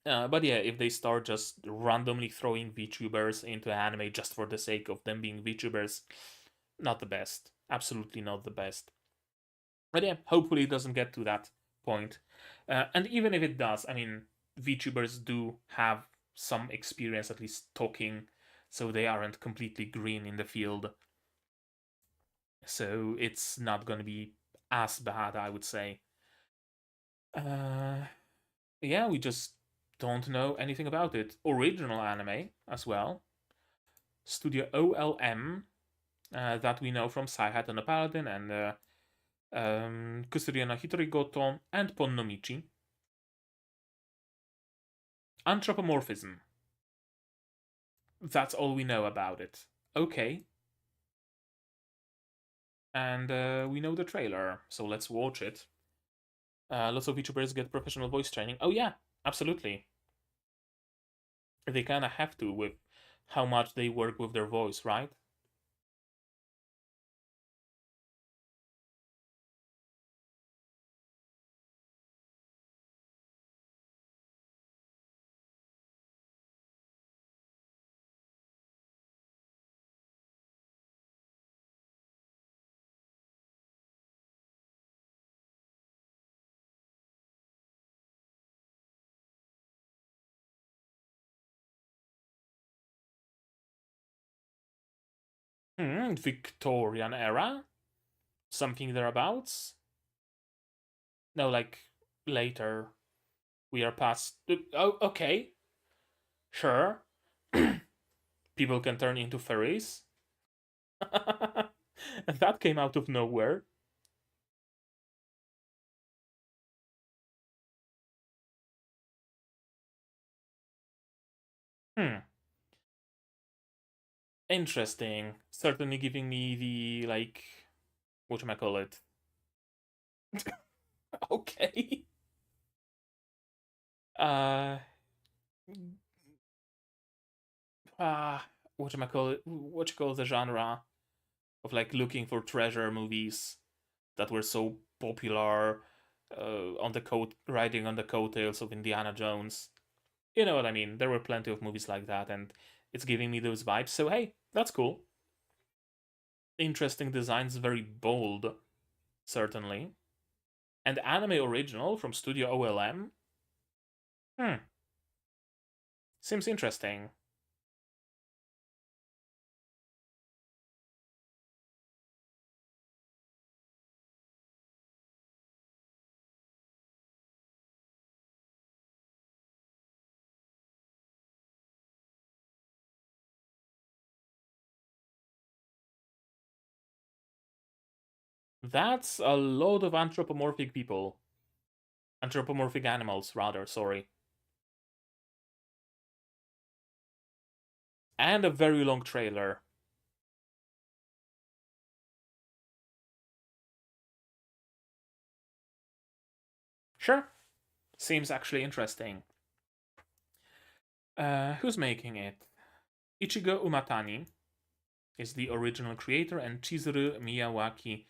But yeah, if they start just randomly throwing VTubers into anime just for the sake of them being VTubers, not the best. Absolutely not the best. But yeah, hopefully it doesn't get to that point. And even if it does, I mean, VTubers do have some experience at least talking, so they aren't completely green in the field. So it's not gonna be as bad, I would say. Uh, yeah, we just don't know anything about it. Original anime as well. Studio OLM, that we know from Saihate and the Paladin and Kusuriana Hitorigoto and Ponnomichi. Anthropomorphism. That's all we know about it. Okay. And we know the trailer, so let's watch it. Lots of VTubers get professional voice training. Oh yeah, absolutely. They kind of have to with how much they work with their voice, right? Victorian era? Something thereabouts? No, like later. We are past. Oh, okay. Sure. People can turn into furries. And that came out of nowhere. Hmm. Interesting. Certainly giving me the, like, what am I call it? Okay. Uh, what am I call it? What you call the genre of like looking for treasure movies that were so popular on the coat riding on the coattails of Indiana Jones. You know what I mean? There were plenty of movies like that, and it's giving me those vibes. So hey, that's cool. Interesting designs, very bold, certainly. And anime original from Studio OLM. Hmm, seems interesting. That's a lot of anthropomorphic people. Anthropomorphic animals, rather, sorry. And a very long trailer. Sure. Seems actually interesting. Who's making it? Ichigo Umatani is the original creator, and Chizuru Miyawaki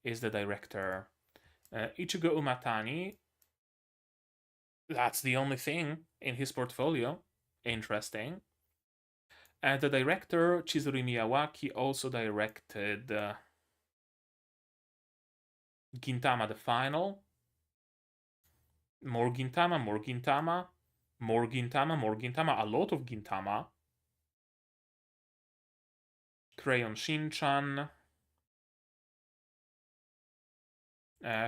is the director. Ichigo Umatani, that's the only thing in his portfolio. Interesting. And the director, Chizuru Miyawaki, also directed Gintama the Final, more Gintama, more Gintama, more Gintama, more Gintama, a lot of Gintama. Crayon Shin-chan,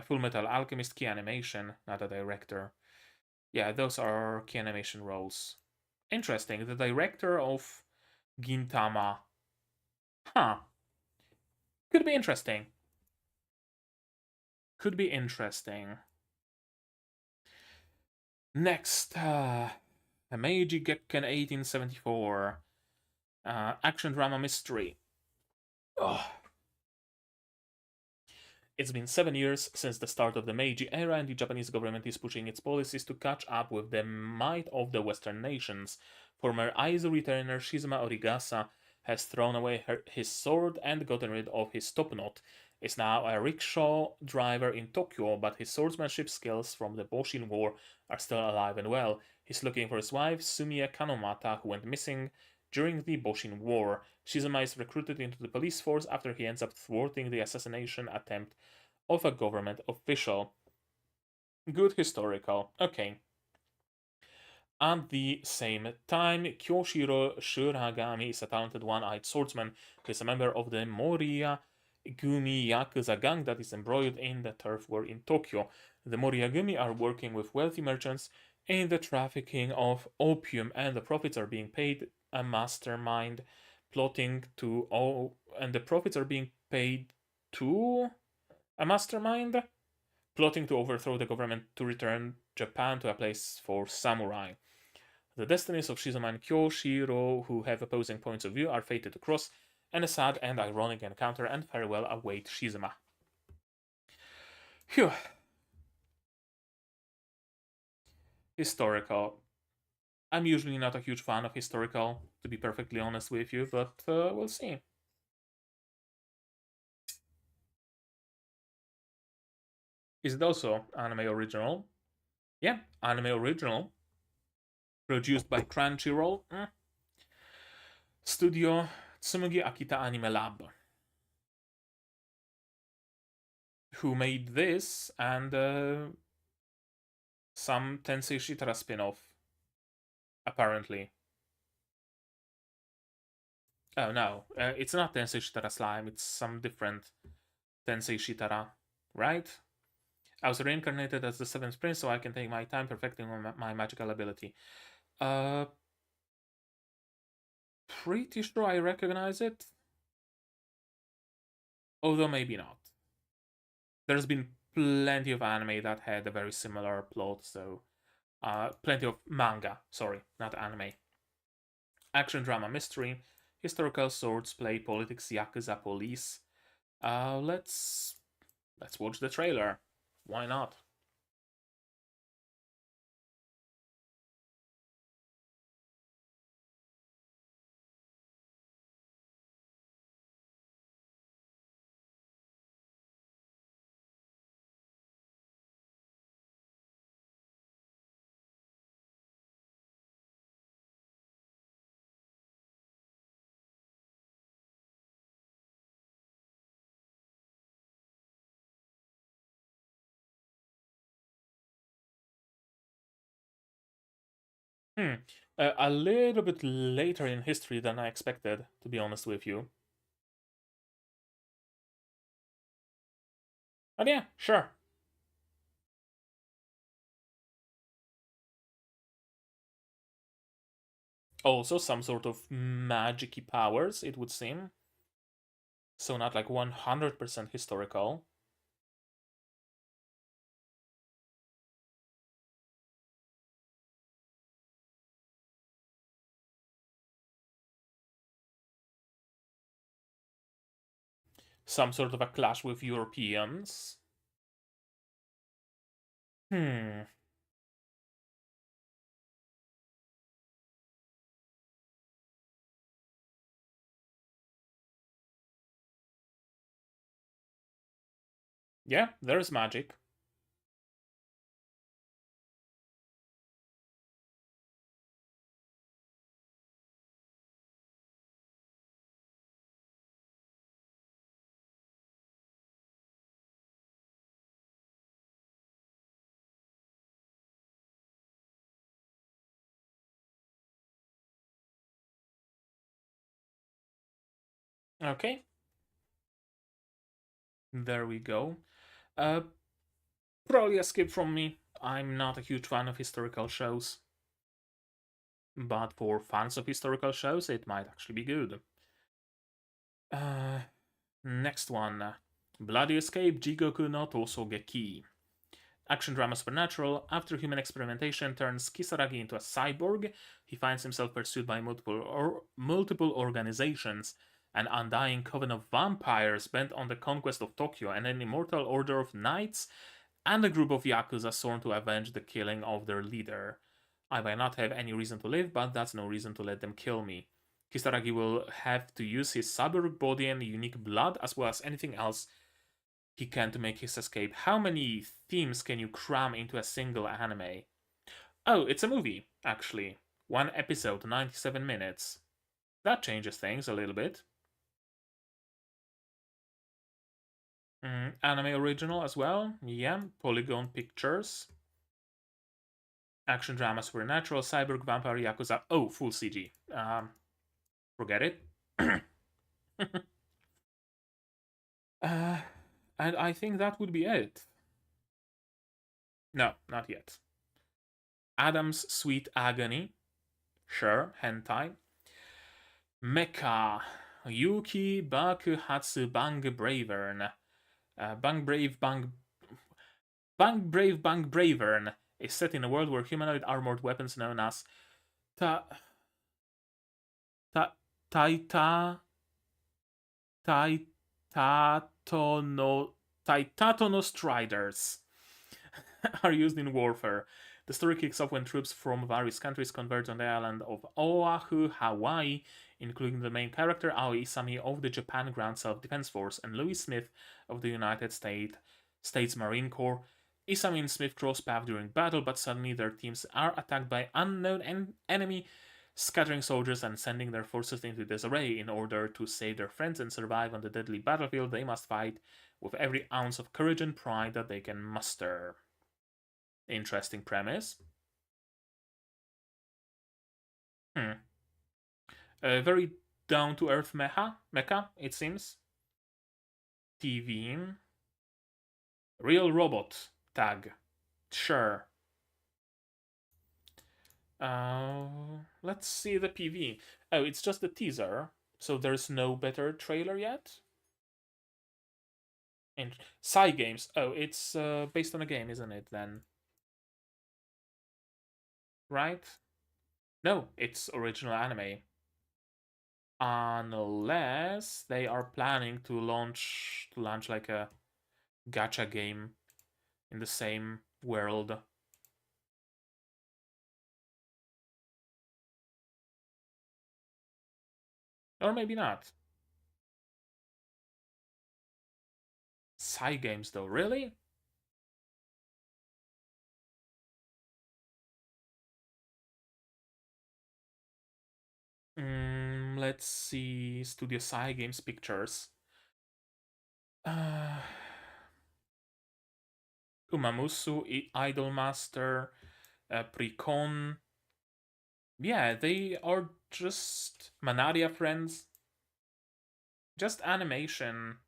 Full Metal Alchemist, key animation, not a director. Yeah, those are key animation roles. Interesting. The director of Gintama. Huh. Could be interesting. Could be interesting. Next, Meiji Gekken 1874. Action drama mystery. Oh. It's been 7 years since the start of the Meiji era, and the Japanese government is pushing its policies to catch up with the might of the Western nations. Former Aizu retainer Shizuma Origasa has thrown away his sword and gotten rid of his topknot. Is now a rickshaw driver in Tokyo, but his swordsmanship skills from the Boshin War are still alive and well. He's looking for his wife, Sumiya Kanomata, who went missing during the Boshin War. Shizuma is recruited into the police force after he ends up thwarting the assassination attempt of a government official. Good historical. Okay. At the same time, Kyoshiro Shuragami is a talented one-eyed swordsman who is a member of the Moriya Gumi Yakuza gang that is embroiled in the turf war in Tokyo. The Moriyagumi are working with wealthy merchants in the trafficking of opium, and the profits are being paid a mastermind plotting to and the profits are being paid to a mastermind plotting to overthrow the government to return Japan to a place for samurai. The destinies of Shizuma and Kyoshiro, who have opposing points of view, are fated to cross, and a sad and ironic encounter and farewell await Shizuma. Phew. Historical. I'm usually not a huge fan of historical, to be perfectly honest with you, but we'll see. Is it also anime original? Yeah, anime original. Produced by Crunchyroll. Studio Tsumugi Akita Anime Lab. Who made this and some Tensei Shitara spin-off, apparently. Oh no, it's not Tensei Shitara Slime, it's some different Tensei Shitara, right? I was reincarnated as the seventh prince so I can take my time perfecting my magical ability. Pretty sure I recognize it. Although maybe not. There's been plenty of anime that had a very similar plot, so plenty of manga, sorry, not anime. Action drama mystery, historical swords play, politics, yakuza, police. Let's watch the trailer. Why not? Hmm. A little bit later in history than I expected, to be honest with you. But yeah, sure. Also, some sort of magic powers, it would seem. So, not like 100% historical. some sort of a clash with Europeans. Hmm. Yeah, there's magic. Okay, there we go. Uh, Probably a skip from me. I'm not a huge fan of historical shows, but for fans of historical shows, it might actually be good. Uh, Next one. Bloody Escape Jigoku no Tosogeki. Action drama supernatural. After human experimentation turns Kisaragi into a cyborg, he finds himself pursued by multiple organizations, an undying coven of vampires bent on the conquest of Tokyo, and an immortal order of knights, and a group of yakuza sworn to avenge the killing of their leader. I might not have any reason to live, but that's no reason to let them kill me. Kisaragi will have to use his cyborg body and unique blood, as well as anything else he can, to make his escape. How many themes can you cram into a single anime? Oh, it's a movie, actually. One episode, 97 minutes. That changes things a little bit. Anime original as well. Yeah, Polygon Pictures. Action drama, supernatural, cyborg, vampire, yakuza. Oh, full CG. Forget it. uh, and I think that would be it. No, not yet. Adam's Sweet Agony. Sure, hentai. Mecha. Yuki Bakuhatsu Bang Bravern. Bang Brave Bang. Bang Brave Bang Bravern is set in a world where humanoid armored weapons known as Ta. Ta. Taita. Taitatono. Taitatono Striders are used in warfare. The story kicks off when troops from various countries converge on the island of Oahu, Hawaii, including the main character Aoi Isami of the Japan Ground Self-Defense Force and Louis Smith of the United States Marine Corps. Isami and Smith cross paths during battle, but suddenly their teams are attacked by unknown enemy, scattering soldiers and sending their forces into disarray. In order to save their friends and survive on the deadly battlefield, they must fight with every ounce of courage and pride that they can muster. Interesting premise. Hmm. A very down to earth mecha, it seems. TV. Real robot tag. Sure. Let's see the PV. Oh, it's just the teaser, so there's no better trailer yet. And Psy Games. Oh, it's based on a game, isn't it? Then, right? No, it's original anime. Unless they are planning to launch like a gacha game in the same world. Or maybe not. Psy Games though, really? Let's see Studio Psy Games pictures. Uh, Umamusu, Idolmaster, Precon. Yeah, they are just Manaria friends. Just animation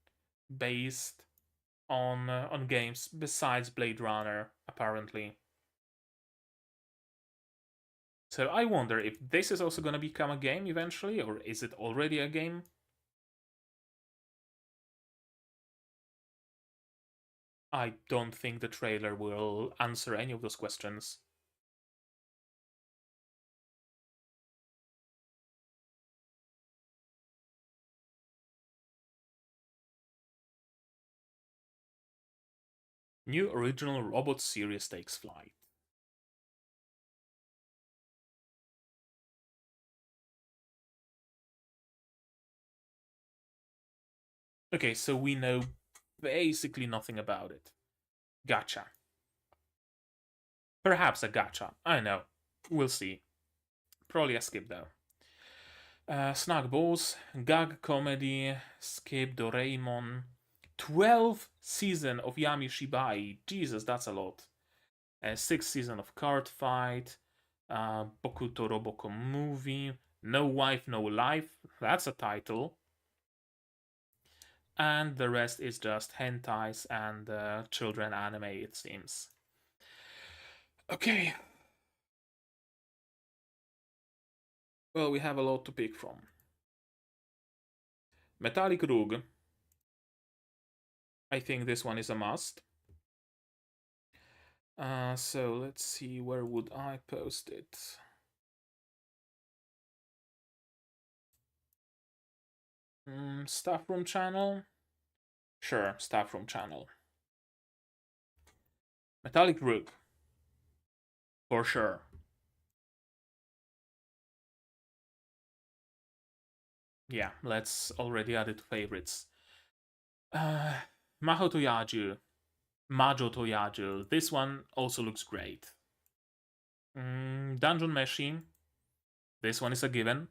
based on games besides Blade Runner, apparently. So I wonder if this is also going to become a game eventually, or is it already a game? I don't think the trailer will answer any of those questions. New original robot series takes flight. Okay, so we know basically nothing about it. Gotcha. Perhaps a gotcha. I know. We'll see. Probably a skip though. Snug Balls, Gag Comedy, Skip Doraemon, 12 season of Yami Shibai. Jesus, that's a lot. 6th season of Card Fight, Bokuto Roboko movie, No Wife, No Life. That's a title. And the rest is just hentais and children anime, it seems. Okay. Well, we have a lot to pick from. Metallic Rug. I think this one is a must. So let's see, where would I post it? Staff room channel? Sure, staff room channel. Metallic Rug. For sure. Yeah, let's already add it to favorites. Maho Toyaju. Majo Toyaju. This one also looks great. Dungeon Meshi. This one is a given.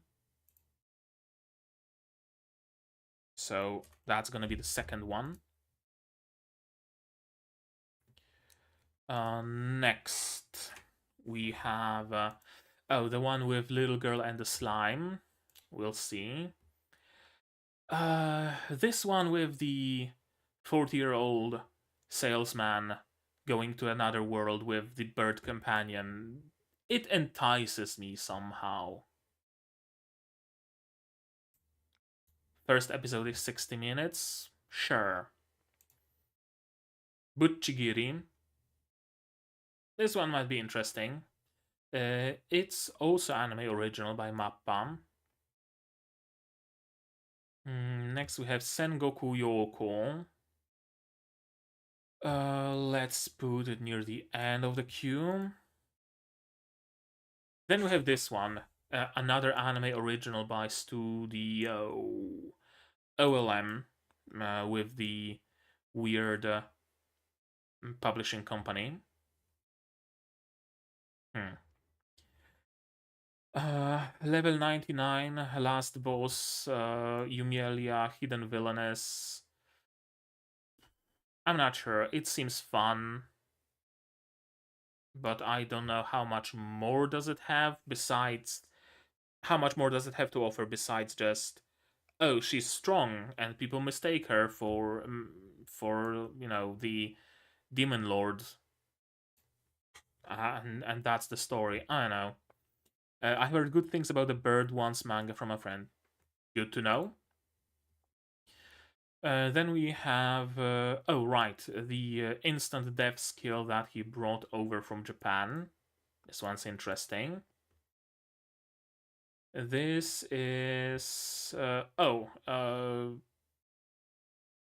So that's gonna be the second one. Next, we have the one with Little Girl and the Slime. We'll see. This one with the 40-year-old salesman going to another world with the bird companion. It entices me somehow. First episode is 60 minutes. Sure. Butchigiri. This one might be interesting. It's also anime original by Mappa. Next we have Sengoku Yoko. Let's put it near the end of the queue. Then we have this one, another anime original by Studio OLM, with the weird publishing company. Level 99, Last Boss, Yumelia, Hidden Villainess. I'm not sure. It seems fun, but I don't know how much more does it have besides... How much more does it have to offer besides just, oh, she's strong and people mistake her for the demon lord, and that's the story. I don't know. I heard good things about the Bird Once manga from a friend. Good to know. Then we have, oh right, the instant death skill that he brought over from Japan. This one's interesting. This is,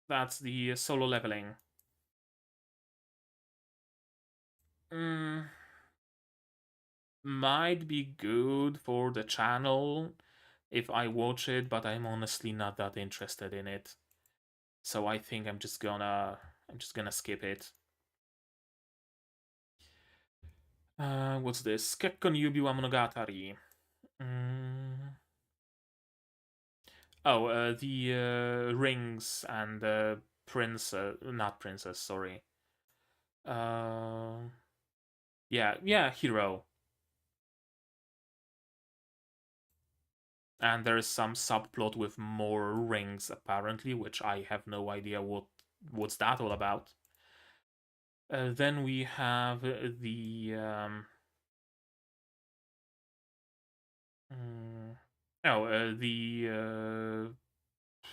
that's the solo leveling. Might be good for the channel if I watch it, but I'm honestly not that interested in it. So I think I'm just gonna skip it. What's this? Kekkon Yubi wa Monogatari. The rings and princess, not princess, sorry. Yeah, hero. And there is some subplot with more rings apparently, which I have no idea what's that all about. Then we have the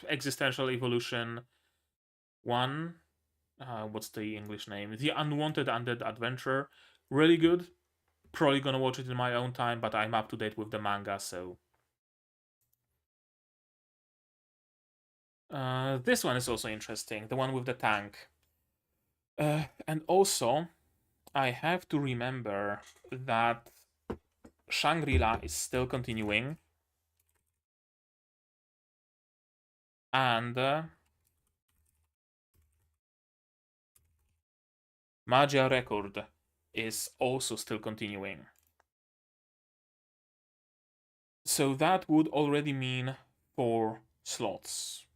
existential evolution one. What's the English name? The Unwanted Undead Adventure. Really good. Probably gonna watch it in my own time, but I'm up to date with the manga, so. This one is also interesting. The one with the tank. And also, I have to remember that Shangri-La is still continuing, and Magia Record is also still continuing. So that would already mean 4 slots.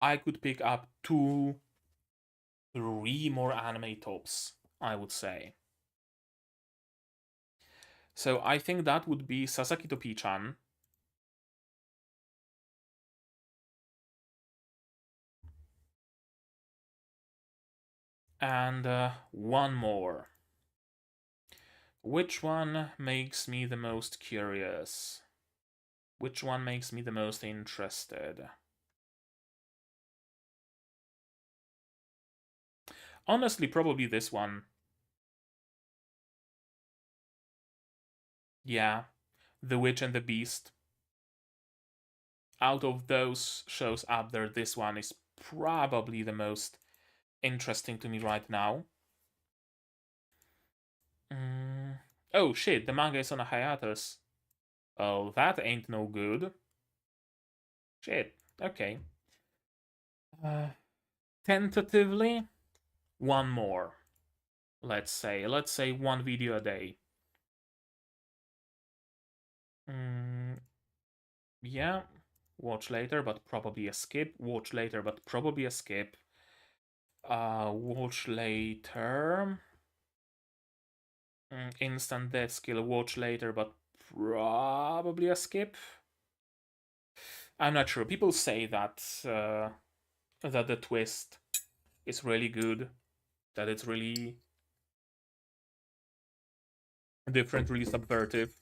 I could pick up 3 more anime tops, I would say. So I think that would be Sasaki to Pichan, and one more. Which one makes me the most curious? Which one makes me the most interested? Honestly, probably this one. Yeah, The Witch and the Beast. Out of those shows up there, this one is probably the most interesting to me right now. Mm. Oh shit, the manga is on a hiatus. Oh, that ain't no good. Shit, okay. Uh, Tentatively, one more. Let's say one video a day. Mm, yeah, watch later, but probably a skip. Watch later, but probably a skip. Watch later. Instant death skill. Watch later, but probably a skip. I'm not sure. People say that the twist is really good, that it's really different, really subversive.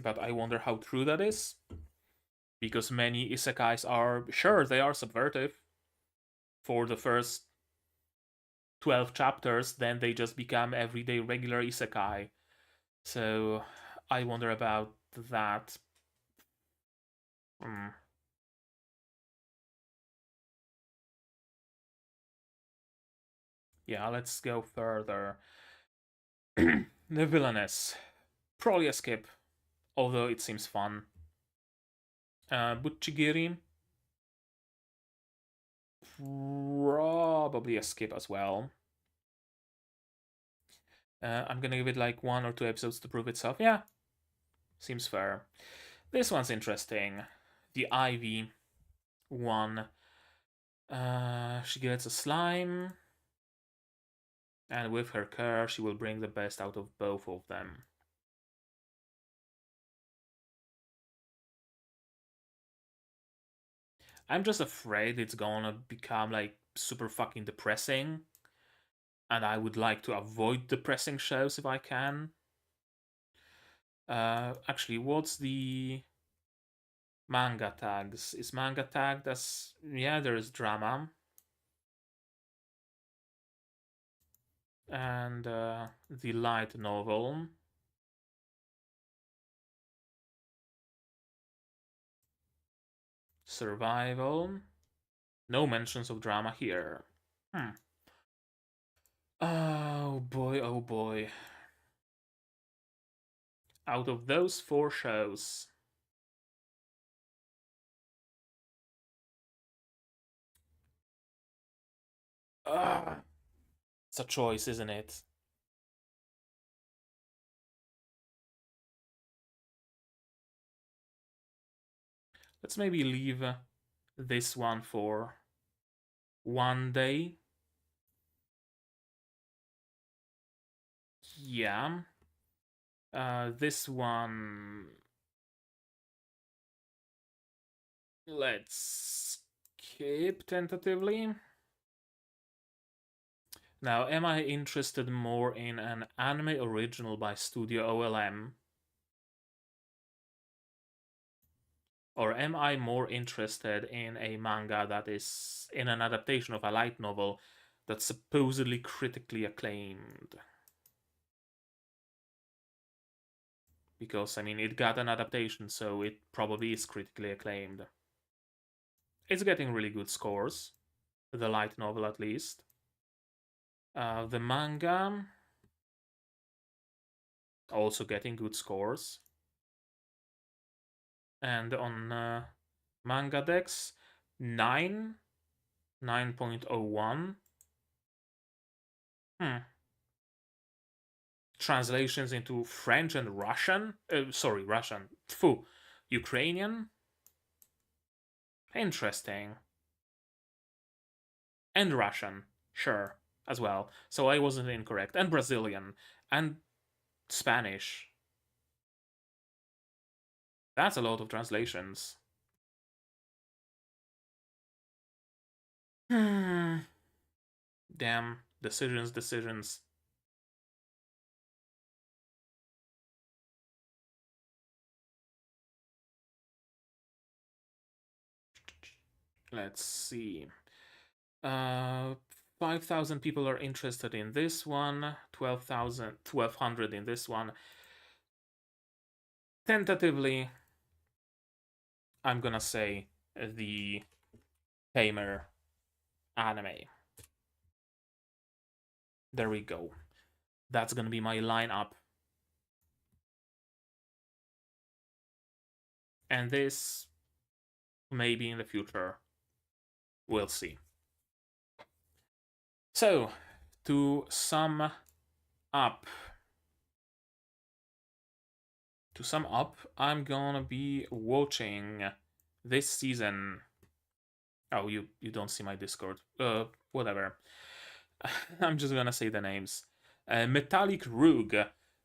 But I wonder how true that is, because many isekais are sure they are subversive for the first 12 chapters, then they just become everyday regular isekai. So I wonder about that. Mm. Yeah, let's go further. The villainess. Probably a skip, although it seems fun. Butchigiri. Probably a skip as well. I'm gonna give it like 1 or 2 episodes to prove itself. Yeah, seems fair. This one's interesting. The Ivy one. She gets a slime, and with her care, she will bring the best out of both of them. I'm just afraid it's gonna become like super fucking depressing, and I would like to avoid depressing shows if I can. Actually, what's the manga tags? Is manga tagged as. Yeah, there is drama. And the light novel. Survival. No mentions of drama here. Hmm. Oh boy, oh boy. Out of those 4 shows, it's a choice, isn't it? Let's maybe leave this one for one day. Yeah. This one. Let's skip tentatively. Now, am I interested more in an anime original by Studio OLM? Or am I more interested in a manga that is in an adaptation of a light novel that's supposedly critically acclaimed? Because, I mean, it got an adaptation, so it probably is critically acclaimed. It's getting really good scores, the light novel at least. The manga also getting good scores. And on manga decks, 9.01. Translations into French and Russian. Sorry, Russian. Pfu. Ukrainian. Interesting. And Russian. Sure. As well. So I wasn't incorrect. And Brazilian. And Spanish. That's a lot of translations. Damn. Decisions. Let's see. 5,000 people are interested in this one. 1,200 in this one. Tentatively, I'm gonna say the Tamer anime. There we go. That's gonna be my lineup. And this, maybe in the future, we'll see. So, to sum up, I'm gonna be watching this season. Oh, you don't see my Discord. Whatever. I'm just gonna say the names. Metallic Rogue,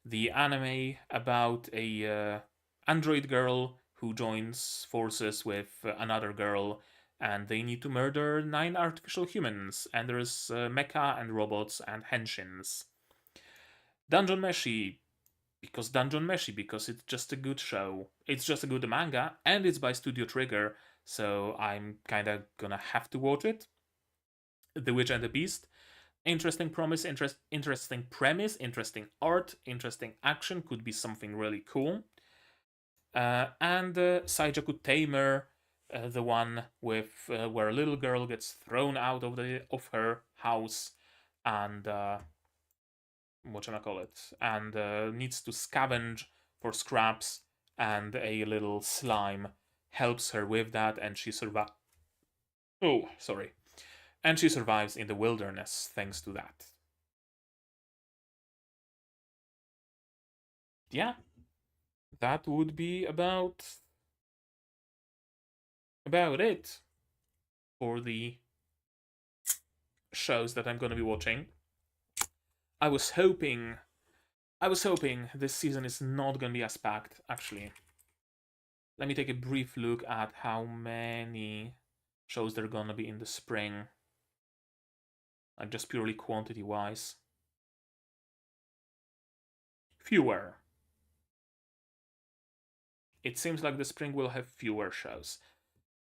the anime about a android girl who joins forces with another girl, and they need to murder 9 artificial humans, and there's mecha and robots and henshins. Dungeon Meshi, because it's just a good show. It's just a good manga, and it's by Studio Trigger, so I'm kinda gonna have to watch it. The Witch and the Beast, interesting promise, interesting premise, interesting art, interesting action, could be something really cool. And Saijaku Tamer, the one with where a little girl gets thrown out of her house and and needs to scavenge for scraps, and a little slime helps her with that, and she survives. Oh, sorry. And she survives in the wilderness thanks to that. Yeah, that would be about it for the shows that I'm going to be watching. I was hoping this season is not going to be as packed, actually. Let me take a brief look at how many shows there are going to be in the spring. Like, just purely quantity-wise. Fewer. It seems like the spring will have fewer shows.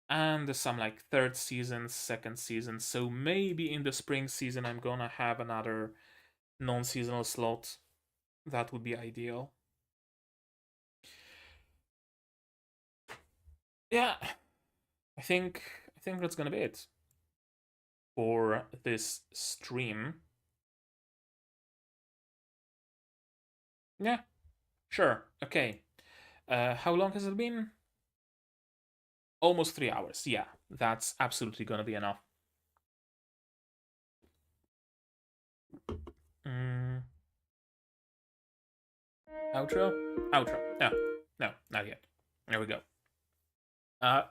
And some like third season, second season. So maybe in the spring season I'm gonna have another non-seasonal slot. That would be ideal. Yeah, I think that's gonna be it for this stream. Yeah, sure, okay. How long has it been? Almost 3 hours. Yeah, that's absolutely gonna be enough. Outro? Outro. No, not yet. There we go.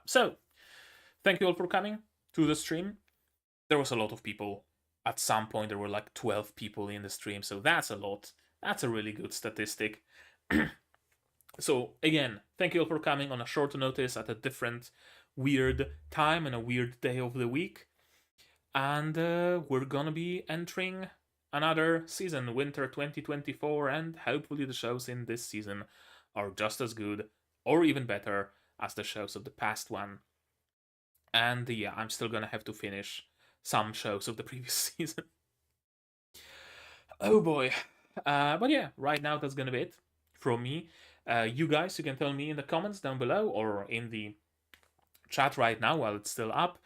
So, thank you all for coming to the stream. There was a lot of people. At some point, there were like 12 people in the stream, so that's a lot. That's a really good statistic. So, again, thank you all for coming on a short notice at a different weird time and a weird day of the week. And we're gonna be entering another season, winter 2024, and hopefully the shows in this season are just as good or even better as the shows of the past one. And yeah, I'm still gonna have to finish some shows of the previous season. Oh boy. But yeah, right now that's gonna be it from me. You guys, you can tell me in the comments down below or in the chat right now while it's still up.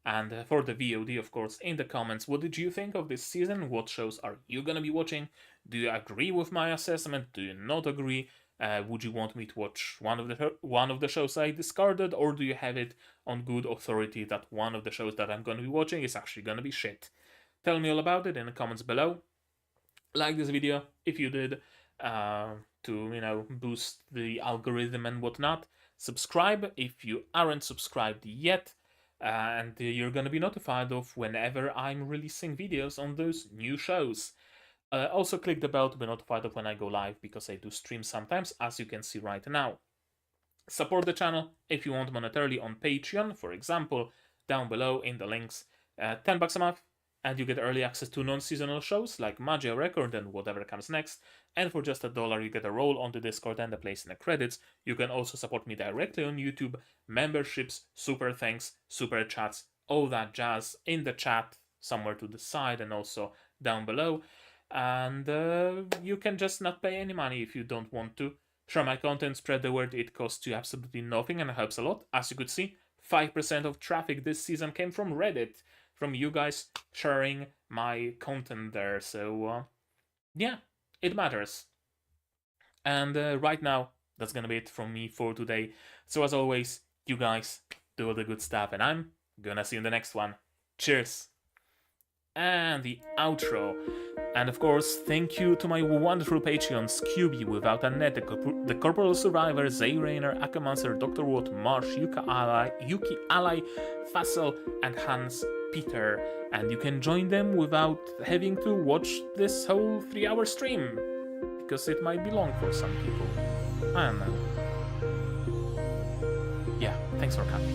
And for the VOD, of course, in the comments, what did you think of this season? What shows are you gonna be watching? Do you agree with my assessment? Do you not agree? Would you want me to watch one of the shows I discarded, or do you have it on good authority that one of the shows that I'm gonna be watching is actually gonna be shit? Tell me all about it in the comments below. Like this video if you did, to boost the algorithm and whatnot. Subscribe if you aren't subscribed yet, and you're gonna be notified of whenever I'm releasing videos on those new shows. Also click the bell to be notified of when I go live, because I do stream sometimes, as you can see right now. Support the channel if you want monetarily on Patreon, for example, down below in the links. $10 a month, and you get early access to non-seasonal shows like Magia Record and whatever comes next. And for just $1, you get a role on the Discord and a place in the credits. You can also support me directly on YouTube, memberships, super thanks, super chats, all that jazz in the chat somewhere to the side and also down below. And you can just not pay any money if you don't want to. Share my content, spread the word. It costs you absolutely nothing and helps a lot. As you could see, 5% of traffic this season came from Reddit, from you guys sharing my content there. So yeah, it matters. And right now, that's gonna be it from me for today. So as always, you guys do all the good stuff, and I'm gonna see you in the next one. Cheers! And the outro. And of course, thank you to my wonderful Patreons: QB, Without a Net, the Corporal Survivor, Zay Rainer, Akamancer, Dr. Watt, Marsh, Yuki Ally, Fassel, and Hans Peter. And you can join them without having to watch this whole 3-hour stream, because it might be long for some people. I don't know. Yeah, thanks for coming.